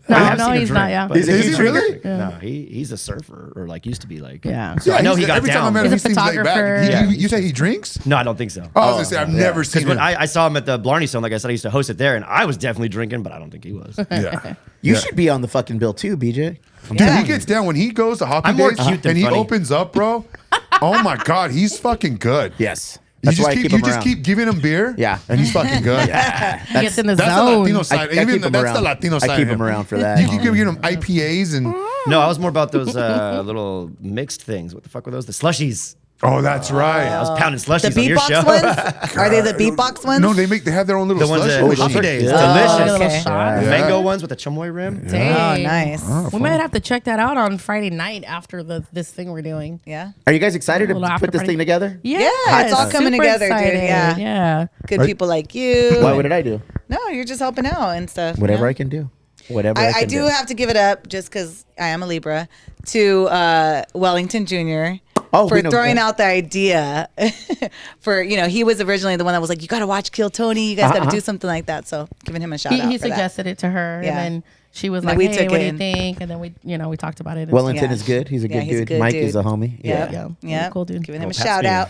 No, I've no, seen him he's drink, not, yeah. but- Is he Is he really? No, he's a surfer, or like used to be like. Yeah. So I know he he's- got every time I down. met him, He's he a seems laid back. photographer. You say he drinks? No, I don't think so. Oh, I was gonna say I've never seen Because him. when I saw him at the Blarney Stone, like I said, I used to host it there, and I was definitely drinking, but I don't think he was. Yeah. You should be on the fucking bill too, BJ. Dude, he gets down when he goes to Hoppy I'm more Days cute than and he funny. opens up, bro. Oh my God, he's fucking good. Yes. You That's just why I keep keep you him just around. keep giving him beer. Yeah. And he's fucking good. He gets in the That's the zone. Latino side. I Even keep him that's around. the Latino side. I keep of him around for that. You keep giving him IPAs and No, I was more about those little mixed things. What the fuck were those? The slushies. oh, that's right. I was pounding The slushies on your show. beatbox ones? Are they the beatbox ones? No, they have their own little The ones slush at machine. Happy Days. good. Delicious. little okay. shot. Yeah. Mango ones with the chamoy rim. Dang. Oh, nice. We might have to check that out on Friday night after this thing we're doing. Yeah. Are you guys excited to Little after put this party. thing together? Yeah, it's all coming super together, dude. excited. Yeah. Yeah. Good people like you. Why? What did I do? No, you're just helping out and stuff. Whatever you know? I can do. Whatever I I can do have to give it up just because I am a Libra to Wellington Jr. Oh, for we know throwing that. out the idea for he was originally the one that was like, you got to watch Kill Tony, you guys got to do something like that. So giving him a shout out. He for that. suggested it to her, Yeah. and then she was And then like, we "Hey, took what do it you and- think?" And then we talked about it. and Wellington Yeah. is good. He's a Yeah, good he's a dude. good Mike dude. is a homie. Yep. Yeah. Yep. Cool dude. Giving him a Pat shout smear. out.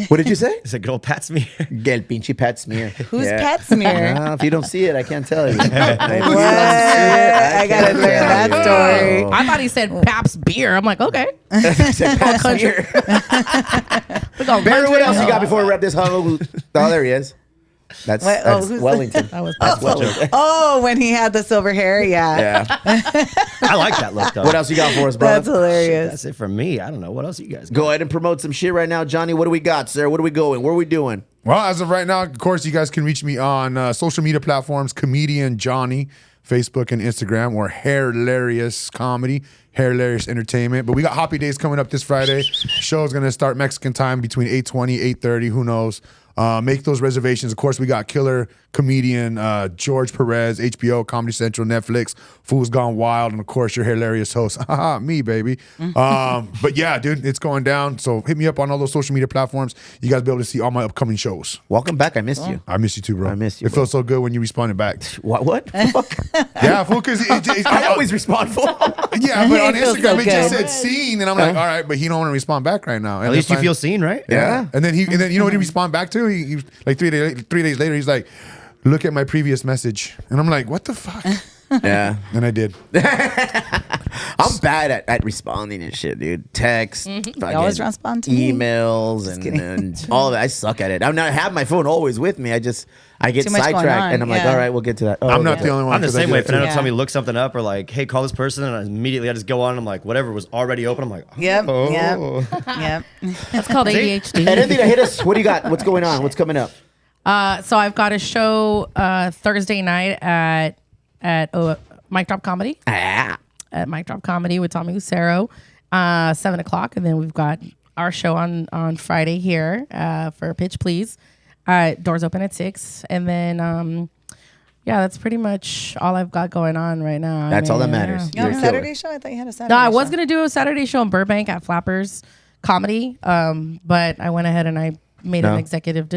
What did you say? It's a good old Pat smear. Gel pinche Pat smear. Who's Pat smear? If you don't see it, I can't tell you. What? I gotta learn that story. I thought he said Pabst beer. I'm like, okay. Pat smear. We're going Barry, what country. else you got before we wrap this home? Oh, there he is. That's who's- Wellington. That was That's Wellington. Oh, when he had the silver hair, yeah. I like that look though. What else you got for us, That's brother? hilarious. That's it for me. I don't know. What else you guys got? Go ahead and promote some shit right now, Johnny. What do we got, sir? What are we going? Where are we doing? Well, as of right now, of course, you guys can reach me on social media platforms, Comedian Johnny, Facebook and Instagram, or Hilarious Comedy, Hilarious Entertainment. But we got Hoppy Days coming up this Friday. Show's going to start Mexican time between 8:20, 8:30, who knows. Make those reservations. Of course, we got killer comedian George Perez, HBO, Comedy Central, Netflix, Fool's Gone Wild, and of course, your hilarious host, me, baby. But yeah, dude, it's going down. So hit me up on all those social media platforms. You guys will be able to see all my upcoming shows. Welcome back. I missed you. I miss you too, bro. I miss you, It bro. feels so good when you responded back. What? Yeah, fool, because I always respond for. yeah, but on It feels Instagram so it just good. said seen, and I'm like, all right, but he don't want to respond back right now. And At least that's you feel fine. seen, right? Yeah. And then you know what he respond back to? He like 3 days later, he's like, look at my previous message. And I'm like, what the fuck? Yeah. And I did. I'm bad at responding and shit, dude. Text, fucking always respond to me. emails, and all of it. I suck at it. I have my phone always with me. I get Too much going sidetracked, on, and I'm like, yeah. all right, we'll get to that. Oh, I'm not okay. the only one. I'm the 'cause I same do way. that If I know too. somebody look something up or like, hey, call this person, and immediately I just go on. And I'm like, whatever was already open. I'm like, oh. Yep. Yep. That's called ADHD. And Anthony, hit us. What do you got? What's going on? What's coming up? So I've got a show Thursday night at Mic Drop Comedy. At Mic Drop Comedy with Tommy Lucero, 7:00, and then we've got our show on Friday here for Pitch Please. Doors open at 6, and then yeah, that's pretty much all I've got going on right now. That's all that matters. You have a You're Saturday killer. show? I thought you had a Saturday No, I show. was gonna do a Saturday show in Burbank at Flappers Comedy, but I went ahead and I made No. an executive.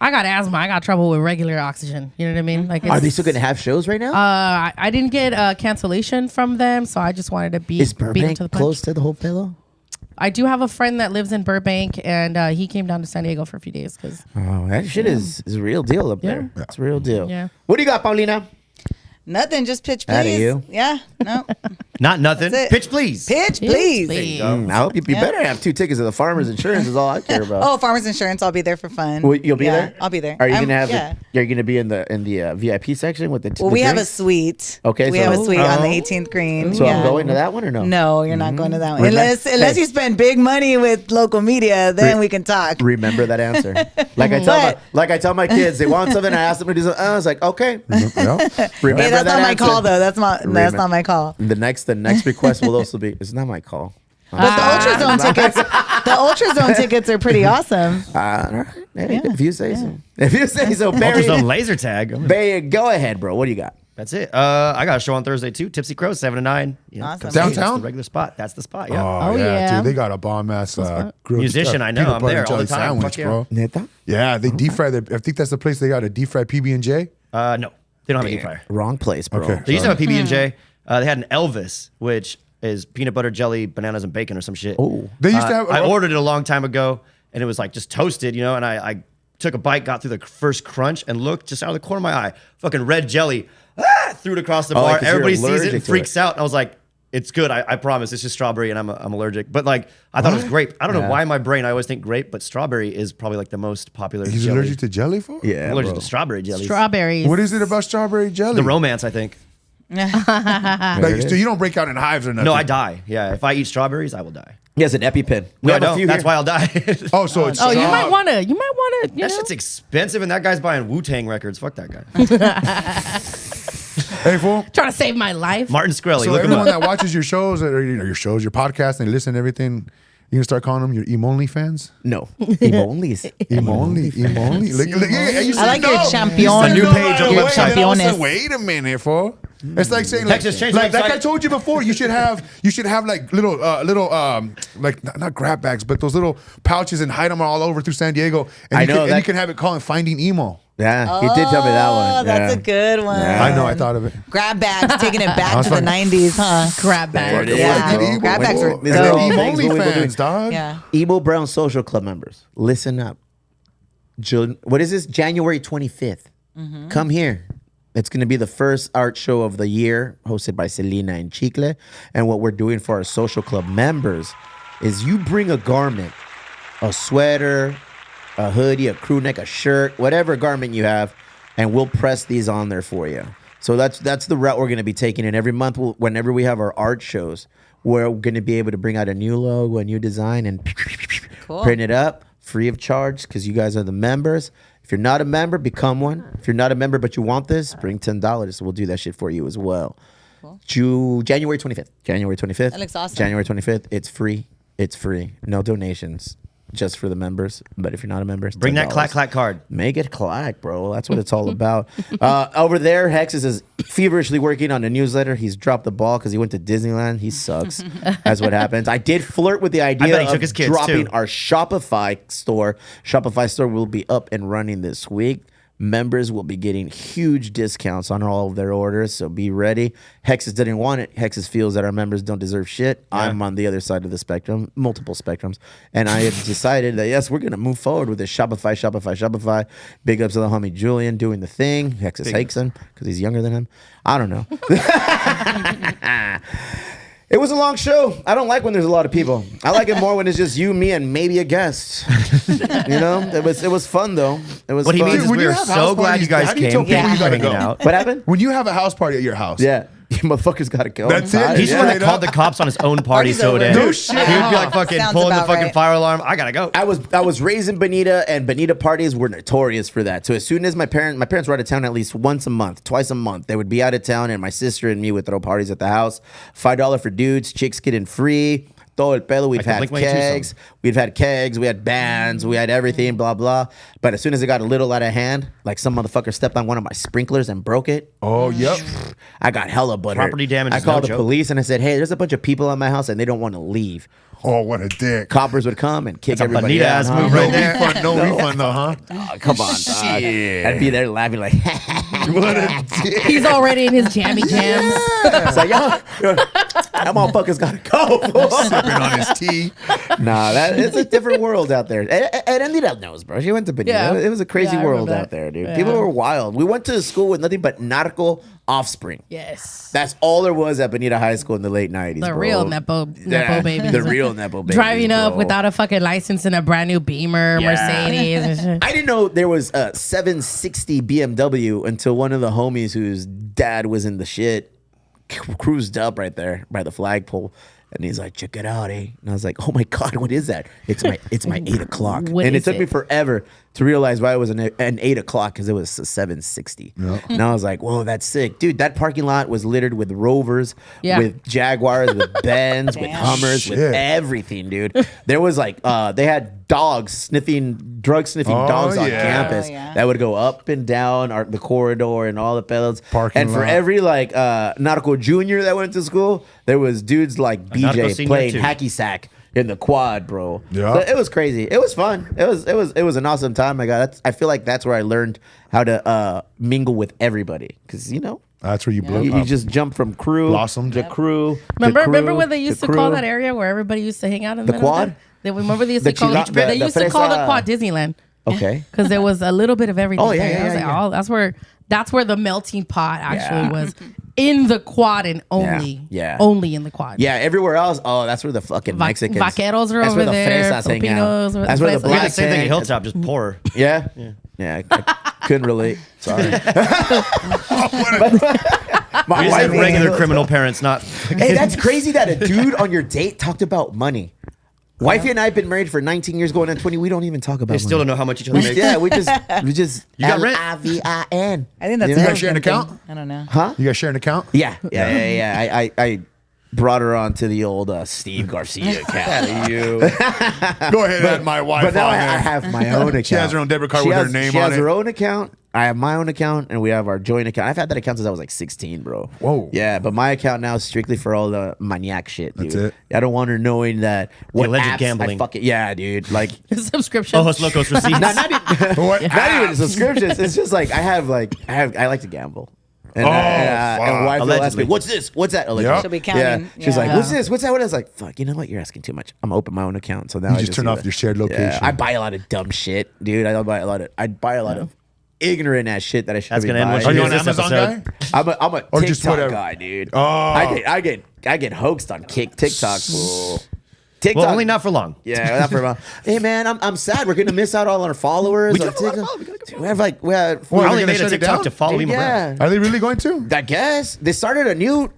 I got asthma. I got trouble with regular oxygen. You know what I mean? Like, Are they still going to have shows right now? I didn't get a cancellation from them, so I just wanted to Is beat them Burbank to the punch. close to the whole pillow? I do have a friend that lives in Burbank, and he came down to San Diego for a few days because Oh, that shit is a real deal up there. It's a real deal. Yeah. What do you got, Paulina? Nothing, just pitch, please. Outta you. Yeah, no. Not nothing. That's it. Pitch, please. Pitch, please. I hope you better have 2 tickets to the Farmers Insurance is all I care about. Oh, Farmers Insurance. I'll be there for fun. Well, you'll be Yeah, there? I'll be there. Are you I'm- gonna have? Yeah. You're gonna be in the VIP section with the. Well, the we have a drinks? suite. Okay, we so- have a suite on the Oh. 18th green. So yeah. I'm going to that one or no? No, you're not going to that one. Relax. Unless Hey. you spend big money with local media, then we can talk. Remember that answer. Like I tell my kids, they want something. I ask them to do something. I was like, okay. Remember Hey, that's that not my answer. call though. That's not my call. The next request will also be. It's not my call. But the ultrazone tickets, are pretty awesome. All right. Hey, if you say so. If you say so, Barry. Ultrazone laser tag. Barry, go ahead, bro. What do you got? That's it. I got a show on Thursday too. Tipsy Crow, 7 to 9. You know, Awesome. come see us. That's Downtown? the regular spot. That's the spot. Yeah. Oh, yeah, dude. They got a bomb ass Musician, I know. peanut I'm butter there all the jelly time. sandwich, Fuck yeah. bro. Neta? Yeah, they deep fry their. I think that's the place they got a deep fried PB and J. No, they don't have a deep fryer. Wrong place, bro. Okay. They used to have a PB and J. They had an Elvis, which is peanut butter jelly, bananas, and bacon or some shit. Oh. They used to have. I ordered it a long time ago, and it was like just toasted, you know. And I took a bite, got through the first crunch, and looked just out of the corner of my eye, fucking red jelly, threw it across the bar. 'cause you're Everybody sees it allergic and to freaks out. And I was like, "It's good, I promise. It's just strawberry, and I'm allergic." But like, I thought it was grape. I don't know why in my brain I always think grape, but strawberry is probably like the most popular. He's jelly. allergic to jelly for? Yeah, I'm allergic bro. to strawberry jelly. strawberries. What is it about strawberry jelly? The romance, I think. Like, so you don't break out in hives or nothing? No, I die. Yeah, if I eat strawberries, I will die. He has an EpiPen. We No, I have a don't. few That's here. why I'll die. Oh, so it's. Oh, you might want to. You That know? shit's expensive, and that guy's buying Wu-Tang records. Fuck that guy. Hey, fool. Trying to save my life. Martin Shkreli, So look him everyone up. that watches your shows or your shows, your podcast, and they listen to everything, you gonna start calling them your Emo Only fans? No. Emo onlys. Emo Only. Yeah, you I said like no. your champion. A new page on the Wait, website. and then all of a sudden, Championes. wait a minute, fool. It's like saying like, Texas, change the like I website. told you before, you should have like little like not grab bags, but those little pouches and hide them all over through San Diego. And I you know can, and that- you can have it called Finding Emo. Yeah, he did tell me that Oh, one. that's yeah. a good one. Yeah. I know, I thought of it. Grab bags, taking it back was to the fucking- 90s, huh? Grab bag. There it Yeah. is, bro. Grab bags were These dope. are all Emo things Only we will do. fans, dog. Yeah. Emo Brown Social Club members, listen up. What is this? January 25th. Come here. It's going to be the first art show of the year, hosted by Selena and Chicle. And what we're doing for our social club members is you bring a garment, a sweater, a hoodie, a crew neck, a shirt, whatever garment you have, and we'll press these on there for you. So that's the route we're going to be taking. And every month, whenever we have our art shows, we're going to be able to bring out a new logo, a new design, and print it up free of charge because you guys are the members. If you're not a member, become one. If you're not a member but you want this, bring $10. We'll do that shit for you as well. January 25th. January 25th. That looks awesome. January 25th. It's free. It's free. No donations. Just for the members. But if you're not a member, it's Bring that $10. clack clack card. Make it clack, bro. That's what it's all about. Over there, Hex is feverishly working on a newsletter. He's dropped the ball because he went to Disneyland. He sucks. That's what happens. I did flirt with the idea bet he of took his kids, dropping too. our Shopify store. Shopify store will be up and running this week. Members will be getting huge discounts on all of their orders, so be ready. Hexes didn't want it. Hexes feels that our members don't deserve shit. I'm on the other side of the spectrum, multiple spectrums, and I have decided that yes, we're gonna move forward with this Shopify. Big ups to the homie Julian doing the thing. Hexes hates him because he's younger than him. I don't know. It was a long show. I don't like when there's a lot of people. I like it more when it's just you, me, and maybe a guest. You know, it was fun though. It was. What he fun. means is When we you are have so house glad parties, you guys how do you came. tell people Thank you gotta for hanging go? out. What happened? When you have a house party at your house. Yeah, you motherfuckers gotta go. That's I'm it? tired. He's the Yeah. one that called the cops on his own party Party's so over. day. No shit. He would be like fucking Sounds pulling the about fucking right. fire alarm. I gotta go. I was raised in Bonita, and Bonita parties were notorious for that. So as soon as my parents were out of town at least once a month, twice a month, they would be out of town, and my sister and me would throw parties at the house. $5 for dudes, chicks getting free. todo el pedo. We've Like the had Blink-182 kegs. We've had kegs. We had bands. We had everything, blah, blah. But as soon as it got a little out of hand, like some motherfucker stepped on one of my sprinklers and broke it. Oh, yep. I got hella butthurt. Property damage I is no called the joke. police and I said, hey, there's a bunch of people at my house and they don't want to leave. Oh, what a dick. Coppers would come and kick That's a everybody bonita out. ass huh? move right there. No refund though, huh? Oh, come on, dog. Shit. I'd be there laughing like, What a dick. He's already in his jammy jams. it's like, yo, that motherfucker's gotta go. Sipping on his tea. Nah, it's a different world out there. And Anita knows, bro. She went to Benita. Yeah. It was a crazy Yeah, I world remember out that. there, dude. Yeah. People were wild. We went to school with nothing but narco offspring. Yes. That's all there was at Benita High School in the late 90s. The bro. real Nepo babies. The real Nepo babies. Driving up bro. without a fucking license in a brand new Beamer, Yeah. Mercedes. And shit. I didn't know there was a 760 BMW until one of the homies whose dad was in the shit cruised up right there by the flagpole. And he's like, check it out, eh? And I was like, oh my God, what is that? It's my 8 o'clock. What and it is took me it? forever to realize why it was an 8 o'clock because it was a 760. And I was like, whoa, that's sick. Dude, that parking lot was littered with Rovers, Yeah. with Jaguars, with Benz, with Damn. Hummers, with Shit. everything, dude. There was like, they had drug sniffing dogs on yeah. campus Oh, yeah. that would go up and down the corridor and all the pedos. Parking and for lot. every like Nautical Junior that went to school, there was dudes like Nautical BJ Senior playing too. hacky sack in the quad, bro. Yeah. So it was crazy. It was fun. It was an awesome time. I feel like that's where I learned how to mingle with everybody because That's where you blew you up. just jump from crew Blossomed. to crew. Remember when they used to call that area where everybody used to hang out in the The middle of quad? that? Remember they used The to call chila- the- they the used to call the fresa- quad Disneyland Okay. because there was a little bit of everything. Oh, yeah, there. yeah, I was like, yeah. oh, that's where the melting pot actually Yeah. was in the quad and only Yeah. only in the quad. Yeah, everywhere else, that's where the fucking Mexicans. Vaqueros are that's over where the there, fresas hang out. Filipinos are- That's where the fresas. We did black the same thing at hang. Hilltop, just poorer. Yeah, yeah. I couldn't relate. Sorry. My We just had wife- regular criminal parents, not. Hey, that's crazy that a dude on your date talked about money. Wifey and I have been married for 19 years, going on 20. We don't even talk about They still money. don't know how much each other makes. Yeah, we just You got rent? LIVIN. I think that's You a know? guys share an good thing. account? I don't know. Huh? You guys share an account? Yeah. I brought her on to the old Steve Garcia account. You. Go ahead, add my wife But now on I there. have my own account. She has her own debit card She with her has- name She on has it. her own account. I have my own account, and we have our joint account. I've had that account since I was like 16, bro. Whoa. Yeah, but my account now is strictly for all the maniac shit, dude. That's it. I don't want her knowing that what alleged apps gambling. yeah, dude. Like, Subscription. Ojos Locos receipts. not even, What? not even subscriptions. It's just like I like to gamble. And, Oh, and fuck. wife will ask me, Allegedly. "What's this? What's that?" Allegedly. Yep. She'll be counting. Yeah. She's like, Yeah. "What's this? What's that?" What I was like, "Fuck, you know what? You're asking too much. I'm gonna open my own account." So now You I just turn do off that. your shared Yeah, location. I buy a lot of dumb shit, dude. I buy a lot of ignorant ass shit that I should That's be gonna end buying. when Are she you hears on this Amazon episode. guy? I'm a Or TikTok just whatever? guy, dude. Oh. I get hoaxed on TikTok. Fool. TikTok. Well, only not for long. Yeah, not for a while. Hey man, I'm sad. We're gonna miss out all our followers. We do on have a lot of TikTok. followers. We gotta We have like we have. Well, I they're only gonna made a shut it TikTok down? to follow me around. Are they really going to? I guess they started a new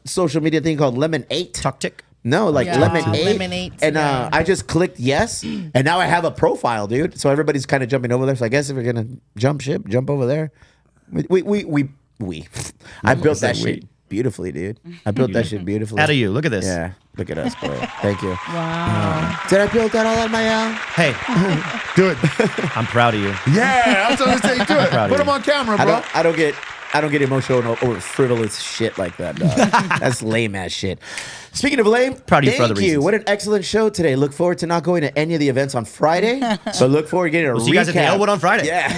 social media thing called Lemon 8. Talk tick. No, like Yeah, Lemon 8. Lemon 8, And yeah. I just clicked yes, and now I have a profile, dude. So everybody's kind of jumping over there. So I guess if we're gonna jump ship, jump over there. We. I built that shit beautifully, dude. I built that shit beautifully. Out of you. Look at this. Yeah, look at us, bro. Thank you. Wow. Did I build that all on my own? Hey, Do it. I'm proud of you. Yeah, that's what I was saying. Do it. proud of Put you. them on camera, I bro. don't get emotional over frivolous shit like that, dog. That's lame ass shit. Speaking of lame, Proud of you for thank other you. reasons. What an excellent show today. Look forward to not going to any of the events on Friday, but look forward to getting a We'll recap. see you guys at the Elwood on Friday. Yeah.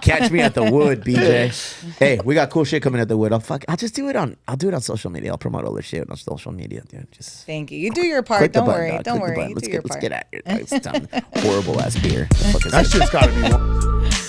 Catch me at the Wood, BJ. Hey, we got cool shit coming at the Wood. I'll just do it on social media. I'll promote all this shit on social media, dude. Just Thank you. You do your part. click the Don't button, worry. dog. Don't Click the worry. button. You Let's do your get part. out of here. Dog. It's time. Horrible ass beer. The fuck is That that? shit's got to be one.